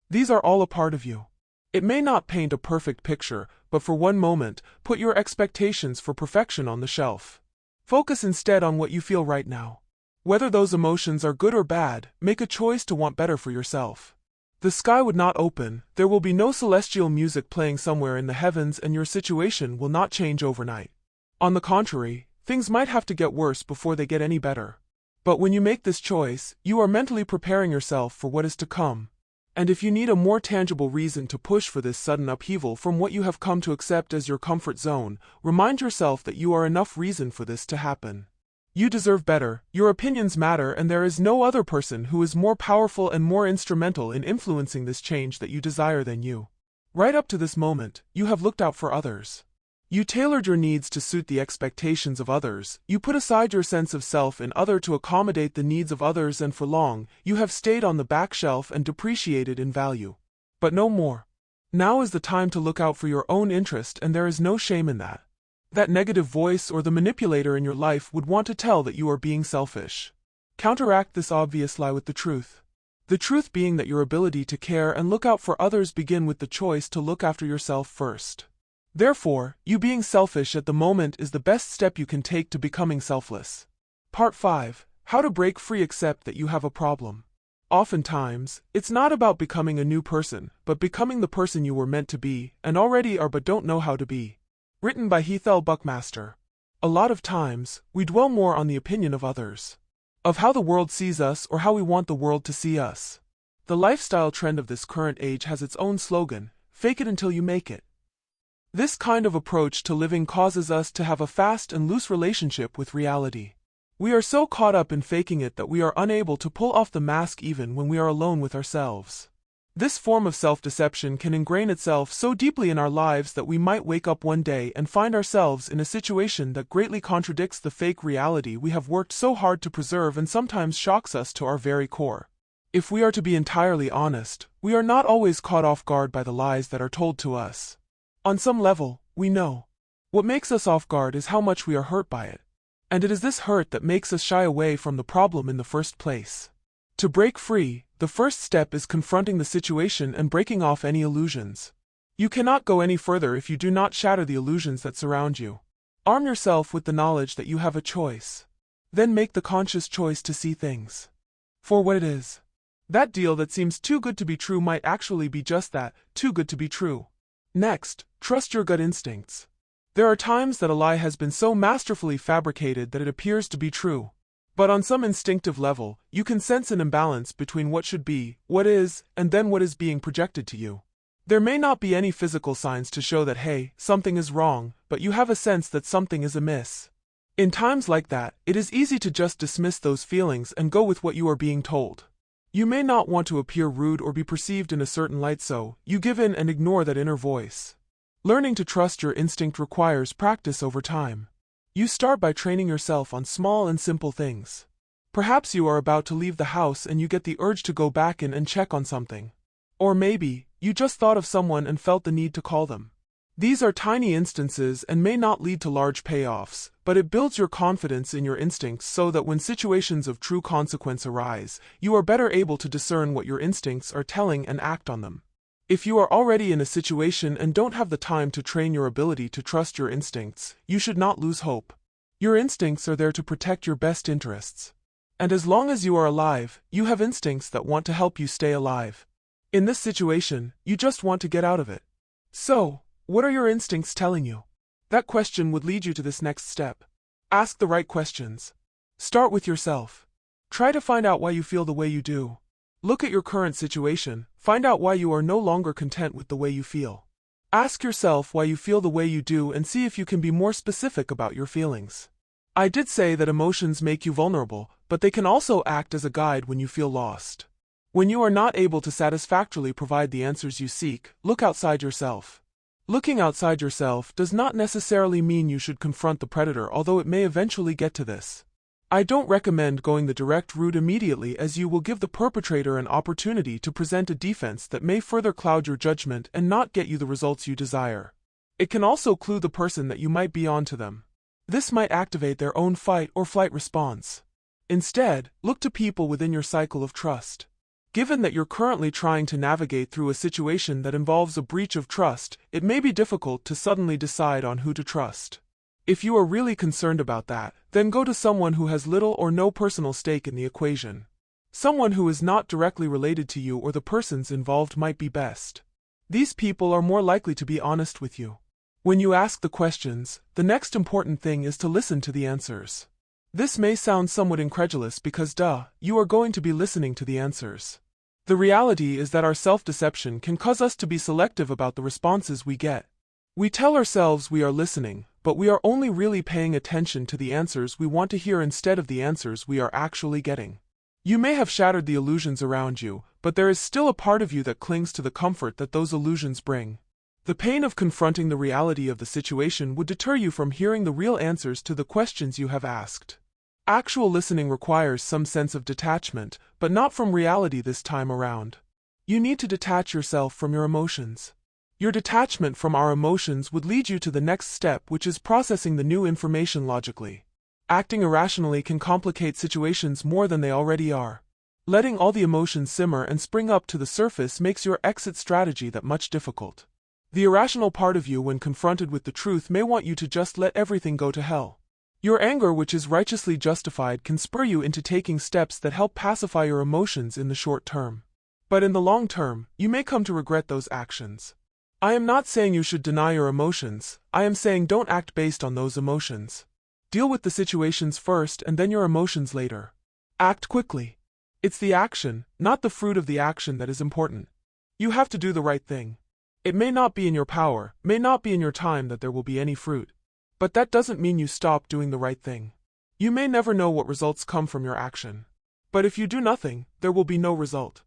These are all a part of you. It may not paint a perfect picture, but for one moment, put your expectations for perfection on the shelf. Focus instead on what you feel right now. Whether those emotions are good or bad, make a choice to want better for yourself. The sky would not open, there will be no celestial music playing somewhere in the heavens, and your situation will not change overnight. On the contrary, things might have to get worse before they get any better. But when you make this choice, you are mentally preparing yourself for what is to come. And if you need a more tangible reason to push for this sudden upheaval from what you have come to accept as your comfort zone, remind yourself that you are enough reason for this to happen. You deserve better, your opinions matter, and there is no other person who is more powerful and more instrumental in influencing this change that you desire than you. Right up to this moment, you have looked out for others. You tailored your needs to suit the expectations of others, you put aside your sense of self in other to accommodate the needs of others, and for long, you have stayed on the back shelf and depreciated in value. But no more. Now is the time to look out for your own interest, and there is no shame in that. That negative voice or the manipulator in your life would want to tell that you are being selfish. Counteract this obvious lie with the truth. The truth being that your ability to care and look out for others begin with the choice to look after yourself first. Therefore, you being selfish at the moment is the best step you can take to becoming selfless. Part 5. How to break free. Accept that you have a problem. Oftentimes, it's not about becoming a new person, but becoming the person you were meant to be, and already are but don't know how to be. Written by Heath L. Buckmaster. A lot of times, we dwell more on the opinion of others. Of how the world sees us or how we want the world to see us. The lifestyle trend of this current age has its own slogan, fake it until you make it. This kind of approach to living causes us to have a fast and loose relationship with reality. We are so caught up in faking it that we are unable to pull off the mask even when we are alone with ourselves. This form of self-deception can ingrain itself so deeply in our lives that we might wake up one day and find ourselves in a situation that greatly contradicts the fake reality we have worked so hard to preserve and sometimes shocks us to our very core. If we are to be entirely honest, we are not always caught off guard by the lies that are told to us. On some level, we know. What makes us off guard is how much we are hurt by it. And it is this hurt that makes us shy away from the problem in the first place. To break free, the first step is confronting the situation and breaking off any illusions. You cannot go any further if you do not shatter the illusions that surround you. Arm yourself with the knowledge that you have a choice. Then make the conscious choice to see things for what it is. That deal that seems too good to be true might actually be just that, too good to be true. Next, trust your gut instincts. There are times that a lie has been so masterfully fabricated that it appears to be true. But on some instinctive level, you can sense an imbalance between what should be, what is, and then what is being projected to you. There may not be any physical signs to show that, hey, something is wrong, but you have a sense that something is amiss. In times like that, it is easy to just dismiss those feelings and go with what you are being told. You may not want to appear rude or be perceived in a certain light, so you give in and ignore that inner voice. Learning to trust your instinct requires practice over time. You start by training yourself on small and simple things. Perhaps you are about to leave the house and you get the urge to go back in and check on something. Or maybe, you just thought of someone and felt the need to call them. These are tiny instances and may not lead to large payoffs, but it builds your confidence in your instincts so that when situations of true consequence arise, you are better able to discern what your instincts are telling and act on them. If you are already in a situation and don't have the time to train your ability to trust your instincts, you should not lose hope. Your instincts are there to protect your best interests. And as long as you are alive, you have instincts that want to help you stay alive. In this situation, you just want to get out of it. So, what are your instincts telling you? That question would lead you to this next step. Ask the right questions. Start with yourself. Try to find out why you feel the way you do. Look at your current situation, find out why you are no longer content with the way you feel. Ask yourself why you feel the way you do and see if you can be more specific about your feelings. I did say that emotions make you vulnerable, but they can also act as a guide when you feel lost. When you are not able to satisfactorily provide the answers you seek, look outside yourself. Looking outside yourself does not necessarily mean you should confront the predator, although it may eventually get to this. I don't recommend going the direct route immediately, as you will give the perpetrator an opportunity to present a defense that may further cloud your judgment and not get you the results you desire. It can also clue the person that you might be onto them. This might activate their own fight or flight response. Instead, look to people within your cycle of trust. Given that you're currently trying to navigate through a situation that involves a breach of trust, it may be difficult to suddenly decide on who to trust. If you are really concerned about that, then go to someone who has little or no personal stake in the equation. Someone who is not directly related to you or the persons involved might be best. These people are more likely to be honest with you. When you ask the questions, the next important thing is to listen to the answers. This may sound somewhat incredulous because you are going to be listening to the answers. The reality is that our self-deception can cause us to be selective about the responses we get. We tell ourselves we are listening, but we are only really paying attention to the answers we want to hear instead of the answers we are actually getting. You may have shattered the illusions around you, but there is still a part of you that clings to the comfort that those illusions bring. The pain of confronting the reality of the situation would deter you from hearing the real answers to the questions you have asked. Actual listening requires some sense of detachment, but not from reality this time around. You need to detach yourself from your emotions. Your detachment from our emotions would lead you to the next step, which is processing the new information logically. Acting irrationally can complicate situations more than they already are. Letting all the emotions simmer and spring up to the surface makes your exit strategy that much difficult. The irrational part of you, when confronted with the truth, may want you to just let everything go to hell. Your anger, which is righteously justified, can spur you into taking steps that help pacify your emotions in the short term. But in the long term, you may come to regret those actions. I am not saying you should deny your emotions, I am saying don't act based on those emotions. Deal with the situations first and then your emotions later. Act quickly. It's the action, not the fruit of the action, that is important. You have to do the right thing. It may not be in your power, may not be in your time that there will be any fruit. But that doesn't mean you stop doing the right thing. You may never know what results come from your action. But if you do nothing, there will be no result.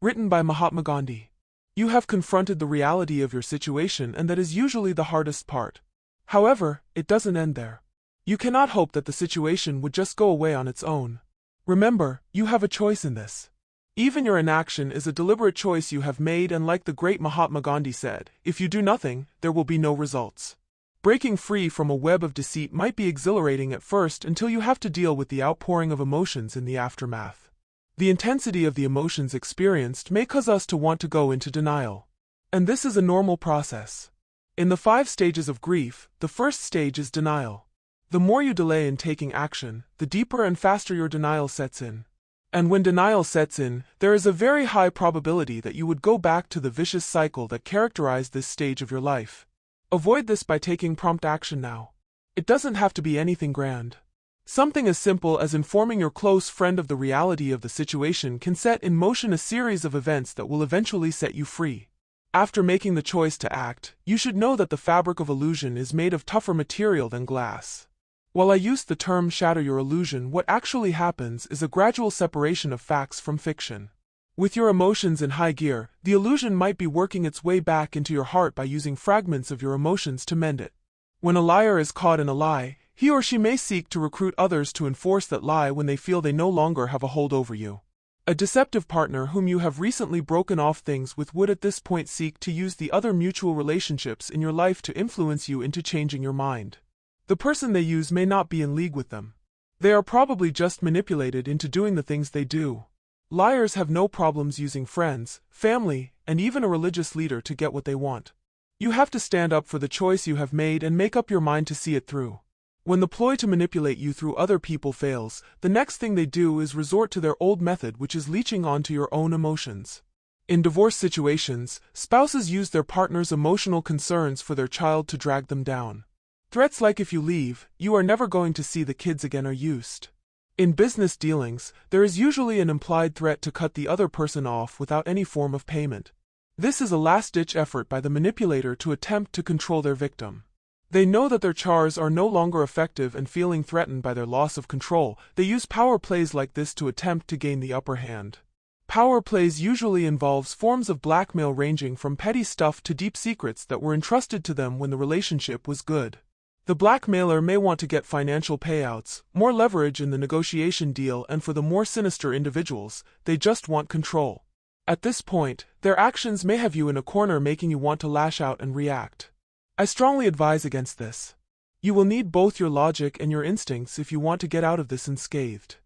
Written by Mahatma Gandhi. You have confronted the reality of your situation, and that is usually the hardest part. However, it doesn't end there. You cannot hope that the situation would just go away on its own. Remember, you have a choice in this. Even your inaction is a deliberate choice you have made, and like the great Mahatma Gandhi said, if you do nothing, there will be no results. Breaking free from a web of deceit might be exhilarating at first until you have to deal with the outpouring of emotions in the aftermath. The intensity of the emotions experienced may cause us to want to go into denial. And this is a normal process. In the 5 stages of grief, the first stage is denial. The more you delay in taking action, the deeper and faster your denial sets in. And when denial sets in, there is a very high probability that you would go back to the vicious cycle that characterized this stage of your life. Avoid this by taking prompt action now. It doesn't have to be anything grand. Something as simple as informing your close friend of the reality of the situation can set in motion a series of events that will eventually set you free. After making the choice to act, you should know that the fabric of illusion is made of tougher material than glass. While I use the term shatter your illusion, what actually happens is a gradual separation of facts from fiction. With your emotions in high gear, the illusion might be working its way back into your heart by using fragments of your emotions to mend it. When a liar is caught in a lie, he or she may seek to recruit others to enforce that lie when they feel they no longer have a hold over you. A deceptive partner whom you have recently broken off things with would at this point seek to use the other mutual relationships in your life to influence you into changing your mind. The person they use may not be in league with them. They are probably just manipulated into doing the things they do. Liars have no problems using friends, family, and even a religious leader to get what they want. You have to stand up for the choice you have made and make up your mind to see it through. When the ploy to manipulate you through other people fails, the next thing they do is resort to their old method, which is leeching onto your own emotions. In divorce situations, spouses use their partner's emotional concerns for their child to drag them down. Threats like if you leave, you are never going to see the kids again are used. In business dealings, there is usually an implied threat to cut the other person off without any form of payment. This is a last-ditch effort by the manipulator to attempt to control their victim. They know that their chars are no longer effective and feeling threatened by their loss of control, they use power plays like this to attempt to gain the upper hand. Power plays usually involves forms of blackmail ranging from petty stuff to deep secrets that were entrusted to them when the relationship was good. The blackmailer may want to get financial payouts, more leverage in the negotiation deal, and for the more sinister individuals, they just want control. At this point, their actions may have you in a corner, making you want to lash out and react. I strongly advise against this. You will need both your logic and your instincts if you want to get out of this unscathed.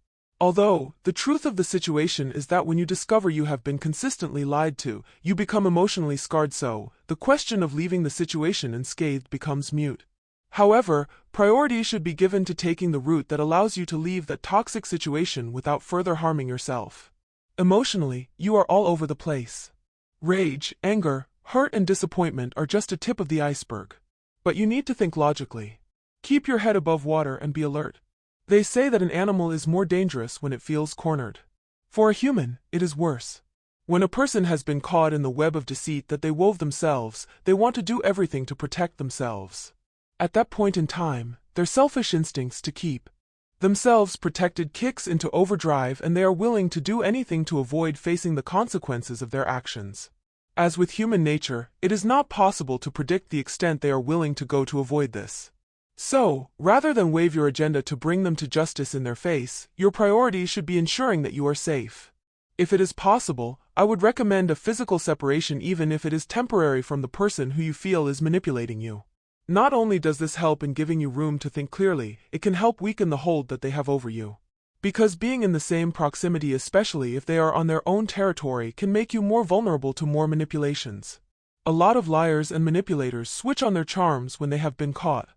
Although, the truth of the situation is that when you discover you have been consistently lied to, you become emotionally scarred, so the question of leaving the situation unscathed becomes moot. However, priority should be given to taking the route that allows you to leave that toxic situation without further harming yourself. Emotionally, you are all over the place. Rage, anger, hurt, and disappointment are just a tip of the iceberg. But you need to think logically. Keep your head above water and be alert. They say that an animal is more dangerous when it feels cornered. For a human, it is worse. When a person has been caught in the web of deceit that they wove themselves, they want to do everything to protect themselves. At that point in time, their selfish instincts to keep themselves protected kicks into overdrive, and they are willing to do anything to avoid facing the consequences of their actions. As with human nature, it is not possible to predict the extent they are willing to go to avoid this. So, rather than wave your agenda to bring them to justice in their face, your priority should be ensuring that you are safe. If it is possible, I would recommend a physical separation, even if it is temporary, from the person who you feel is manipulating you. Not only does this help in giving you room to think clearly, it can help weaken the hold that they have over you. Because being in the same proximity, especially if they are on their own territory, can make you more vulnerable to more manipulations. A lot of liars and manipulators switch on their charms when they have been caught.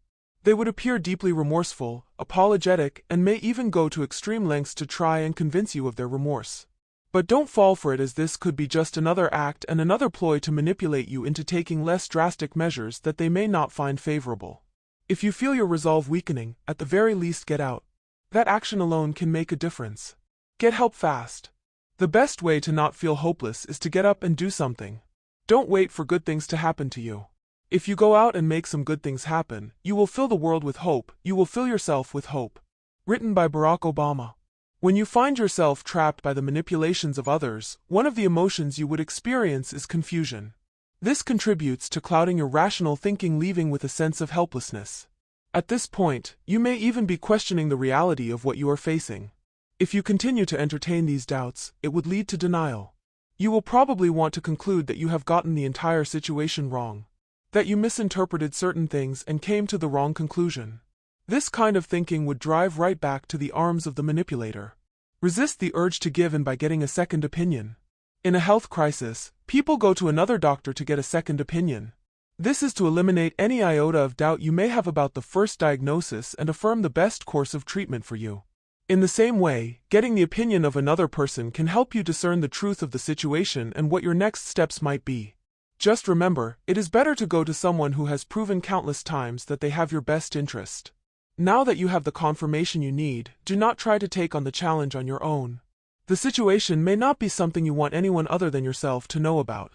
They would appear deeply remorseful, apologetic, and may even go to extreme lengths to try and convince you of their remorse. But don't fall for it, as this could be just another act and another ploy to manipulate you into taking less drastic measures that they may not find favorable. If you feel your resolve weakening, at the very least get out. That action alone can make a difference. Get help fast. The best way to not feel hopeless is to get up and do something. Don't wait for good things to happen to you. If you go out and make some good things happen, you will fill the world with hope, you will fill yourself with hope. Written by Barack Obama. When you find yourself trapped by the manipulations of others, one of the emotions you would experience is confusion. This contributes to clouding your rational thinking, leaving with a sense of helplessness. At this point, you may even be questioning the reality of what you are facing. If you continue to entertain these doubts, it would lead to denial. You will probably want to conclude that you have gotten the entire situation wrong, that you misinterpreted certain things and came to the wrong conclusion. This kind of thinking would drive right back to the arms of the manipulator. Resist the urge to give in by getting a second opinion. In a health crisis, people go to another doctor to get a second opinion. This is to eliminate any iota of doubt you may have about the first diagnosis and affirm the best course of treatment for you. In the same way, getting the opinion of another person can help you discern the truth of the situation and what your next steps might be. Just remember, it is better to go to someone who has proven countless times that they have your best interest. Now that you have the confirmation you need, do not try to take on the challenge on your own. The situation may not be something you want anyone other than yourself to know about.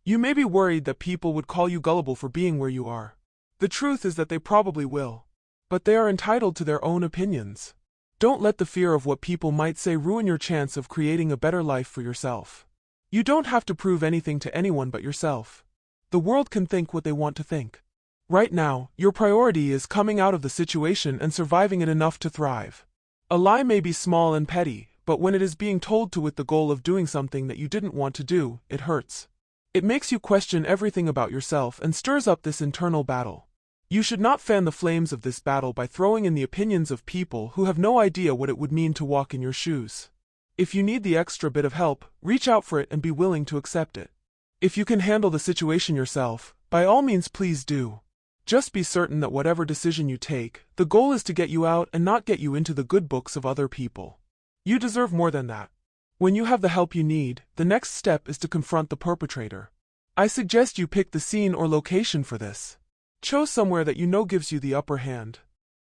You may be worried that people would call you gullible for being where you are. The truth is that they probably will. But they are entitled to their own opinions. Don't let the fear of what people might say ruin your chance of creating a better life for yourself. You don't have to prove anything to anyone but yourself. The world can think what they want to think. Right now, your priority is coming out of the situation and surviving it enough to thrive. A lie may be small and petty, but when it is being told to with the goal of doing something that you didn't want to do, it hurts. It makes you question everything about yourself and stirs up this internal battle. You should not fan the flames of this battle by throwing in the opinions of people who have no idea what it would mean to walk in your shoes. If you need the extra bit of help, reach out for it and be willing to accept it. If you can handle the situation yourself, by all means please do. Just be certain that whatever decision you take, the goal is to get you out and not get you into the good books of other people. You deserve more than that. When you have the help you need, the next step is to confront the perpetrator. I suggest you pick the scene or location for this. Choose somewhere that you know gives you the upper hand.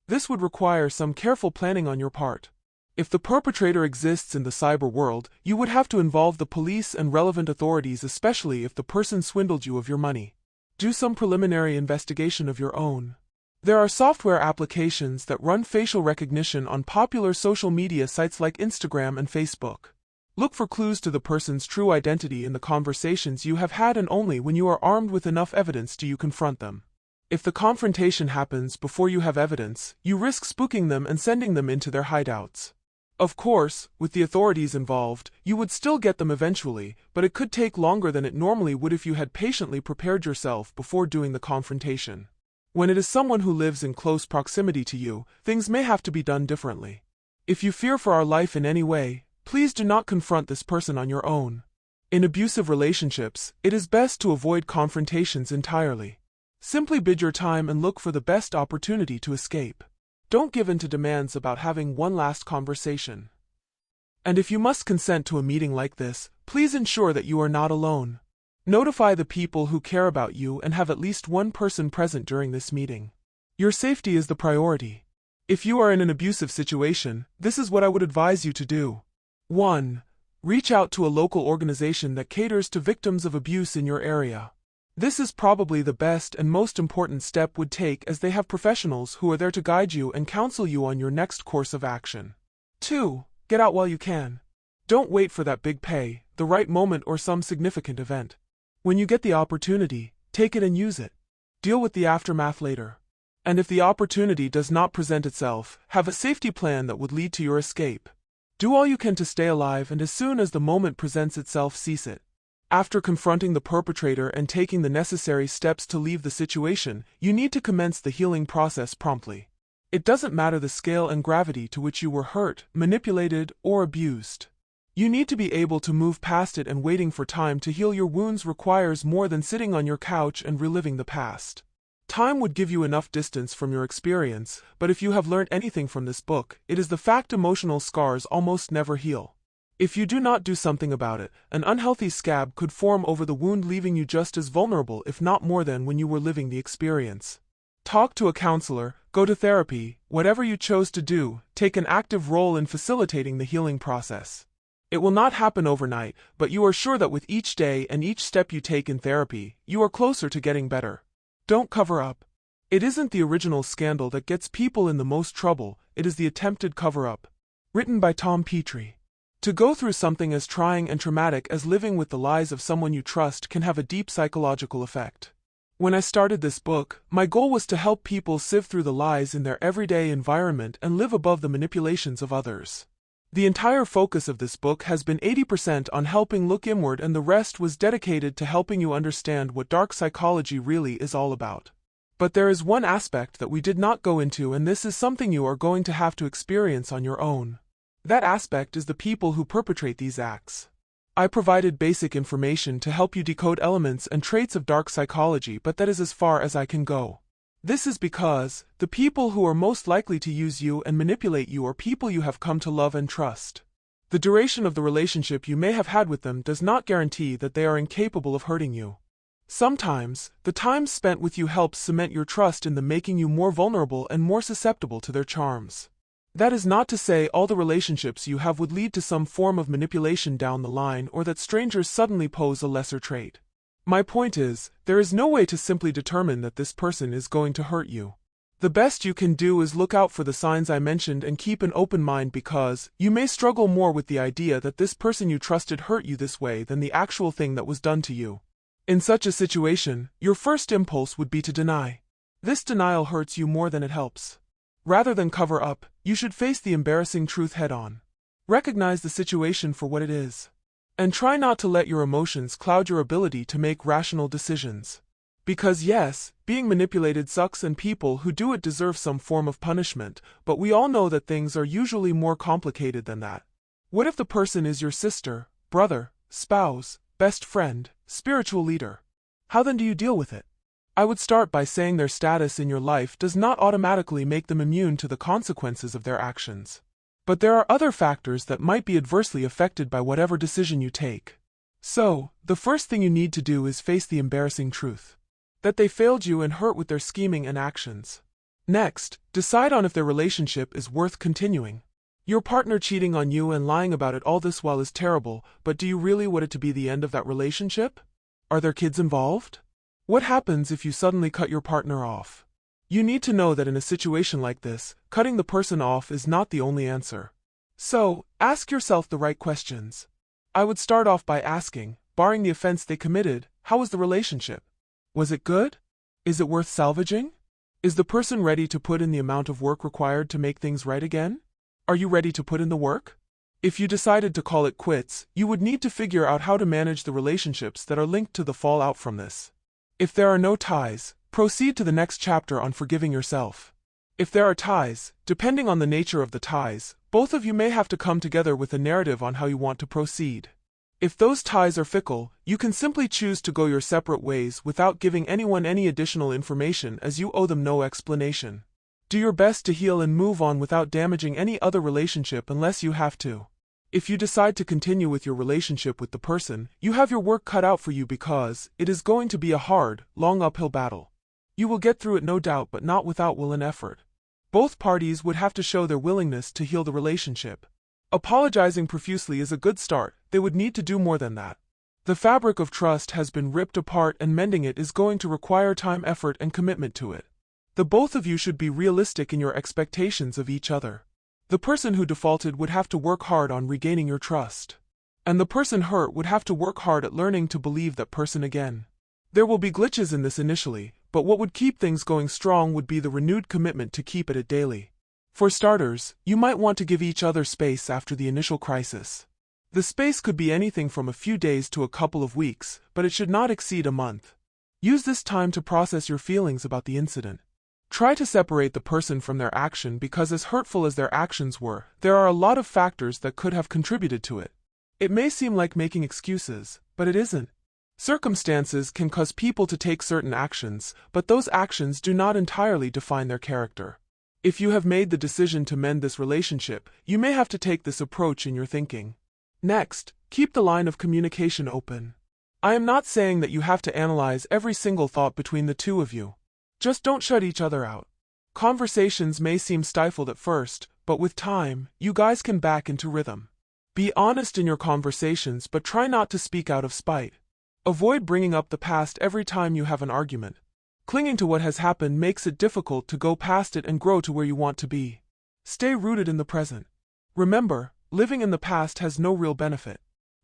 This would require some careful planning on your part. If the perpetrator exists in the cyber world, you would have to involve the police and relevant authorities, especially if the person swindled you of your money. Do some preliminary investigation of your own. There are software applications that run facial recognition on popular social media sites like Instagram and Facebook. Look for clues to the person's true identity in the conversations you have had, and only when you are armed with enough evidence do you confront them. If the confrontation happens before you have evidence, you risk spooking them and sending them into their hideouts. Of course, with the authorities involved, you would still get them eventually, but it could take longer than it normally would if you had patiently prepared yourself before doing the confrontation. When it is someone who lives in close proximity to you, things may have to be done differently. If you fear for our life in any way, please do not confront this person on your own. In abusive relationships, it is best to avoid confrontations entirely. Simply bide your time and look for the best opportunity to escape. Don't give in to demands about having one last conversation. And if you must consent to a meeting like this, please ensure that you are not alone. Notify the people who care about you and have at least one person present during this meeting. Your safety is the priority. If you are in an abusive situation, this is what I would advise you to do. 1. Reach out to a local organization that caters to victims of abuse in your area. This is probably the best and most important step would take, as they have professionals who are there to guide you and counsel you on your next course of action. 2. Get out while you can. Don't wait for that big pay, the right moment, or some significant event. When you get the opportunity, take it and use it. Deal with the aftermath later. And if the opportunity does not present itself, have a safety plan that would lead to your escape. Do all you can to stay alive, and as soon as the moment presents itself, seize it. After confronting the perpetrator and taking the necessary steps to leave the situation, you need to commence the healing process promptly. It doesn't matter the scale and gravity to which you were hurt, manipulated, or abused. You need to be able to move past it, and waiting for time to heal your wounds requires more than sitting on your couch and reliving the past. Time would give you enough distance from your experience, but if you have learned anything from this book, it is the fact emotional scars almost never heal. If you do not do something about it, an unhealthy scab could form over the wound, leaving you just as vulnerable, if not more, than when you were living the experience. Talk to a counselor, go to therapy, whatever you chose to do, take an active role in facilitating the healing process. It will not happen overnight, but you are sure that with each day and each step you take in therapy, you are closer to getting better. Don't cover up. It isn't the original scandal that gets people in the most trouble, it is the attempted cover-up. Written by Tom Petrie. To go through something as trying and traumatic as living with the lies of someone you trust can have a deep psychological effect. When I started this book, my goal was to help people sift through the lies in their everyday environment and live above the manipulations of others. The entire focus of this book has been 80% on helping look inward, and the rest was dedicated to helping you understand what dark psychology really is all about. But there is one aspect that we did not go into, and this is something you are going to have to experience on your own. That aspect is the people who perpetrate these acts. I provided basic information to help you decode elements and traits of dark psychology, but that is as far as I can go. This is because the people who are most likely to use you and manipulate you are people you have come to love and trust. The duration of the relationship you may have had with them does not guarantee that they are incapable of hurting you. Sometimes, the time spent with you helps cement your trust in them, making you more vulnerable and more susceptible to their charms. That is not to say all the relationships you have would lead to some form of manipulation down the line, or that strangers suddenly pose a lesser trait. My point is, there is no way to simply determine that this person is going to hurt you. The best you can do is look out for the signs I mentioned and keep an open mind, because you may struggle more with the idea that this person you trusted hurt you this way than the actual thing that was done to you. In such a situation, your first impulse would be to deny. This denial hurts you more than it helps. Rather than cover up, you should face the embarrassing truth head-on. Recognize the situation for what it is. And try not to let your emotions cloud your ability to make rational decisions. Because yes, being manipulated sucks and people who do it deserve some form of punishment, but we all know that things are usually more complicated than that. What if the person is your sister, brother, spouse, best friend, spiritual leader? How then do you deal with it? I would start by saying their status in your life does not automatically make them immune to the consequences of their actions. But there are other factors that might be adversely affected by whatever decision you take. So, the first thing you need to do is face the embarrassing truth. That they failed you and hurt with their scheming and actions. Next, decide on if their relationship is worth continuing. Your partner cheating on you and lying about it all this while is terrible, but do you really want it to be the end of that relationship? Are there kids involved? What happens if you suddenly cut your partner off? You need to know that in a situation like this, cutting the person off is not the only answer. So, ask yourself the right questions. I would start off by asking, barring the offense they committed, how was the relationship? Was it good? Is it worth salvaging? Is the person ready to put in the amount of work required to make things right again? Are you ready to put in the work? If you decided to call it quits, you would need to figure out how to manage the relationships that are linked to the fallout from this. If there are no ties, proceed to the next chapter on forgiving yourself. If there are ties, depending on the nature of the ties, both of you may have to come together with a narrative on how you want to proceed. If those ties are fickle, you can simply choose to go your separate ways without giving anyone any additional information, as you owe them no explanation. Do your best to heal and move on without damaging any other relationship unless you have to. If you decide to continue with your relationship with the person, you have your work cut out for you because it is going to be a hard, long uphill battle. You will get through it no doubt, but not without will and effort. Both parties would have to show their willingness to heal the relationship. Apologizing profusely is a good start, they would need to do more than that. The fabric of trust has been ripped apart and mending it is going to require time, effort, and commitment to it. The both of you should be realistic in your expectations of each other. The person who defaulted would have to work hard on regaining your trust. And the person hurt would have to work hard at learning to believe that person again. There will be glitches in this initially, but what would keep things going strong would be the renewed commitment to keep at it daily. For starters, you might want to give each other space after the initial crisis. The space could be anything from a few days to a couple of weeks, but it should not exceed a month. Use this time to process your feelings about the incident. Try to separate the person from their action because as hurtful as their actions were, there are a lot of factors that could have contributed to it. It may seem like making excuses, but it isn't. Circumstances can cause people to take certain actions, but those actions do not entirely define their character. If you have made the decision to mend this relationship, you may have to take this approach in your thinking. Next, keep the line of communication open. I am not saying that you have to analyze every single thought between the two of you. Just don't shut each other out. Conversations may seem stifled at first, but with time, you guys can back into rhythm. Be honest in your conversations, but try not to speak out of spite. Avoid bringing up the past every time you have an argument. Clinging to what has happened makes it difficult to go past it and grow to where you want to be. Stay rooted in the present. Remember, living in the past has no real benefit.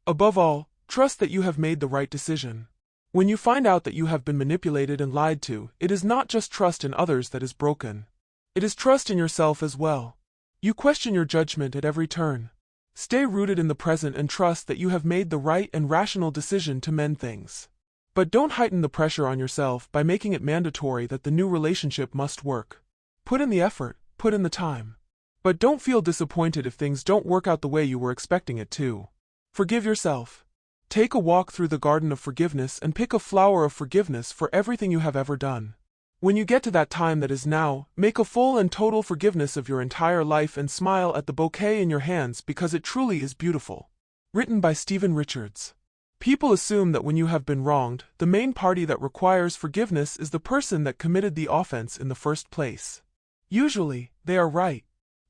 Above all, trust that you have made the right decision. When you find out that you have been manipulated and lied to, it is not just trust in others that is broken. It is trust in yourself as well. You question your judgment at every turn. Stay rooted in the present and trust that you have made the right and rational decision to mend things. But don't heighten the pressure on yourself by making it mandatory that the new relationship must work. Put in the effort, put in the time. But don't feel disappointed if things don't work out the way you were expecting it to. Forgive yourself. Take a walk through the garden of forgiveness and pick a flower of forgiveness for everything you have ever done. When you get to that time that is now, make a full and total forgiveness of your entire life and smile at the bouquet in your hands because it truly is beautiful. Written by Stephen Richards. People assume that when you have been wronged, the main party that requires forgiveness is the person that committed the offense in the first place. Usually, they are right.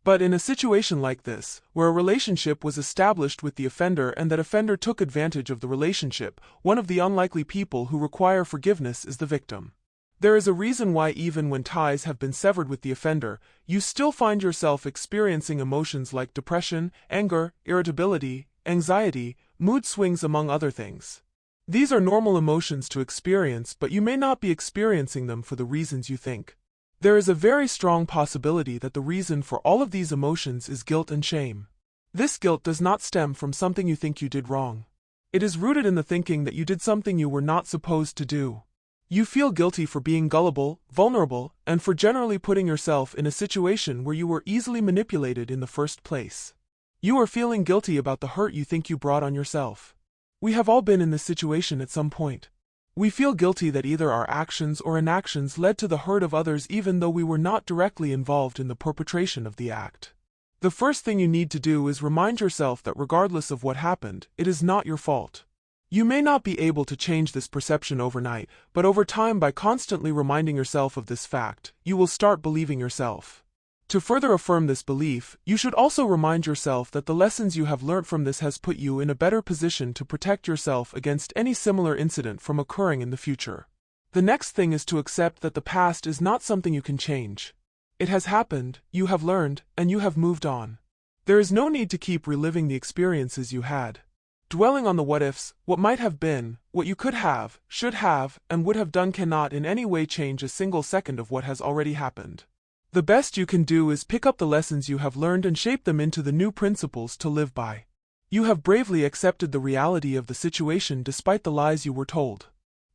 But in a situation like this, where a relationship was established with the offender and that offender took advantage of the relationship, one of the unlikely people who require forgiveness is the victim. There is a reason why even when ties have been severed with the offender, you still find yourself experiencing emotions like depression, anger, irritability, anxiety, mood swings, among other things. These are normal emotions to experience, but you may not be experiencing them for the reasons you think. There is a very strong possibility that the reason for all of these emotions is guilt and shame. This guilt does not stem from something you think you did wrong. It is rooted in the thinking that you did something you were not supposed to do. You feel guilty for being gullible, vulnerable, and for generally putting yourself in a situation where you were easily manipulated in the first place. You are feeling guilty about the hurt you think you brought on yourself. We have all been in this situation at some point. We feel guilty that either our actions or inactions led to the hurt of others even though we were not directly involved in the perpetration of the act. The first thing you need to do is remind yourself that regardless of what happened, it is not your fault. You may not be able to change this perception overnight, but over time, by constantly reminding yourself of this fact, you will start believing yourself. To further affirm this belief, you should also remind yourself that the lessons you have learnt from this has put you in a better position to protect yourself against any similar incident from occurring in the future. The next thing is to accept that the past is not something you can change. It has happened, you have learned, and you have moved on. There is no need to keep reliving the experiences you had. Dwelling on the what-ifs, what might have been, what you could have, should have, and would have done cannot in any way change a single second of what has already happened. The best you can do is pick up the lessons you have learned and shape them into the new principles to live by. You have bravely accepted the reality of the situation despite the lies you were told.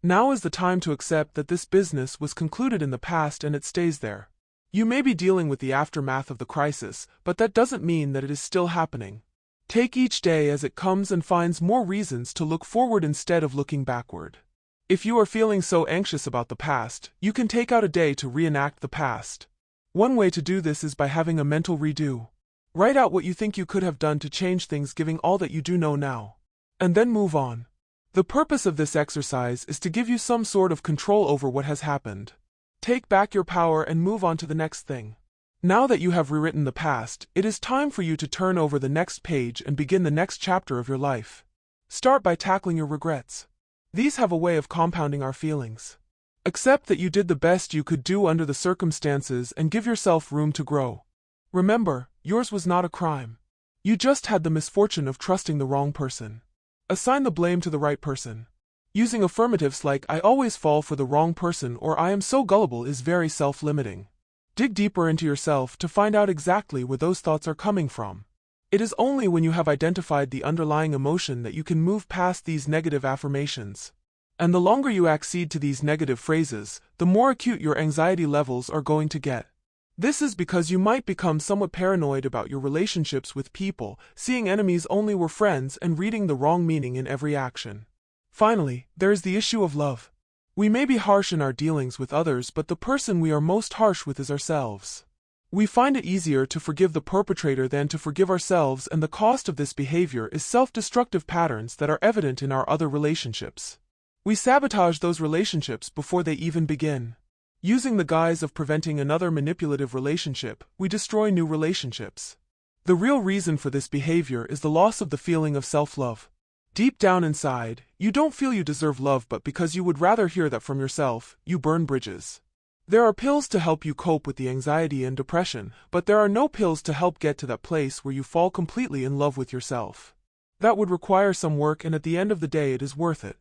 Now is the time to accept that this business was concluded in the past and it stays there. You may be dealing with the aftermath of the crisis, but that doesn't mean that it is still happening. Take each day as it comes and finds more reasons to look forward instead of looking backward. If you are feeling so anxious about the past, you can take out a day to reenact the past. One way to do this is by having a mental redo. Write out what you think you could have done to change things given all that you do know now. And then move on. The purpose of this exercise is to give you some sort of control over what has happened. Take back your power and move on to the next thing. Now that you have rewritten the past, it is time for you to turn over the next page and begin the next chapter of your life. Start by tackling your regrets. These have a way of compounding our feelings. Accept that you did the best you could do under the circumstances and give yourself room to grow. Remember, yours was not a crime. You just had the misfortune of trusting the wrong person. Assign the blame to the right person. Using affirmatives like "I always fall for the wrong person" or "I am so gullible" is very self-limiting. Dig deeper into yourself to find out exactly where those thoughts are coming from. It is only when you have identified the underlying emotion that you can move past these negative affirmations. And the longer you accede to these negative phrases, the more acute your anxiety levels are going to get. This is because you might become somewhat paranoid about your relationships with people, seeing enemies only were friends and reading the wrong meaning in every action. Finally, there is the issue of love. We may be harsh in our dealings with others, but the person we are most harsh with is ourselves. We find it easier to forgive the perpetrator than to forgive ourselves, and the cost of this behavior is self-destructive patterns that are evident in our other relationships. We sabotage those relationships before they even begin. Using the guise of preventing another manipulative relationship, we destroy new relationships. The real reason for this behavior is the loss of the feeling of self-love. Deep down inside, you don't feel you deserve love, but because you would rather hear that from yourself, you burn bridges. There are pills to help you cope with the anxiety and depression, but there are no pills to help get to that place where you fall completely in love with yourself. That would require some work, and at the end of the day it is worth it.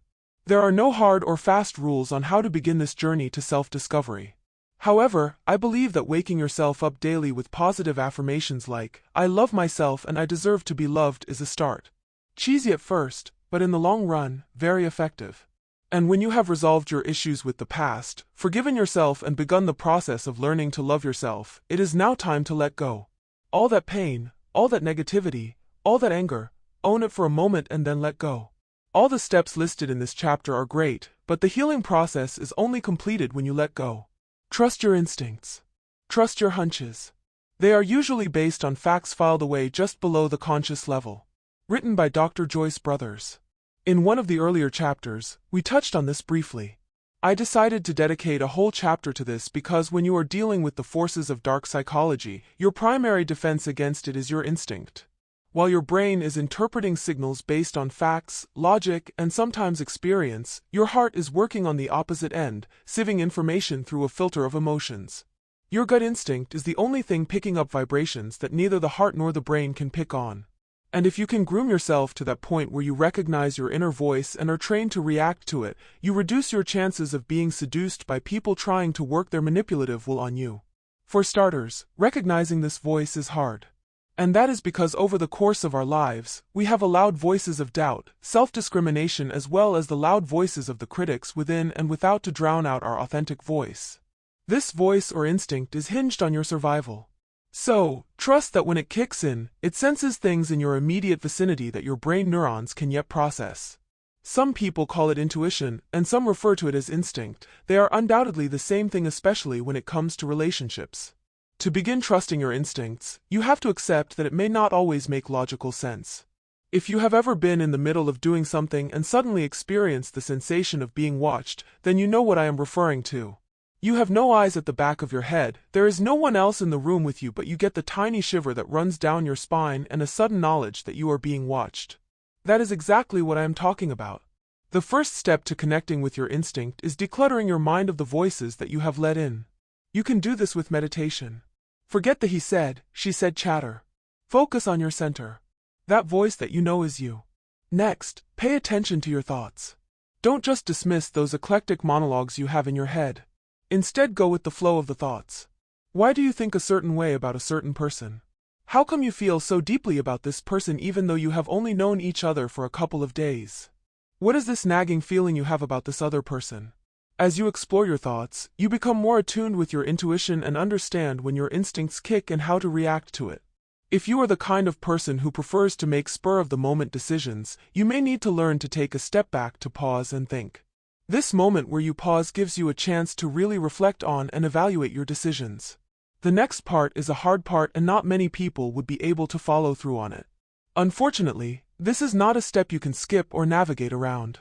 There are no hard or fast rules on how to begin this journey to self-discovery. However, I believe that waking yourself up daily with positive affirmations like, "I love myself and I deserve to be loved" is a start. Cheesy at first, but in the long run, very effective. And when you have resolved your issues with the past, forgiven yourself and begun the process of learning to love yourself, it is now time to let go. All that pain, all that negativity, all that anger, own it for a moment and then let go. All the steps listed in this chapter are great, but the healing process is only completed when you let go. Trust your instincts. Trust your hunches. They are usually based on facts filed away just below the conscious level. Written by Dr. Joyce Brothers. In one of the earlier chapters, we touched on this briefly. I decided to dedicate a whole chapter to this because when you are dealing with the forces of dark psychology, your primary defense against it is your instinct. While your brain is interpreting signals based on facts, logic, and sometimes experience, your heart is working on the opposite end, sieving information through a filter of emotions. Your gut instinct is the only thing picking up vibrations that neither the heart nor the brain can pick on. And if you can groom yourself to that point where you recognize your inner voice and are trained to react to it, you reduce your chances of being seduced by people trying to work their manipulative will on you. For starters, recognizing this voice is hard. And that is because over the course of our lives, we have allowed voices of doubt, self-discrimination, as well as the loud voices of the critics within and without to drown out our authentic voice. This voice or instinct is hinged on your survival. So, trust that when it kicks in, it senses things in your immediate vicinity that your brain neurons can yet process. Some people call it intuition, and some refer to it as instinct. They are undoubtedly the same thing, especially when it comes to relationships. To begin trusting your instincts, you have to accept that it may not always make logical sense. If you have ever been in the middle of doing something and suddenly experienced the sensation of being watched, then you know what I am referring to. You have no eyes at the back of your head, there is no one else in the room with you, but you get the tiny shiver that runs down your spine and a sudden knowledge that you are being watched. That is exactly what I am talking about. The first step to connecting with your instinct is decluttering your mind of the voices that you have let in. You can do this with meditation. Forget the he said, she said chatter. Focus on your center. That voice that you know is you. Next, pay attention to your thoughts. Don't just dismiss those eclectic monologues you have in your head. Instead, go with the flow of the thoughts. Why do you think a certain way about a certain person? How come you feel so deeply about this person even though you have only known each other for a couple of days? What is this nagging feeling you have about this other person? As you explore your thoughts, you become more attuned with your intuition and understand when your instincts kick and how to react to it. If you are the kind of person who prefers to make spur-of-the-moment decisions, you may need to learn to take a step back to pause and think. This moment where you pause gives you a chance to really reflect on and evaluate your decisions. The next part is a hard part and not many people would be able to follow through on it. Unfortunately, this is not a step you can skip or navigate around.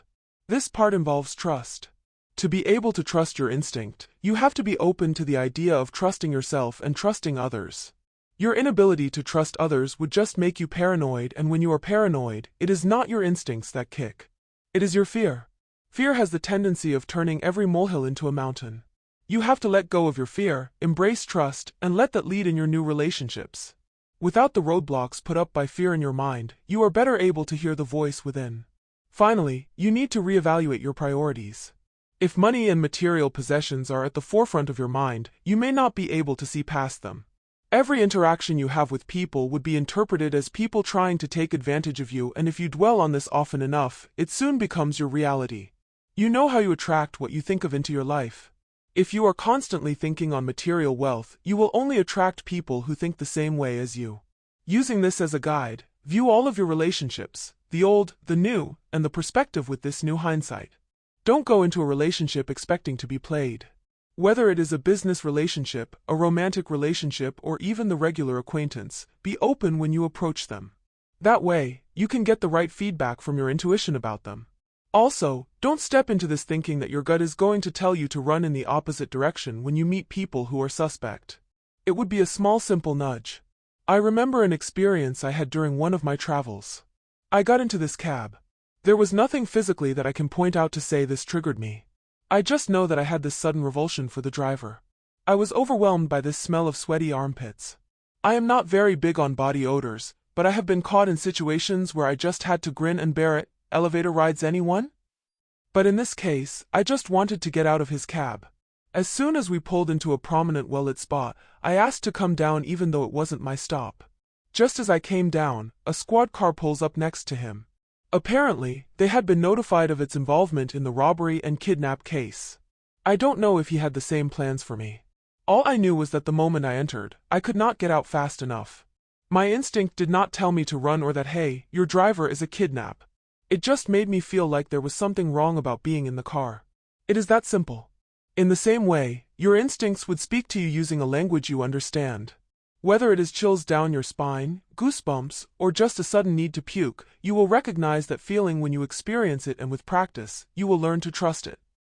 This part involves trust. To be able to trust your instinct, you have to be open to the idea of trusting yourself and trusting others. Your inability to trust others would just make you paranoid, and when you are paranoid, it is not your instincts that kick. It is your fear. Fear has the tendency of turning every molehill into a mountain. You have to let go of your fear, embrace trust, and let that lead in your new relationships. Without the roadblocks put up by fear in your mind, you are better able to hear the voice within. Finally, you need to reevaluate your priorities. If money and material possessions are at the forefront of your mind, you may not be able to see past them. Every interaction you have with people would be interpreted as people trying to take advantage of you, and if you dwell on this often enough, it soon becomes your reality. You know how you attract what you think of into your life. If you are constantly thinking on material wealth, you will only attract people who think the same way as you. Using this as a guide, view all of your relationships, the old, the new, and the perspective with this new hindsight. Don't go into a relationship expecting to be played. Whether it is a business relationship, a romantic relationship, or even the regular acquaintance, be open when you approach them. That way, you can get the right feedback from your intuition about them. Also, don't step into this thinking that your gut is going to tell you to run in the opposite direction when you meet people who are suspect. It would be a small simple nudge. I remember an experience I had during one of my travels. I got into this cab. There was nothing physically that I can point out to say this triggered me. I just know that I had this sudden revulsion for the driver. I was overwhelmed by this smell of sweaty armpits. I am not very big on body odors, but I have been caught in situations where I just had to grin and bear it. Elevator rides, anyone? But in this case, I just wanted to get out of his cab. As soon as we pulled into a prominent well-lit spot, I asked to come down even though it wasn't my stop. Just as I came down, a squad car pulls up next to him. Apparently, they had been notified of its involvement in the robbery and kidnap case. I don't know if he had the same plans for me. All I knew was that the moment I entered, I could not get out fast enough. My instinct did not tell me to run or that, hey, your driver is a kidnap. It just made me feel like there was something wrong about being in the car. It is that simple. In the same way, your instincts would speak to you using a language you understand. Whether it is chills down your spine, goosebumps, or just a sudden need to puke, you will recognize that feeling when you experience it, and with practice, you will learn to trust it.